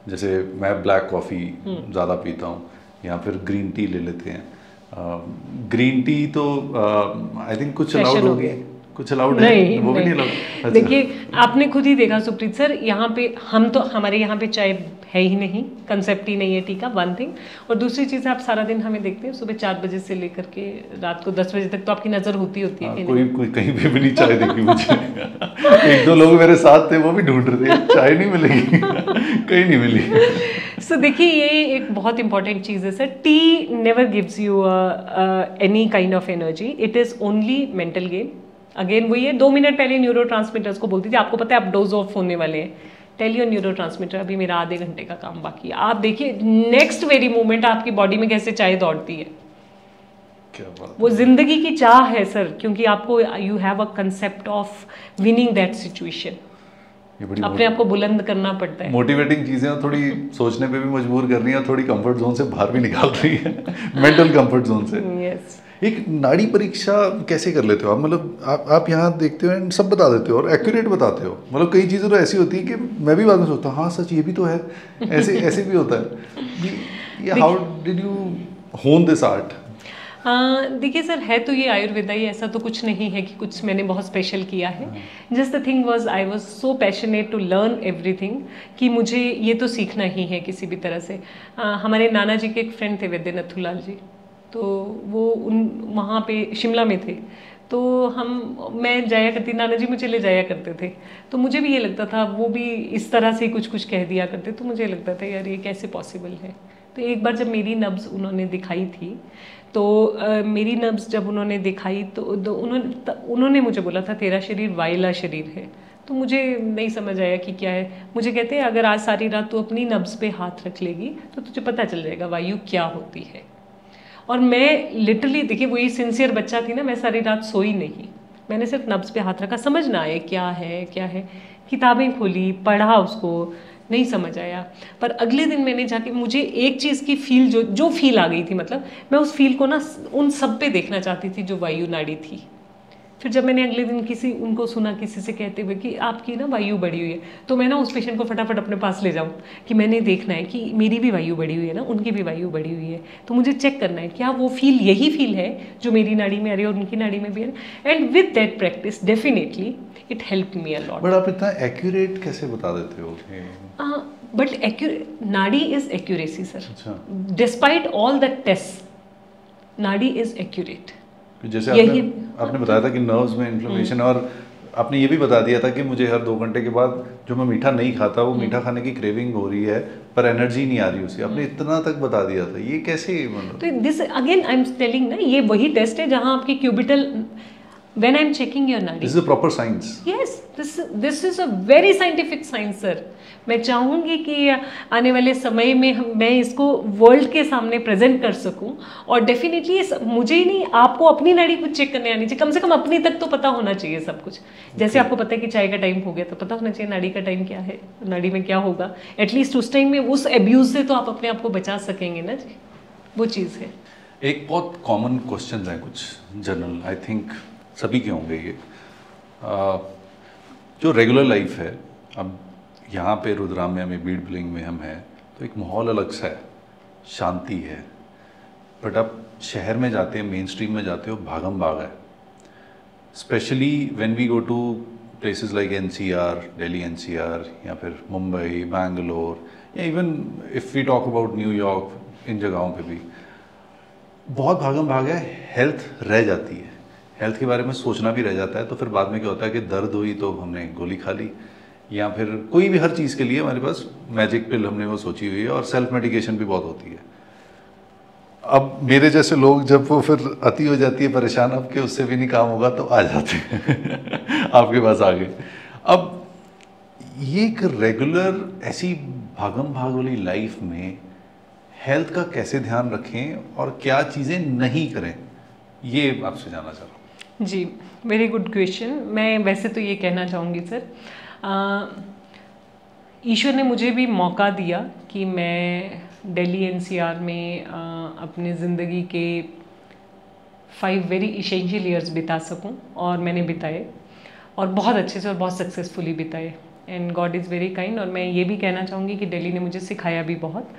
जैसे मैं ब्लैक कॉफ़ी ज़्यादा पीता हूँ, या फिर ग्रीन टी ले लेते हैं। ग्रीन टी तो आई थिंक कुछ अलाउड होगी, कुछ अलाउड है? नहीं, वो भी नहीं। नहीं अलाउड? अच्छा। देखिए, आपने खुद ही देखा सुप्रीत सर, यहाँ पे हम तो, हमारे यहाँ पे चाय है ही नहीं, कंसेप्ट ही नहीं है टी का, वन थिंग। और दूसरी चीज़, आप सारा दिन हमें देखते हैं, सुबह 4 बजे से लेकर के रात को 10 बजे तक तो आपकी नज़र होती है कोई कहीं पे भी नहीं चाय देखी मुझे। एक दो लोग मेरे साथ थे, वो भी ढूंढ रहे थे चाय नहीं मिलेगी। कहीं नहीं मिली। सो देखिए, ये एक बहुत इंपॉर्टेंट चीज़ है sir. T never gives you any kind of energy, it is only mental game. Again वही है, 2 मिनट पहले न्यूरो ट्रांसमीटर्स को बोलती थी, आपको पता है आप डोज ऑफ होने वाले हैं, टेल योर न्यूरो ट्रांसमीटर अभी मेरा आधे घंटे का काम बाकी है। आप देखिए नेक्स्ट वेरी मोमेंट आपकी बॉडी में कैसे चाय दौड़ती है। क्या बात, वो जिंदगी की चाह है सर, क्योंकि आपको, you have a concept of winning that situation, अपने आप को बुलंद करना पड़ता है। मोटिवेटिंग चीजें थोड़ी सोचने पे भी मजबूर कर रही है, थोड़ी कंफर्ट जोन से बाहर भी निकाल रही है, मेंटल कंफर्ट जोन से। यस। एक नाड़ी परीक्षा कैसे कर लेते हो आप? मतलब आप यहाँ देखते हो एंड सब बता देते हो और एक्यूरेट बताते हो। मतलब कई चीज़ें तो ऐसी होती है कि मैं भी बाद में सोचता हूँ हाँ सच ये भी तो है, ऐसे ऐसे भी होता है। हाउ डिड यू होन दिस आर्ट? देखिए सर, है तो ये आयुर्वेदा ही, ऐसा तो कुछ नहीं है कि कुछ मैंने बहुत स्पेशल किया है। Just the thing was I was so passionate to learn everything कि मुझे ये तो सीखना ही है किसी भी तरह से। हमारे नाना जी के एक फ्रेंड थे वैद्य नथुलाल जी, तो वो वहाँ पे शिमला में थे, तो मैं जाया करती, नाना जी मुझे ले जाया करते थे, तो मुझे भी ये लगता था, वो भी इस तरह से कुछ कह दिया करते, तो मुझे लगता था यार ये कैसे पॉसिबल है। तो एक बार जब मेरी नब्ज़ उन्होंने दिखाई थी, तो मेरी नब्ज़ जब उन्होंने दिखाई तो उन्होंने मुझे बोला था तेरा शरीर वायला शरीर है। तो मुझे नहीं समझ आया कि क्या है। मुझे कहते हैं अगर आज सारी रात तू अपनी नब्ज़ पे हाथ रख लेगी तो तुझे पता चल जाएगा वायु क्या होती है। और मैं लिटरली, देखिए वही सिंसियर बच्चा थी ना, मैं सारी रात सोई नहीं, मैंने सिर्फ नब्ज़ पे हाथ रखा, समझ ना आए क्या है, किताबें खोली, पढ़ा, उसको नहीं समझ आया। पर अगले दिन मैंने जाके, मुझे एक चीज़ की फील जो फील आ गई थी, मतलब मैं उस फील को ना उन सब पे देखना चाहती थी जो वायु नाड़ी थी। फिर जब मैंने अगले दिन उनको सुना किसी से कहते हुए कि आपकी ना वायु बढ़ी हुई है, तो मैं ना उस पेशेंट को फटाफट अपने पास ले जाऊं कि मैंने देखना है कि मेरी भी वायु बढ़ी हुई है ना, उनकी भी वायु बढ़ी हुई है, तो मुझे चेक करना है क्या वो फील यही फील है जो मेरी नाड़ी में आ रही है और उनकी नाड़ी में भी है। And with that practice definitely it help me a lot. But आप इतना एक्यूरेट कैसे बता देते हो? बट नाड़ी इज एक्यूरेसी सर। अच्छा। डिस्पाइट ऑल द टेस्ट, नाड़ी इज एक्यूरेट। जैसे आपने बताया था कि नर्व्स में इन्फ्लेमेशन, और आपने ये भी बता दिया था कि मुझे हर 2 घंटे के बाद जो मैं मीठा नहीं खाता वो मीठा खाने की क्रेविंग हो रही है, पर एनर्जी नहीं आ रही उससे। आपने इतना तक बता दिया था, ये कैसे? मतलब तो this again I am telling ना, ये वही टेस्ट है जहां आपकी cubital, when I'm checking your nadi, this is a proper science. yes, this is a very scientific science sir। मैं चाहूँगी कि आने वाले समय में मैं इसको वर्ल्ड के सामने प्रेजेंट कर सकूं, और डेफिनेटली मुझे ही नहीं, आपको अपनी नाड़ी कुछ चेक करने आनी चाहिए, कम से कम अपनी तक तो पता होना चाहिए सब कुछ। जैसे आपको पता है कि चाय का टाइम हो गया, तो पता होना चाहिए नाड़ी का टाइम क्या है, नाड़ी में क्या होगा, एटलीस्ट उस टाइम में उस एब्यूज से तो आप अपने आप को बचा सकेंगे ना जी, वो चीज़ है। एक बहुत कॉमन क्वेश्चन है कुछ जनरल, आई थिंक सभी के होंगे ये, जो रेगुलर लाइफ है, अब यहाँ पे रुद्राम्या में, बीड बिलिंग में हम हैं, तो एक माहौल अलग सा है, शांति है। बट आप शहर में जाते हैं, मेन स्ट्रीम में जाते हो, भागम भाग है। Especially when we go to places like NCR, Delhi NCR, या फिर मुंबई, बैंगलोर, या even if we talk about New York, इन जगहों पे भी बहुत भागम भाग है, हेल्थ रह जाती है, हेल्थ के बारे में सोचना भी रह जाता है। तो फिर बाद में क्या होता है कि दर्द हुई तो हमने गोली खा ली, या फिर कोई भी हर चीज़ के लिए हमारे पास मैजिक पिल हमने वो सोची हुई है, और सेल्फ मेडिकेशन भी बहुत होती है। अब मेरे जैसे लोग जब वो फिर अति हो जाती है परेशान, अब के उससे भी नहीं काम होगा, तो आ जाते हैं आपके पास आगे। अब ये एक रेगुलर ऐसी भागम भाग वाली लाइफ में हेल्थ का कैसे ध्यान रखें और क्या चीज़ें नहीं करें, ये आपसे जानना चाह रहा हूँ। जी, वेरी गुड क्वेश्चन। मैं वैसे तो ये कहना चाहूँगी सर, ईश्वर ने मुझे भी मौका दिया कि मैं दिल्ली NCR में अपने ज़िंदगी के 5 वेरी इसेंशियल ईयर्स बिता सकूं, और मैंने बिताए, और बहुत अच्छे से और बहुत सक्सेसफुली बिताए। And God is very kind. और मैं ये भी कहना चाहूँगी कि दिल्ली ने मुझे सिखाया भी बहुत।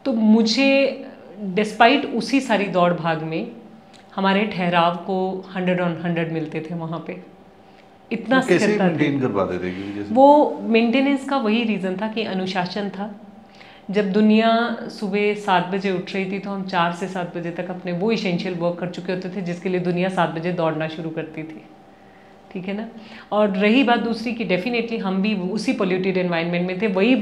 तो मुझे डिस्पाइट उसी सारी दौड़ भाग में हमारे ठहराव को 100 on 100 मिलते थे वहाँ पे। इतना कैसे स्थिरता मेंटेन थी। कर पाते थे? क्योंकि जैसे वो मेंटेनेंस का वही रीज़न था कि अनुशासन था। जब दुनिया सुबह 7 बजे उठ रही थी तो हम 4 से 7 बजे तक अपने वो इसेंशियल वर्क कर चुके होते थे जिसके लिए दुनिया 7 बजे दौड़ना शुरू करती थी। ठीक है ना। और रही बात दूसरी कि डेफिनेटली हम भी उसी पोल्यूटेड एनवायरनमेंट में थे, वही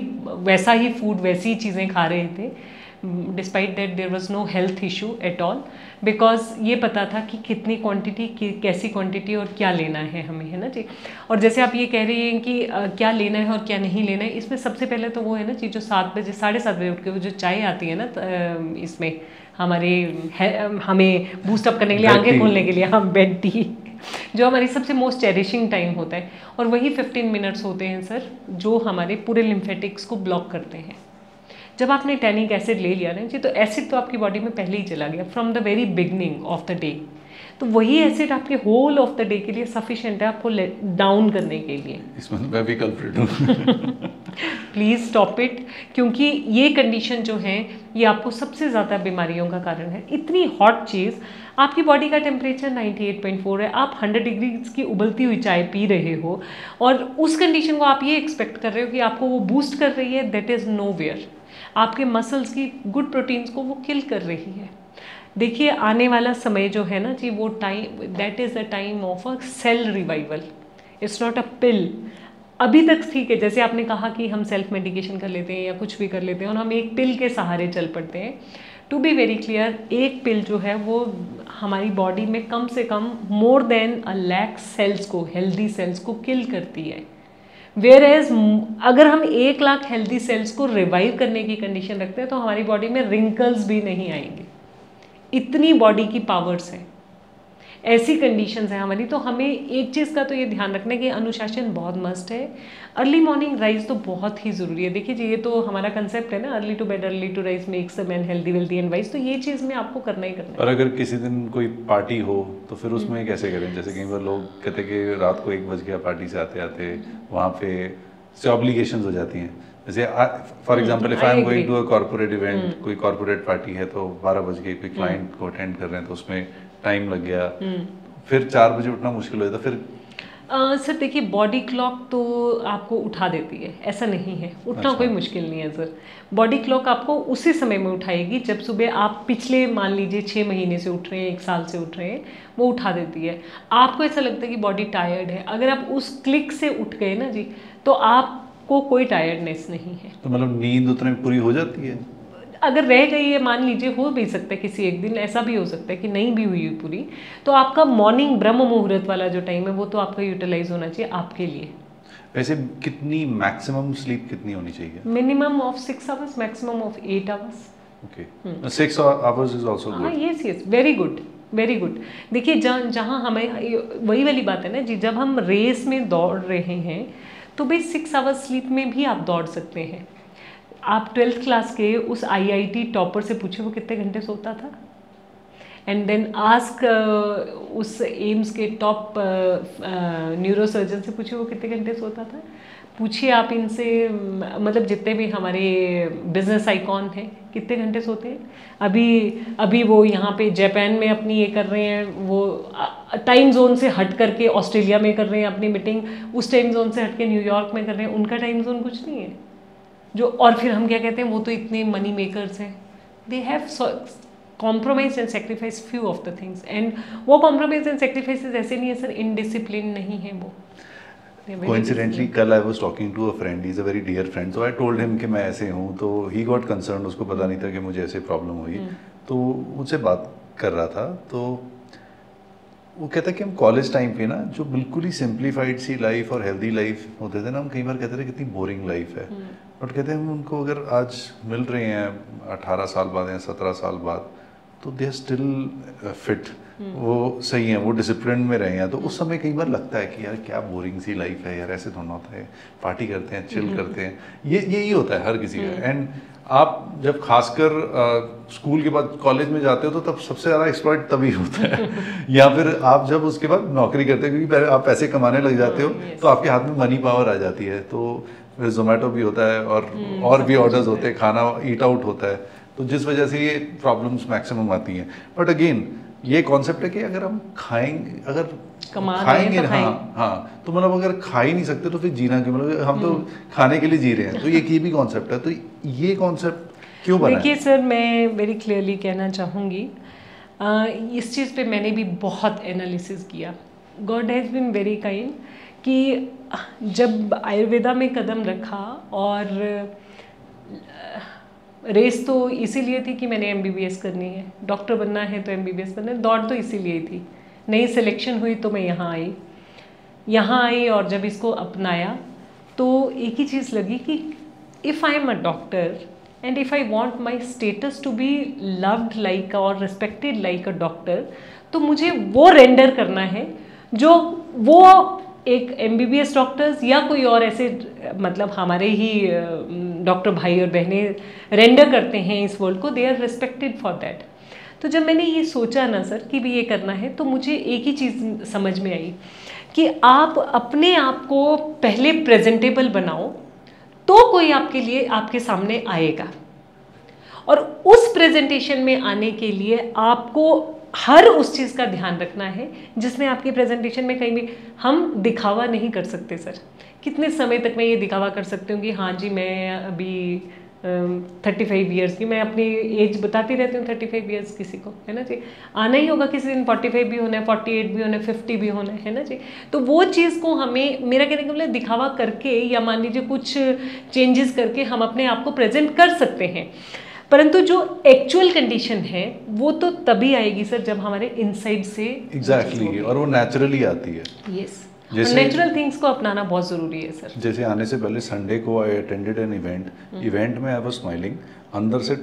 वैसा ही फूड, वैसी ही चीज़ें खा रहे थे, despite that there was no health issue at all, because ये पता था कि कितनी क्वांटिटी, कैसी क्वांटिटी और क्या लेना है हमें, है ना जी। और जैसे आप ये कह रही हैं कि क्या लेना है और क्या नहीं लेना है, इसमें सबसे पहले तो वो है ना जी, जो 7 बजे 7:30 बजे उठ के वो जो चाय आती है ना, इसमें हमें बूस्टअप करने के लिए, आंखें खोलने के लिए, हम बेड टी, जो हमारी सबसे मोस्ट चेरिशिंग टाइम होता है, और वही 15 मिनट्स होते हैं सर जो हमारे पूरे लिम्फेटिक्स को ब्लॉक करते हैं। जब आपने टैनिक एसिड ले लिया ना जी, तो एसिड तो आपकी बॉडी में पहले ही चला गया from the very beginning of the day. तो वही एसिड आपके होल ऑफ द डे के लिए सफिशिएंट है आपको डाउन करने के लिए। इसमें मैं भी कल्प्रिट हूँ। प्लीज़ स्टॉप इट, क्योंकि ये कंडीशन जो है ये आपको सबसे ज़्यादा बीमारियों का कारण है। इतनी हॉट चीज़, आपकी बॉडी का टेम्परेचर 98.4 है, आप 100 डिग्रीज की उबलती हुई चाय पी रहे हो, और उस कंडीशन को आप ये एक्सपेक्ट कर रहे हो कि आपको वो बूस्ट कर रही है, दैट इज़ नोवेयर। आपके मसल्स की गुड प्रोटीन्स को वो किल कर रही है। देखिए आने वाला समय जो है ना जी, वो time, that is the time of a cell revival, it's not a pill. अभी तक ठीक है, जैसे आपने कहा कि हम सेल्फ मेडिकेशन कर लेते हैं या कुछ भी कर लेते हैं और हम एक पिल के सहारे चल पड़ते हैं। टू बी वेरी क्लियर, एक पिल जो है वो हमारी बॉडी में कम से कम मोर देन 1 लाख सेल्स को, हेल्दी सेल्स को किल करती है। वेयर एज अगर हम 1 लाख हेल्दी सेल्स को रिवाइव करने की कंडीशन रखते हैं तो हमारी बॉडी में रिंकल्स भी नहीं आएंगे। इतनी बॉडी की पावर्स हैं, ऐसी कंडीशंस हैं हमारी। तो हमें एक चीज़ का तो ये ध्यान रखना है कि अनुशासन बहुत मस्ट है। अर्ली मॉर्निंग राइज तो बहुत ही ज़रूरी है। देखिए जी, ये तो हमारा कंसेप्ट है ना, early to bed early to rise makes a man healthy wealthy and wise. तो ये चीज़ में आपको करना ही करना है। और अगर किसी दिन कोई पार्टी हो तो फिर उसमें कैसे करें? जैसे कई बार लोग कहते हैं कि रात को 1 बज गया पार्टी से आते आते, वहाँ पे से ऑब्लिगेशंस हो जाती हैं। जैसे for example if I am going to a corporate event, कोई कॉर्पोरेट पार्टी है तो 12 बज गए, कोई क्लाइंट को अटेंड कर रहे हैं तो उसमें टाइम लग गया, फिर 4 बजे उठना मुश्किल हो जाता। फिर सर देखिए, बॉडी क्लॉक तो आपको उठा देती है, ऐसा नहीं है, उठना अच्छा। कोई मुश्किल नहीं है सर। बॉडी क्लॉक आपको उसी समय में उठाएगी जब सुबह आप पिछले मान लीजिए 6 महीने से उठ रहे हैं, 1 साल से उठ रहे हैं, वो उठा देती है। आपको ऐसा लगता है कि बॉडी टायर्ड है, अगर आप उस क्लिक से उठ गए ना जी, तो आपको कोई टायर्डनेस नहीं है। तो मतलब नींद उतने में पूरी हो जाती है? अगर रह गई है, मान लीजिए, हो भी सकता है किसी एक दिन, ऐसा भी हो सकता है कि नहीं भी हुई पूरी, तो आपका मॉर्निंग ब्रह्म मुहूर्त वाला जो टाइम है वो तो आपका यूटिलाइज होना चाहिए आपके लिए। वैसे कितनी मैक्सिमम स्लीप कितनी होनी चाहिए? Minimum of 6 hours, maximum of 8 hours. Okay, 6 hours is also हाँ, good. Yes yes, very good, very good. देखिए जहाँ हमें वही वाली बात है ना जी, जब हम रेस में दौड़ रहे हैं तो भाई 6 आवर्स स्लीप में भी आप दौड़ सकते हैं। आप 12th क्लास के उस IIT टॉपर से पूछे वो कितने घंटे सोता था, एंड देन आस्क उस एम्स के टॉप न्यूरो सर्जन से पूछिए वो कितने घंटे सोता था, पूछिए आप इनसे, मतलब जितने भी हमारे बिजनेस आइकॉन हैं कितने घंटे सोते हैं। अभी वो यहाँ पे जापान में अपनी ये कर रहे हैं, वो टाइम जोन से हट करके ऑस्ट्रेलिया में कर रहे हैं अपनी मीटिंग, उस टाइम जोन से हट के न्यूयॉर्क में कर रहे हैं, उनका टाइम जोन कुछ नहीं है जो। और फिर हम क्या कहते हैं वो तो इतने मनी मेकर्स हैं, they have compromise and sacrifice few of the things, and वो कॉम्प्रोमाइज एंड सेक्रीफाइसेस ऐसे नहीं है सर, इनडिसिप्लिन नहीं है वो। Coincidentally, कल I was talking to a friend, he's a very dear friend, so I told him कि मैं ऐसे हूँ, तो he got concerned, उसको पता नहीं था कि मुझे ऐसे प्रॉब्लम हुई, तो मुझसे बात कर रहा था, तो वो कहता कि हम कॉलेज टाइम पे ना जो बिल्कुल ही सिंप्लीफाइड सी लाइफ और हेल्दी लाइफ होते थे ना, हम कई बार कहते थे कितनी बोरिंग लाइफ है, बट कहते हैं हम उनको अगर आज मिल रहे हैं 18 साल बाद या 17 साल बाद, तो दे आर स्टिल फिट, वो सही है, वो डिसिप्लिन में रहे हैं। तो उस समय कई बार लगता है कि यार क्या बोरिंग सी लाइफ है यार, ऐसे थोड़ा होता है, पार्टी करते हैं, चिल करते हैं, यही होता है हर किसी का। एंड आप जब खासकर स्कूल के बाद कॉलेज में जाते हो तो तब सबसे ज़्यादा एक्सप्लॉइट तभी होता है या फिर आप जब उसके बाद नौकरी करते हो, क्योंकि आप पैसे कमाने लग जाते हो तो आपके हाथ में मनी पावर आ जाती है, तो फिर जोमेटो भी होता है और भी ऑर्डर्स होते हैं, खाना ईट आउट होता है, तो जिस वजह से ये प्रॉब्लम्स मैक्सिमम आती हैं। बट अगेन ये कॉन्सेप्ट है कि अगर हम खाएंगे, अगर खाएंगे, हाँ, तो मतलब अगर खा ही नहीं सकते तो फिर जीना क्यों, मतलब हम तो खाने के लिए जी रहे हैं, तो ये भी कॉन्सेप्ट है, तो ये कॉन्सेप्ट क्यों बना? देखिए सर, मैं वेरी क्लियरली कहना चाहूँगी, इस चीज़ पे मैंने भी बहुत एनालिसिस किया। God has been very kind कि जब आयुर्वेदा में कदम रखा, और रेस तो इसीलिए थी कि मैंने MBBS करनी है, डॉक्टर बनना है तो MBBS बनना है, दौड़ तो इसीलिए ही थी, नई सिलेक्शन हुई तो मैं यहाँ आई, और जब इसको अपनाया तो एक ही चीज़ लगी कि if I am a doctor and if I want my status to be loved like और रिस्पेक्टेड लाइक अ डॉक्टर, तो मुझे वो रेंडर करना है जो वो एक MBBS डॉक्टर्स या कोई और ऐसे, मतलब हमारे ही डॉक्टर भाई और बहनें रेंडर करते हैं इस वर्ल्ड को, they are respected for that. तो जब मैंने ये सोचा ना सर कि भी ये करना है, तो मुझे एक ही चीज़ समझ में आई कि आप अपने आप को पहले प्रेजेंटेबल बनाओ तो कोई आपके लिए आपके सामने आएगा, और उस प्रेजेंटेशन में आने के लिए आपको हर उस चीज़ का ध्यान रखना है जिसमें आपकी प्रेजेंटेशन में कहीं भी हम दिखावा नहीं कर सकते सर। कितने समय तक मैं ये दिखावा कर सकती हूँ कि हाँ जी मैं अभी 35 ईयर्स की, मैं अपनी एज बताती रहती हूँ 35 ईयर्स किसी को, है ना जी, आना ही होगा किसी दिन, 45 भी होना है, 48 भी होना है, 50 भी होना है ना जी। तो वो चीज़ को हमें, मेरा कहने का मतलब दिखावा करके या मान लीजिए कुछ चेंजेस करके हम अपने आप को प्रेजेंट कर सकते हैं, परंतु जो एक्चुअल कंडीशन है वो तो तभी आएगी सर जब हमारे इनसाइड से एग्जैक्टली और वो नेचुरली आती है। यस, नेचुरल थिंग्स को अपनाना बहुत ज़रूरी है सर। जैसे आने से पहले संडे को आई अटेंडेड एन इवेंट में आई वाज स्माइलिंग, अंदर से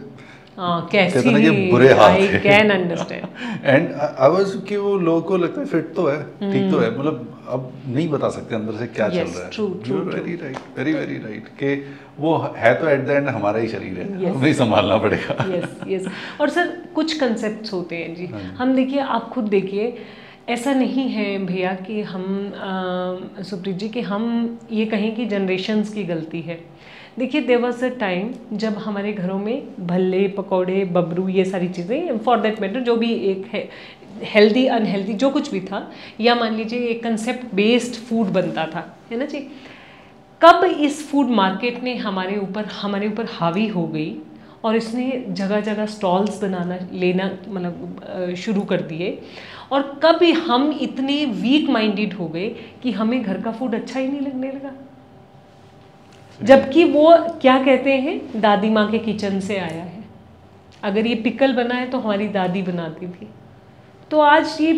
कैसी बुरे हाल थे, I can understand, and I was कि वो लोगों को लगता है फिट तो है, ठीक तो है, मतलब अब नहीं बता सकते अंदर से क्या चल रहा है। True, very right, very very right, कि वो है तो एट द एंड हमारा ही शरीर है, हमें ही संभालना पड़ेगा। यस। और सर कुछ कंसेप्ट्स होते हैं जी, हम देखिए, आप खुद देखिए, ऐसा नहीं है भैया कि हम सुप्रीत जी कि हम ये कहें कि जनरेशन्स की गलती है। देखिए, देयर वाज अ टाइम जब हमारे घरों में भल्ले, पकौड़े, बबरू, ये सारी चीज़ें, फॉर दैट मैटर जो भी एक है, हेल्दी अनहेल्दी जो कुछ भी था, या मान लीजिए एक कंसेप्ट बेस्ड फूड बनता था, है ना जी। कब इस फूड मार्केट ने हमारे ऊपर हावी हो गई और इसने जगह जगह स्टॉल्स लेना मतलब शुरू कर दिए, और कब हम इतने वीक माइंडेड हो गए कि हमें घर का फूड अच्छा ही नहीं लगने लगा, जबकि वो क्या कहते हैं, दादी माँ के किचन से आया है। अगर ये पिकल बना है तो हमारी दादी बनाती थी, तो आज ये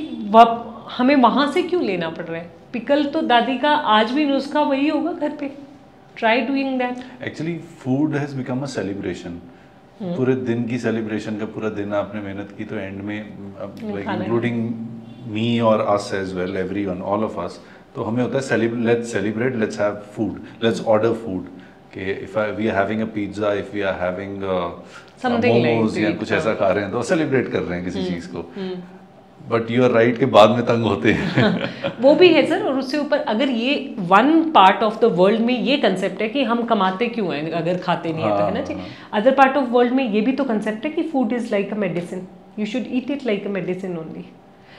हमें वहाँ से क्यों लेना पड़ रहा है? पिकल तो दादी का आज भी नुस्खा वही होगा घर पे। Try doing that. Actually food has become a celebration, पूरे दिन की सेलिब्रेशन का, पूरा दिन आपने मेहनत की तो एंड में लाइक इंक्लूडिंग मी और us as well, everyone, all of us, तो हमें होता है let's celebrate, let's have food, let's order food, कि if we are having a pizza, if we are having Something like momos या that, कुछ ऐसा खा रहे हैं तो सेलिब्रेट कर रहे हैं किसी चीज को, बट यू आर राइट के बाद में तंग होते हैं। वो भी है सर। और उससे ऊपर अगर ये one part of the world में ये कंसेप्ट है कि हम कमाते क्यों हैं अगर खाते नहीं है तो, है ना जी। अदर पार्ट ऑफ वर्ल्ड में ये भी तो कंसेप्ट है कि food is like a medicine, you should eat it like a medicine only.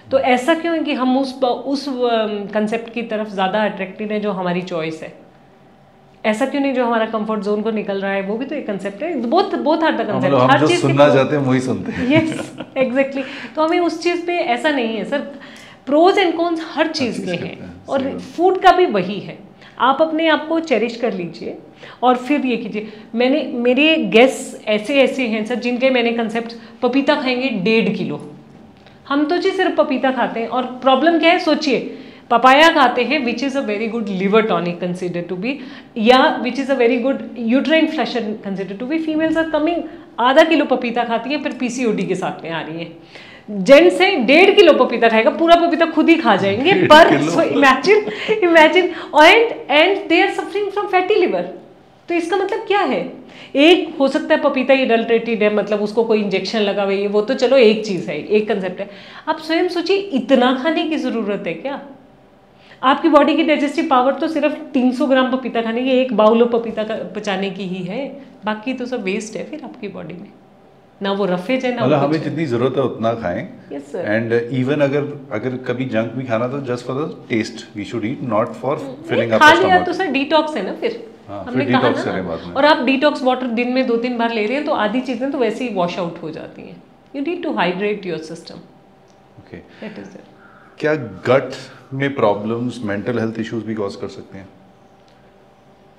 तो ऐसा क्यों है कि हम उस कंसेप्ट की तरफ ज़्यादा अट्रैक्टेड है जो हमारी चॉइस है? ऐसा क्यों नहीं जो हमारा कंफर्ट जोन को निकल रहा है, वो भी तो एक कंसेप्ट है। बोथ आर द कंसेप्ट, हम हर जो चीज सुनना चाहते हैं वही सुनते हैं। Yes exactly. तो हमें उस चीज़ पे ऐसा नहीं है सर, प्रोज एंड कॉन्स हर चीज़ के हैं और फूड का भी वही है। आप अपने आप को चेरिश कर लीजिए और फिर ये कीजिए। मेरे गेस्ट ऐसे हैं सर जिनके मैंने कंसेप्ट, पपीता खाएंगे 1.5 किलो, हम तो जी सिर्फ पपीता खाते हैं। और प्रॉब्लम क्या है सोचिए, पपाया खाते हैं which is a very good liver tonic consider to be, या which is a very good uterine flusher consider to be. Females are coming, आधा किलो पपीता खाती हैं फिर पीसीओडी के साथ में आ रही हैं। जेंट्स हैं 1.5 किलो पपीता खाएगा, पूरा पपीता खुद ही खा जाएंगे पर imagine and they are suffering from fatty liver. तो इसका मतलब क्या है? एक हो सकता है पपीता एडल्ट्रेटेड है, मतलब उसको कोई इंजेक्शन लगा हुआ है, वो तो चलो एक चीज़ है, एक कंसेप्ट है। आप स्वयं सोचिए इतना खाने की ज़रूरत है क्या? आपकी बॉडी की डाइजेस्टिव पावर तो सिर्फ 300 ग्राम पपीता खाने की, एक बाउल ऑफ पपीता का पचाने की ही है, बाकी तो सब वेस्ट है फिर आपकी बॉडी में, ना वो रफेज है ना मतलब हमें जितनी जरूरत है उतना खाएं। Yes sir. एंड इवन अगर कभी जंक भी खाना तो just for the taste we should eat, not for filling up खा द लिया स्टमक। तो सर डिटॉक्स है ना फिर। हाँ, हमने फिर कहा detox करें बाद ना, में। और आप डिटॉक्स वाटर दिन में 2-3 बार ले रहे हैं तो आधी चीज़ें तो वैसे ही वॉश आउट हो जाती हैं। You need to hydrate your system. Okay, that is it. क्या गट में प्रॉब्लम्स मेंटल हेल्थ इश्यूज भी कॉज कर सकते हैं?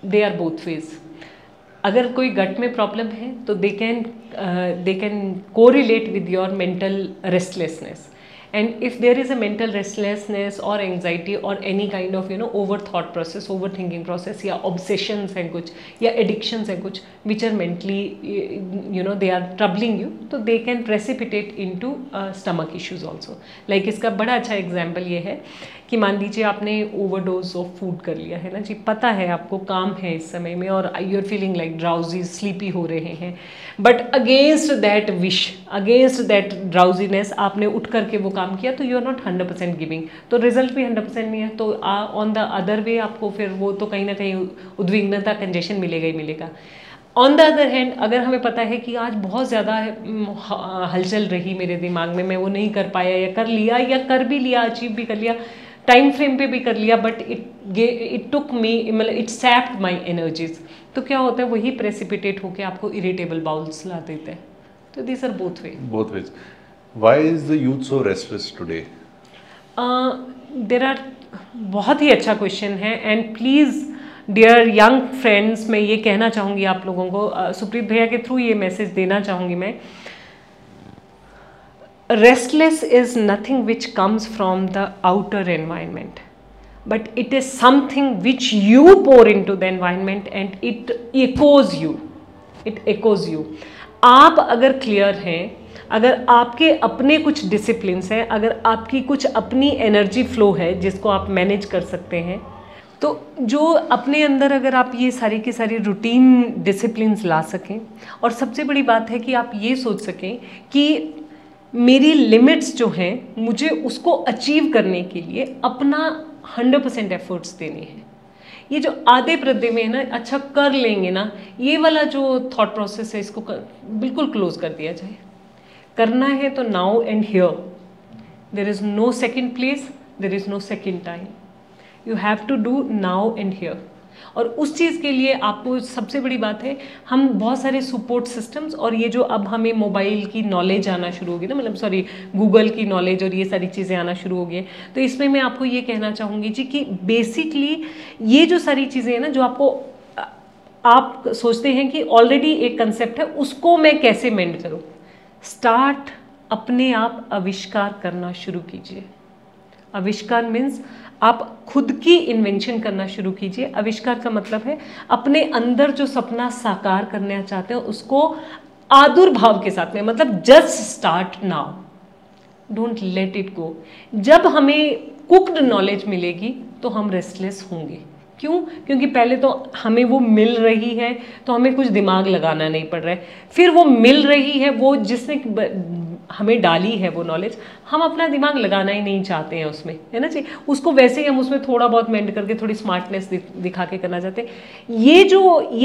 They are both ways. अगर कोई गट में प्रॉब्लम है तो they can correlate with your mental restlessness, and if there is a mental restlessness और एंग्जाइटी और any kind of over thought process, over thinking process, या ऑब्सेशंस हैं कुछ, या एडिक्शंस हैं कुछ which are mentally they are troubling you, तो they can precipitate into stomach issues also. Like इसका बड़ा अच्छा एग्जाम्पल ये है कि मान लीजिए आपने ओवरडोज ऑफ फूड कर लिया है ना जी, पता है आपको काम है इस समय में और you are feeling like drowsy, sleepy हो रहे हैं, but against that wish, against that drowsiness आपने उठ करके वो काम किया, तो यू आर नॉट 100% गिविंग, तो रिजल्ट भी 100% नहीं है। तो ऑन द अदर वे आपको फिर वो तो कहीं ना कहीं उद्विग्नता, कंजेशन मिलेगा ही मिलेगा। ऑन द अदर हैंड अगर हमें पता है कि आज बहुत ज़्यादा हलचल रही मेरे दिमाग में, मैं वो नहीं कर पाया या कर लिया या कर भी लिया, अचीव भी कर लिया, टाइम फ्रेम पे भी कर लिया, बट इट टुक मी, मतलब इट सैप्ड माई एनर्जीज, तो क्या होता है वही प्रेसिपिटेट होकर आपको इरिटेबल बाउल्स ला देते हैं। तो this are both ways. Why is the youth so restless today? There are, बहुत ही अच्छा क्वेश्चन है, and please dear young friends, मैं ये कहना चाहूँगी आप लोगों को, सुप्रीत भैया के थ्रू ये मैसेज देना चाहूँगी मैं, restless is nothing which comes from the outer environment, but it is something which you pour into the environment and it echoes you. आप अगर क्लियर हैं, अगर आपके अपने कुछ डिसिप्लिन्स हैं, अगर आपकी कुछ अपनी एनर्जी फ्लो है जिसको आप मैनेज कर सकते हैं, तो जो अपने अंदर अगर आप ये सारी की सारी रूटीन डिसिप्लिन्स ला सकें, और सबसे बड़ी बात है कि आप ये सोच सकें कि मेरी लिमिट्स जो हैं मुझे उसको अचीव करने के लिए अपना 100% एफर्ट्स देने हैं। ये जो आधे प्रदे में है ना, अच्छा कर लेंगे ना, ये वाला जो थॉट प्रोसेस है इसको बिल्कुल क्लोज कर दिया जाए। करना है तो now and here, there is no second place, there is no second time, you have to do now and here. और उस चीज़ के लिए आपको सबसे बड़ी बात है, हम बहुत सारे सपोर्ट सिस्टम्स, और ये जो अब हमें मोबाइल की नॉलेज आना शुरू होगी ना, मतलब सॉरी गूगल की नॉलेज और ये सारी चीज़ें आना शुरू हो गई, तो इसमें मैं आपको ये कहना चाहूँगी जी कि बेसिकली ये जो सारी चीज़ें हैं ना, जो आपको आप सोचते हैं कि ऑलरेडी एक कंसेप्ट है, उसको मैं कैसे मेंड करूँ, स्टार्ट अपने आप आविष्कार करना शुरू कीजिए। आविष्कार मीन्स आप खुद की इन्वेंशन करना शुरू कीजिए। आविष्कार का मतलब है अपने अंदर जो सपना साकार करना चाहते हैं उसको आदुर्भाव के साथ में, मतलब just start now, don't let it go. जब हमें कुक्ड नॉलेज मिलेगी तो हम रेस्टलेस होंगे, क्यों? क्योंकि पहले तो हमें वो मिल रही है तो हमें कुछ दिमाग लगाना नहीं पड़ रहा है, फिर वो मिल रही है, वो जिसने हमें डाली है वो नॉलेज, हम अपना दिमाग लगाना ही नहीं चाहते हैं उसमें, है ना जी। उसको वैसे ही हम उसमें थोड़ा बहुत मेंड करके थोड़ी स्मार्टनेस दिखा के करना चाहते हैं। ये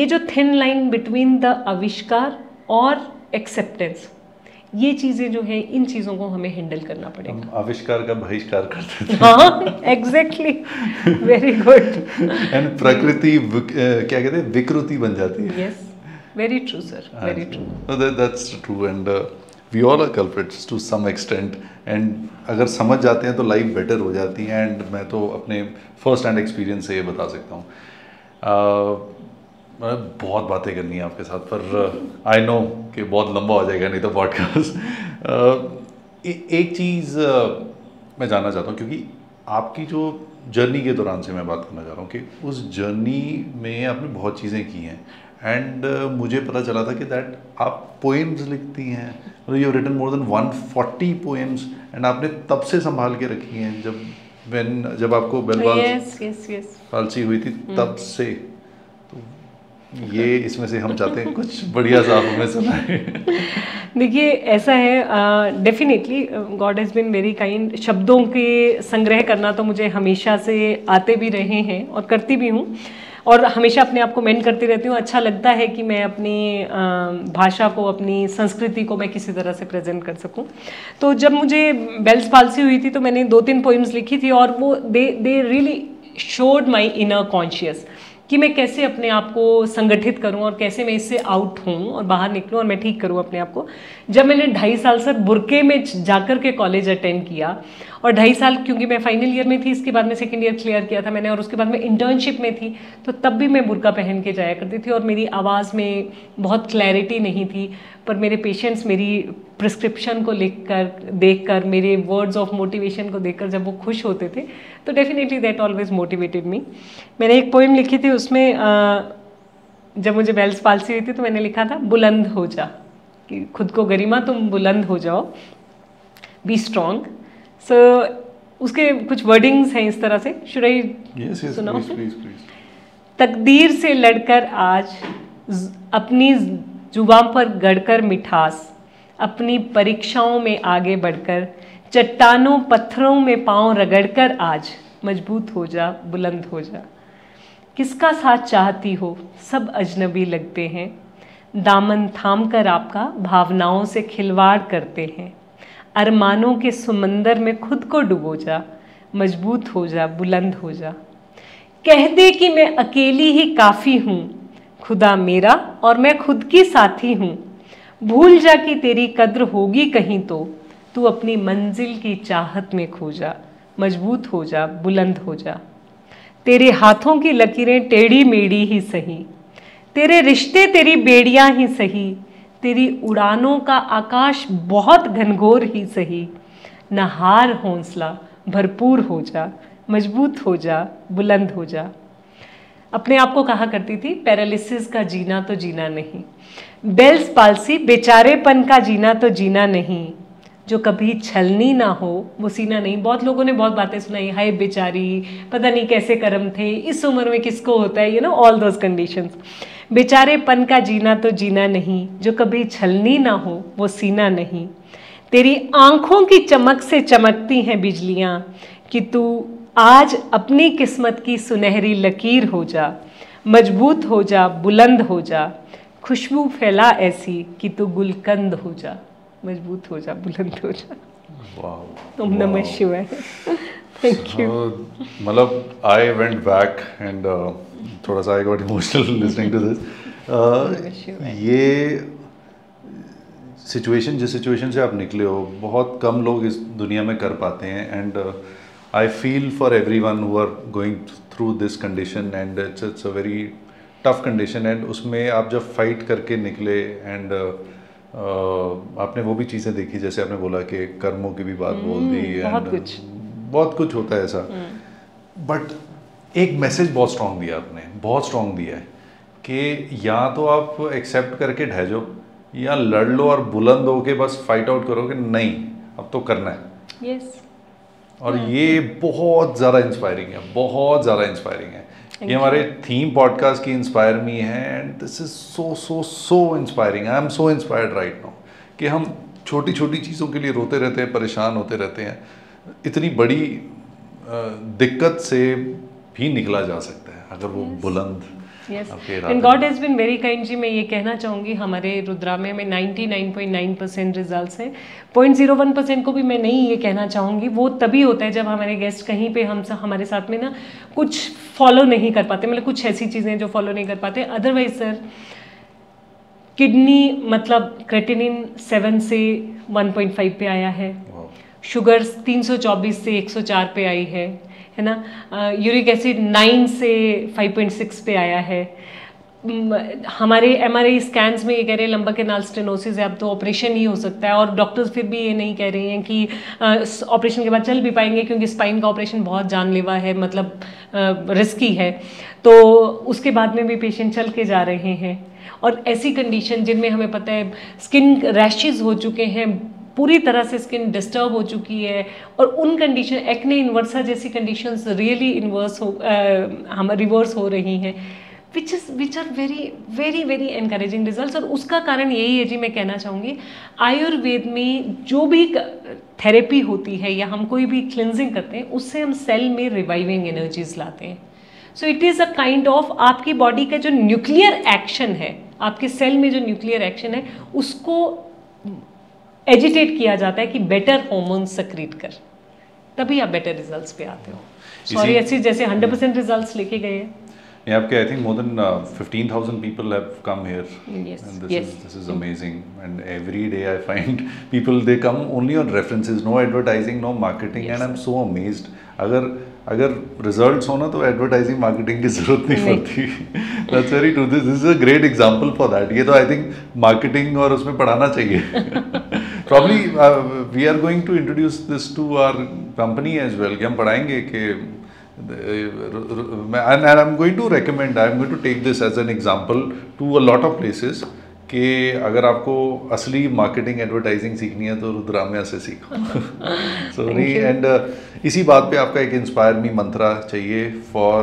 जो थिन लाइन बिटवीन द आविष्कार और एक्सेप्टेंस, ये चीज़ें जो है, इन चीज़ों को हमें हैंडल करना पड़ेगा। हम आविष्कार का बहिष्कार करते थे। हाँ, एग्जैक्टली, वेरी गुड। एंड प्रकृति क्या कहते हैं, विकृति बन जाती है। Yes, very true sir, very true. That's true and we all are culprits to some extent, and अगर समझ जाते हैं तो लाइफ बेटर हो जाती है। एंड मैं तो अपने फर्स्ट हैंड एक्सपीरियंस से ये बता सकता हूँ। बहुत बातें करनी है आपके साथ, पर आई नो कि बहुत लंबा हो जाएगा नहीं तो पॉडकास्ट। एक चीज़ मैं जानना चाहता हूँ, क्योंकि आपकी जो जर्नी के दौरान से मैं बात करना चाह रहा हूँ कि उस जर्नी में आपने बहुत चीज़ें की हैं, एंड मुझे पता चला था कि दैट आप पोएम्स लिखती हैं, मतलब you written more than 140 poems, and आपने तब से संभाल के रखी हैं जब आपको पालसी हुई थी तब से। ये इसमें से हम चाहते हैं कुछ बढ़िया सा हमें सुनाए। देखिए, ऐसा है, definitely God has been very kind. शब्दों के संग्रह करना तो मुझे हमेशा से आते भी रहे हैं और करती भी हूँ, और हमेशा अपने आप को मेंट करती रहती हूँ। अच्छा लगता है कि मैं अपनी भाषा को, अपनी संस्कृति को मैं किसी तरह से प्रेजेंट कर सकूँ। तो जब मुझे बेल्स पाल्सी हुई थी तो मैंने 2-3 पोइम्स लिखी थी, और वो they really showed my inner conscious कि मैं कैसे अपने आप को संगठित करूं और कैसे मैं इससे आउट हूं और बाहर निकलूं और मैं ठीक करूं अपने आप को। जब मैंने 2.5 साल सर बुरके में जाकर के कॉलेज अटेंड किया, और 2.5 साल क्योंकि मैं फाइनल ईयर में थी, इसके बाद में सेकंड ईयर क्लियर किया था मैंने, और उसके बाद में इंटर्नशिप में थी, तो तब भी मैं बुरका पहन के जाया करती थी, और मेरी आवाज़ में बहुत क्लैरिटी नहीं थी। पर मेरे पेशेंट्स मेरी प्रिस्क्रिप्शन को देखकर, मेरे वर्ड्स ऑफ मोटिवेशन को देखकर जब वो खुश होते थे, तो definitely that always motivated me. मैंने एक पोएम लिखी थी, उसमें जब मुझे बेल्स पाल्सी हुई थी तो मैंने लिखा था, बुलंद हो जा, कि खुद को गरिमा, तुम बुलंद हो जाओ, बी स्ट्रॉन्ग। सो उसके कुछ वर्डिंग्स हैं इस तरह से, शुड आई सुनाऊं? तकदीर से लड़कर आज अपनी जुबां पर गढ़कर मिठास, अपनी परीक्षाओं में आगे बढ़कर चट्टानों पत्थरों में पांव रगड़कर आज मजबूत हो जा, बुलंद हो जा। किसका साथ चाहती हो, सब अजनबी लगते हैं, दामन थाम कर आपका भावनाओं से खिलवाड़ करते हैं। अरमानों के समंदर में खुद को डुबो जा, मजबूत हो जा, बुलंद हो जा। कह दे कि मैं अकेली ही काफ़ी हूँ, खुदा मेरा और मैं खुद की साथी हूँ। भूल जा कि तेरी कद्र होगी कहीं तो, तू अपनी मंजिल की चाहत में खो जा, मजबूत हो जा, बुलंद हो जा। तेरे हाथों की लकीरें टेढ़ी मेढ़ी ही सही, तेरे रिश्ते तेरी बेड़ियां ही सही, तेरी उड़ानों का आकाश बहुत घनघोर ही सही। न हार हौसला, भरपूर हो जा, मजबूत हो जा, बुलंद हो जा। अपने आप को कहा करती थी, पैरालिसिस का जीना तो जीना नहीं, बेल्स पाल्सी बेचारेपन का जीना तो जीना नहीं, जो कभी छलनी ना हो वो सीना नहीं। बहुत लोगों ने बहुत बातें सुनाई, हाय बेचारी, पता नहीं कैसे कर्म थे, इस उम्र में किसको होता है, ऑल दोज कंडीशंस। बेचारेपन का जीना तो जीना नहीं, जो कभी छलनी ना हो वो सीना नहीं। तेरी आंखों की चमक से चमकती हैं बिजलियाँ, कि तू आज अपनी किस्मत की सुनहरी लकीर हो जा, मजबूत हो जा, बुलंद हो जा। खुशबू फैला ऐसी कि तू गुलकंद हो जा, मजबूत हो जा, बुलंद हो जा। तुम नमः शिवाय। Thank you. मतलब आई वेंट बैक एंड थोड़ा सा I got emotional listening to this. ये सिचुएशन, जिस सिचुएशन से आप निकले हो, बहुत कम लोग इस दुनिया में कर पाते हैं, and I feel for everyone who are going through this condition, and it's a very tough condition. And उसमें आप जब फाइट करके निकले, एंड आपने वो भी चीज़ें देखी, जैसे आपने बोला कि कर्मों की भी बात बोल दी, बहुत कुछ होता है ऐसा। बट एक मैसेज बहुत स्ट्रॉन्ग दिया आपने, बहुत स्ट्रॉन्ग दिया है कि या तो आप एक्सेप्ट करके ढह जाओ, या लड़ लो और बुलंद होके बस फाइट आउट करो कि नहीं अब तो करना है। yes. और ये बहुत ज़्यादा इंस्पायरिंग है, बहुत ज़्यादा इंस्पायरिंग है। ये हमारे थीम पॉडकास्ट की इंस्पायर मी है, and this is so so so inspiring. I am so inspired right now कि हम छोटी छोटी चीज़ों के लिए रोते रहते हैं, परेशान होते रहते हैं, इतनी बड़ी दिक्कत से भी निकला जा सकता है अगर वो बुलंद and God has been very kind जी। मैं ये कहना चाहूँगी हमारे रुद्राम्य में 99.9% रिजल्ट्स हैं। 0.01% को भी मैं नहीं ये कहना चाहूँगी, वो तभी होता है जब हमारे गेस्ट कहीं पे हमारे साथ में ना कुछ फॉलो नहीं कर पाते, मतलब कुछ ऐसी चीज़ें जो फॉलो नहीं कर पाते। अदरवाइज सर किडनी मतलब क्रेटिनिन 7 से 1.5 पे आया है, शुगर 324 से 104 पे आई है ना, यूरिक एसिड 9 से 5.6 पे आया है। हमारे MRI स्कैन्स में ये कह रहे हैं लंबा कैनाल स्टेनोसिस है, अब तो ऑपरेशन ही हो सकता है, और डॉक्टर्स फिर भी ये नहीं कह रहे हैं कि ऑपरेशन के बाद चल भी पाएंगे, क्योंकि स्पाइन का ऑपरेशन बहुत जानलेवा है, मतलब रिस्की है। तो उसके बाद में भी पेशेंट चल के जा रहे हैं। और ऐसी कंडीशन जिनमें हमें पता है स्किन रैशेज हो चुके हैं, पूरी तरह से स्किन डिस्टर्ब हो चुकी है, और उन कंडीशन एक्ने इन्वर्सा जैसी कंडीशंस रियली रिवर्स हो रही हैं, which are very very very encouraging results. और उसका कारण यही है जी, मैं कहना चाहूँगी आयुर्वेद में जो भी थेरेपी होती है या हम कोई भी क्लिनजिंग करते हैं, उससे हम सेल में रिवाइविंग एनर्जीज लाते हैं। So it is a kind of आपकी बॉडी का जो न्यूक्लियर एक्शन है, आपके सेल में जो न्यूक्लियर एक्शन है, उसको एजिटेट किया जाता है कि बेटर हार्मोन्स सक्रीट कर, तभी आप बेटर रिजल्ट्स पे आते हो। सॉरी ऐसे जैसे 100% रिजल्ट्स लेके गए हैं। Yeah, आपके I think more than 15,000 people have come here. Yes, and yes. This is amazing. And every day I find people, they come only on references, no advertising, no marketing, Yes, and I'm so amazed. अगर results होना तो advertising marketing की जरूरत नहीं पड़ती. That's very true. This is a great example for that. ये तो I think marketing और उसमें पढ़ाना चाहिए. Probably we are going to introduce this to our company as well. कि हम पढ़ाएंगे कि and I'm going to recommend, I'm going to take this as an example to a lot of places कि अगर आपको असली मार्केटिंग एडवर्टाइजिंग सीखनी है तो रुद्राम्या से सीखो। सॉरी एंड इसी बात पे आपका एक इंस्पायर मी मंत्रा चाहिए for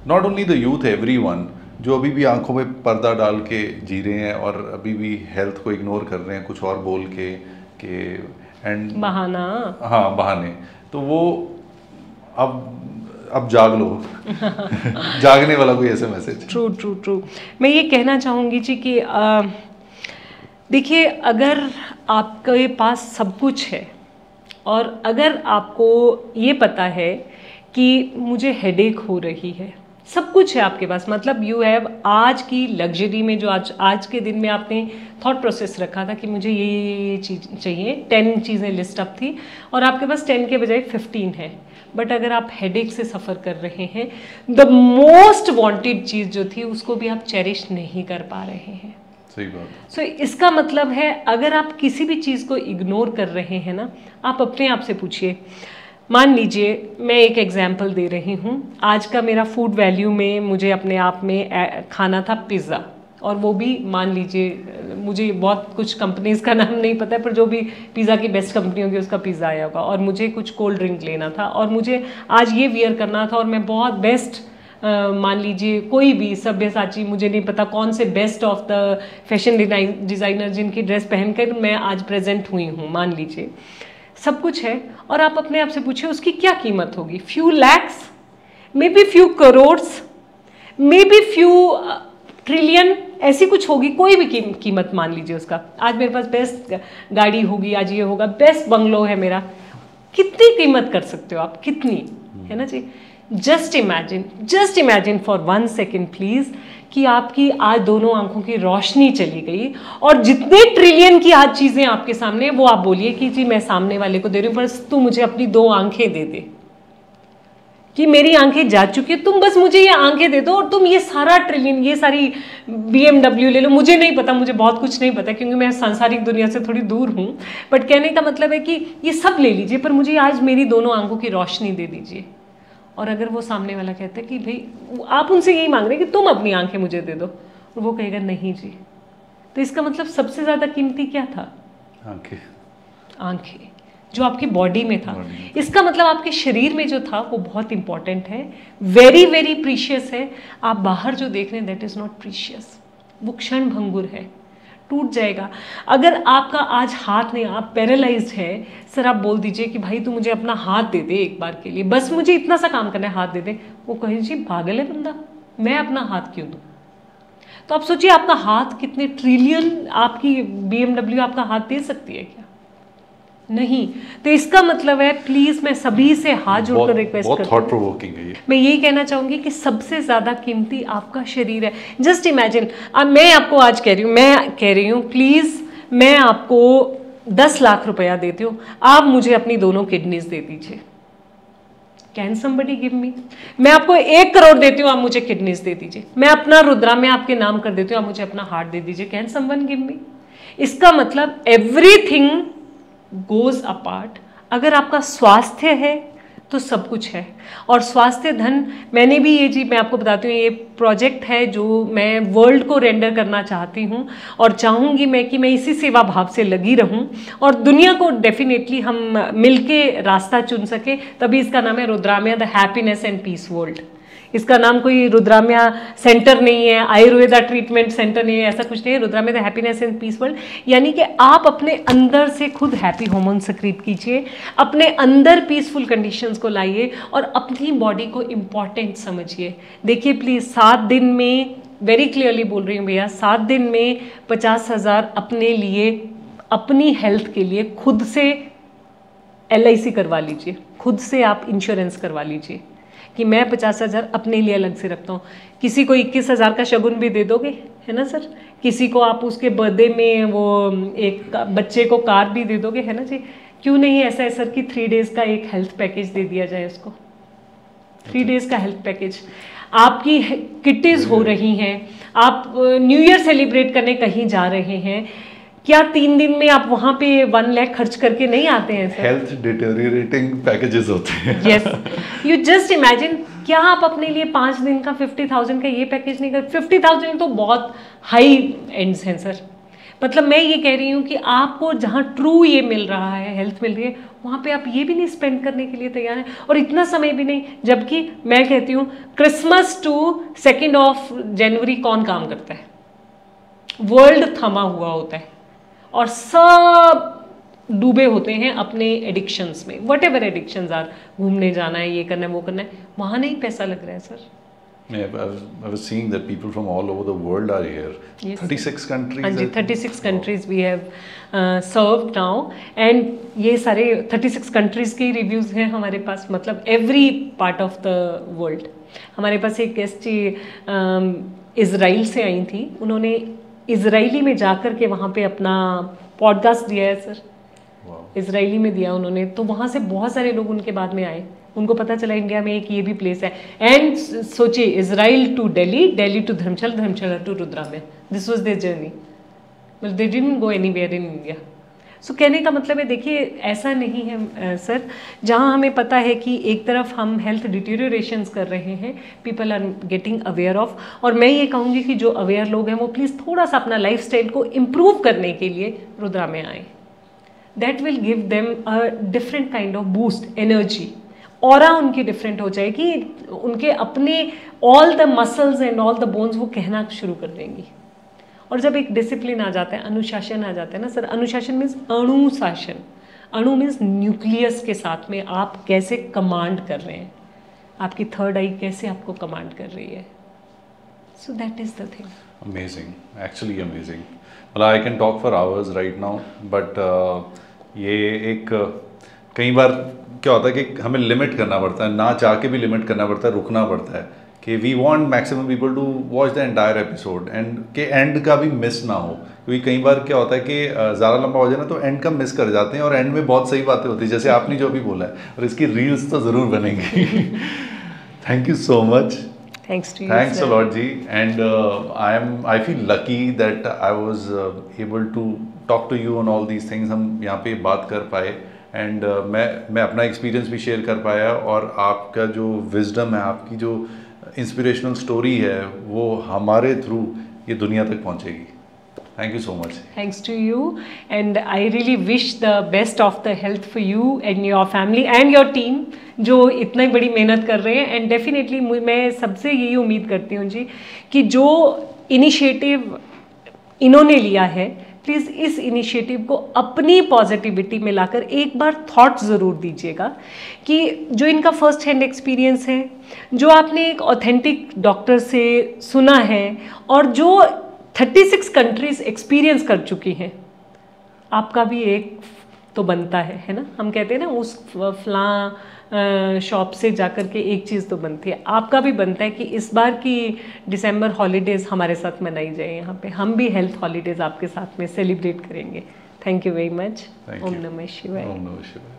not only the youth, everyone जो अभी भी आंखों में पर्दा डाल के जी रहे हैं और अभी भी हेल्थ को इग्नोर कर रहे हैं कुछ और बोल के एंड बहाना, हाँ बहाने, तो वो अब जाग लो। जागने वाला कोई ऐसे मैसेज। True true true. मैं ये कहना चाहूँगी जी कि देखिए, अगर आपके पास सब कुछ है और अगर आपको ये पता है कि मुझे हेडेक हो रही है, सब कुछ है आपके पास, मतलब यू हैव आज की लग्जरी में जो आज के दिन में आपने थॉट प्रोसेस रखा था कि मुझे ये चीज़ चाहिए, 10 चीज़ें लिस्ट अप थी और आपके पास 10 के बजाय 15 है, बट अगर आप हेडेक से सफ़र कर रहे हैं, द मोस्ट वांटेड चीज़ जो थी उसको भी आप चेरिश नहीं कर पा रहे हैं। सही बात। सो इसका मतलब है अगर आप किसी भी चीज़ को इग्नोर कर रहे हैं ना, आप अपने आप से पूछिए। मान लीजिए मैं एक एग्जांपल दे रही हूँ, आज का मेरा फूड वैल्यू में मुझे अपने आप में खाना था पिज़्ज़ा, और वो भी मान लीजिए मुझे बहुत कुछ कंपनीज़ का नाम नहीं पता है, पर जो भी पिज़्ज़ा की बेस्ट कंपनी होगी उसका पिज़्ज़ा आया होगा, और मुझे कुछ कोल्ड ड्रिंक लेना था और मुझे आज ये वियर करना था और मैं बहुत बेस्ट मान लीजिए कोई भी सब्यसाची, मुझे नहीं पता कौन से best of the fashion designer जिनकी ड्रेस पहनकर मैं आज प्रेजेंट हुई हूँ, मान लीजिए सब कुछ है, और आप अपने आप से पूछिए उसकी क्या कीमत होगी? Few lakhs, may be few crores, may be few trillion, ऐसी कुछ होगी, कोई भी कीमत मान लीजिए उसका। आज मेरे पास बेस्ट गाड़ी होगी, आज ये होगा, बेस्ट बंगलो है मेरा, कितनी कीमत कर सकते हो आप, कितनी, है ना जी। Just imagine for 1 second please कि आपकी आज दोनों आंखों की रोशनी चली गई और जितने ट्रिलियन की आज चीज़ें आपके सामने, वो आप बोलिए कि जी मैं सामने वाले को दे रही हूँ, बस तू मुझे अपनी 2 आंखें दे दे, कि मेरी आंखें जा चुकी है, तुम बस मुझे ये आंखें दे दो और तुम ये सारा ट्रिलियन, ये सारी BMW ले लो, मुझे नहीं पता, मुझे बहुत कुछ नहीं पता क्योंकि मैं सांसारिक दुनिया से थोड़ी दूर हूँ, बट कहने का मतलब है कि ये सब ले लीजिए पर मुझे आज मेरी दोनों आंखों की रोशनी दे दीजिए। और अगर वो सामने वाला कहता है कि भाई आप उनसे यही मांग रहे हैं कि तुम अपनी आंखें मुझे दे दो, और वो कहेगा नहीं जी, तो इसका मतलब सबसे ज़्यादा कीमती क्या था? आंखें। आंखें। जो आपकी बॉडी में था। इसका मतलब आपके शरीर में जो था वो बहुत इंपॉर्टेंट है, वेरी वेरी प्रीशियस है। आप बाहर जो देख रहे हैं दैट इज़ नॉट प्रीशियस, वो क्षण भंगुर है, टूट जाएगा। अगर आपका आज हाथ नहीं, आप पैरालाइज्ड है, सर आप बोल दीजिए कि भाई तू मुझे अपना हाथ दे दे एक बार के लिए, बस मुझे इतना सा काम करना है, हाथ दे दे। वो कहे जी पागल है बंदा, मैं अपना हाथ क्यों दूँ? तो आप सोचिए आपका हाथ कितने ट्रिलियन, आपकी BMW आपका हाथ दे सकती है क्या? नहीं। तो इसका मतलब है, प्लीज मैं सभी से हाथ जोड़कर रिक्वेस्ट करती हूँ, बहुत थॉट प्रोवोकिंग है ये। मैं यही कहना चाहूंगी कि सबसे ज्यादा कीमती आपका शरीर है। जस्ट इमेजिन, अब मैं आपको आज कह रही हूँ प्लीज, मैं आपको 10 लाख रुपया देती हूँ, आप मुझे अपनी दोनों किडनीज दे दीजिए। Can somebody give me? मैं आपको 1 करोड़ देती हूँ, आप मुझे किडनीज दे दीजिए। मैं अपना रुद्राम्य आपके नाम कर देती हूँ, आप मुझे अपना हार्ट दे दीजिए। Can someone give me? इसका मतलब एवरीथिंग गोज अपार्ट। अगर आपका स्वास्थ्य है तो सब कुछ है, और स्वास्थ्य धन। मैंने भी ये जी, मैं आपको बताती हूँ, ये प्रोजेक्ट है जो मैं वर्ल्ड को रेंडर करना चाहती हूँ, और चाहूँगी मैं कि मैं इसी सेवा भाव से लगी रहूँ, और दुनिया को डेफिनेटली हम मिलके रास्ता चुन सके। तभी इसका नाम है Rudramya the happiness and peace world. इसका नाम कोई रुद्राम्या सेंटर नहीं है, आयुर्वेदा ट्रीटमेंट सेंटर नहीं है, ऐसा कुछ नहीं है। Rudramya the happiness and peace world, यानी कि आप अपने अंदर से खुद हैप्पी हार्मोन सक्रिएट कीजिए, अपने अंदर पीसफुल कंडीशंस को लाइए, और अपनी बॉडी को इम्पॉर्टेंट समझिए। देखिए प्लीज़, 7 दिन में, वेरी क्लियरली बोल रही हूँ भैया, 7 दिन में 50,000 अपने लिए, अपनी हेल्थ के लिए खुद से LIC करवा लीजिए, खुद से आप इंश्योरेंस करवा लीजिए कि मैं 50,000 अपने लिए अलग से रखता हूँ। किसी को 21,000 का शगुन भी दे दोगे, है ना सर? किसी को आप उसके बर्थडे में वो एक बच्चे को कार भी दे दोगे, है ना जी? क्यों नहीं ऐसा है सर कि 3 डेज का एक हेल्थ पैकेज दे दिया जाए उसको, 3 डेज का हेल्थ पैकेज। आपकी किटीज हो रही हैं, आप न्यू ईयर सेलिब्रेट करने कहीं जा रहे हैं, क्या 3 दिन में आप वहां पे 1 लाख खर्च करके नहीं आते हैं सर? हेल्थ डिटेरियोरेटिंग पैकेजेस होते हैं। यस, यू जस्ट इमेजिन, क्या आप अपने लिए 5 दिन का 50,000 का ये पैकेज नहीं कर? 50,000 तो बहुत हाई एंड्स हैं सर। मतलब मैं ये कह रही हूँ कि आपको जहाँ ट्रू ये मिल रहा है, हेल्थ मिल रही है, वहाँ पे आप ये भी नहीं स्पेंड करने के लिए तैयार हैं, और इतना समय भी नहीं। जबकि मैं कहती हूँ क्रिसमस टू 2 जनवरी कौन काम करता है? वर्ल्ड थमा हुआ होता है, और सब डूबे होते हैं अपने एडिक्शंस में, वट एवर एडिक्शंस आर। घूमने जाना है, ये करना है, वो करना है, वहाँ नहीं पैसा लग रहा है sir. I was seeing that people from all over the world are here. Yes, 36 countries. हाँ जी, 36 countries we have served now, and ये सारे 36 countries के रिव्यूज़ हैं हमारे पास, मतलब every part of the world। हमारे पास एक गेस्ट इज़राइल से आई थी, उन्होंने इज़राइली में जाकर के वहाँ पे अपना पॉडकास्ट दिया है सर, इज़राइली में दिया उन्होंने। तो वहाँ से बहुत सारे लोग उनके बाद में आए, उनको पता चला इंडिया में एक ये भी प्लेस है। एंड सोचिए, Israel to Delhi, Delhi to Dharamshala, Dharamshala to Rudramya, this was their journey. मतलब they didn't go anywhere in India. So कहने का मतलब है, देखिए ऐसा नहीं है सर, जहाँ हमें पता है कि एक तरफ हम हेल्थ डिटीरियोरेशंस कर रहे हैं, people are getting aware of. और मैं ये कहूँगी कि जो अवेयर लोग हैं वो प्लीज़ थोड़ा सा अपना लाइफस्टाइल को इम्प्रूव करने के लिए रुद्राम्या आए। That will give them a different kind of boost, energy, aura उनकी डिफरेंट हो जाएगी, उनके अपने all the muscles and all the bones वो कहना शुरू कर देंगी। और जब एक डिसिप्लिन आ जाता है, अनुशासन आ जाता है ना सर, अनुशासन मीन्स अणुशासन, अणु मीन्स न्यूक्लियस के साथ में आप कैसे कमांड कर रहे हैं, आपकी थर्ड आई कैसे आपको कमांड कर रही है। So that is the thing. Amazing, actually amazing. Well, I can talk for hours right now, but ये एक कई बार क्या होता है कि हमें लिमिट करना पड़ता है, ना चाह के भी लिमिट करना पड़ता है, रुकना पड़ता है कि we want maximum people to watch the entire episode, and के एंड का भी मिस ना हो। क्योंकि कई बार क्या होता है कि ज़्यादा लंबा हो जाए ना तो एंड का मिस कर जाते हैं, और एंड में बहुत सही बातें होती है, जैसे आपने जो भी बोला है, और इसकी रील्स तो ज़रूर बनेंगी। Thank you so much. Thanks to you. Thanks sir. a lot, Ji. And I feel lucky that I was able to talk to you on all these things. हम यहाँ पे बात कर पाए, and मैं अपना एक्सपीरियंस भी शेयर कर पाया, और आपका जो विजडम है, आपकी जो इंस्पिरेशनल स्टोरी है, वो हमारे थ्रू ये दुनिया तक पहुँचेगी। Thank you so much. Thanks to you, and I really wish the best of the health for you and your family and your team जो इतनी बड़ी मेहनत कर रहे हैं। एंड डेफिनेटली मैं सबसे यही उम्मीद करती हूँ जी कि जो इनिशिएटिव इन्होंने लिया है, प्लीज़ इस इनिशिएटिव को अपनी पॉजिटिविटी में लाकर एक बार थॉट ज़रूर दीजिएगा कि जो इनका फर्स्ट हैंड एक्सपीरियंस है, जो आपने एक ऑथेंटिक डॉक्टर से सुना है और जो 36 कंट्रीज एक्सपीरियंस कर चुकी हैं, आपका भी एक तो बनता है ना। हम कहते हैं ना उस फलां शॉप से जाकर के एक चीज़ तो बनती है, आपका भी बनता है कि इस बार की दिसंबर हॉलीडेज़ हमारे साथ मनाई जाए। यहाँ पे हम भी हेल्थ हॉलीडेज़ आपके साथ में सेलिब्रेट करेंगे। Thank you very much. Om Namah Shivaya. ओम नमः शिवाय।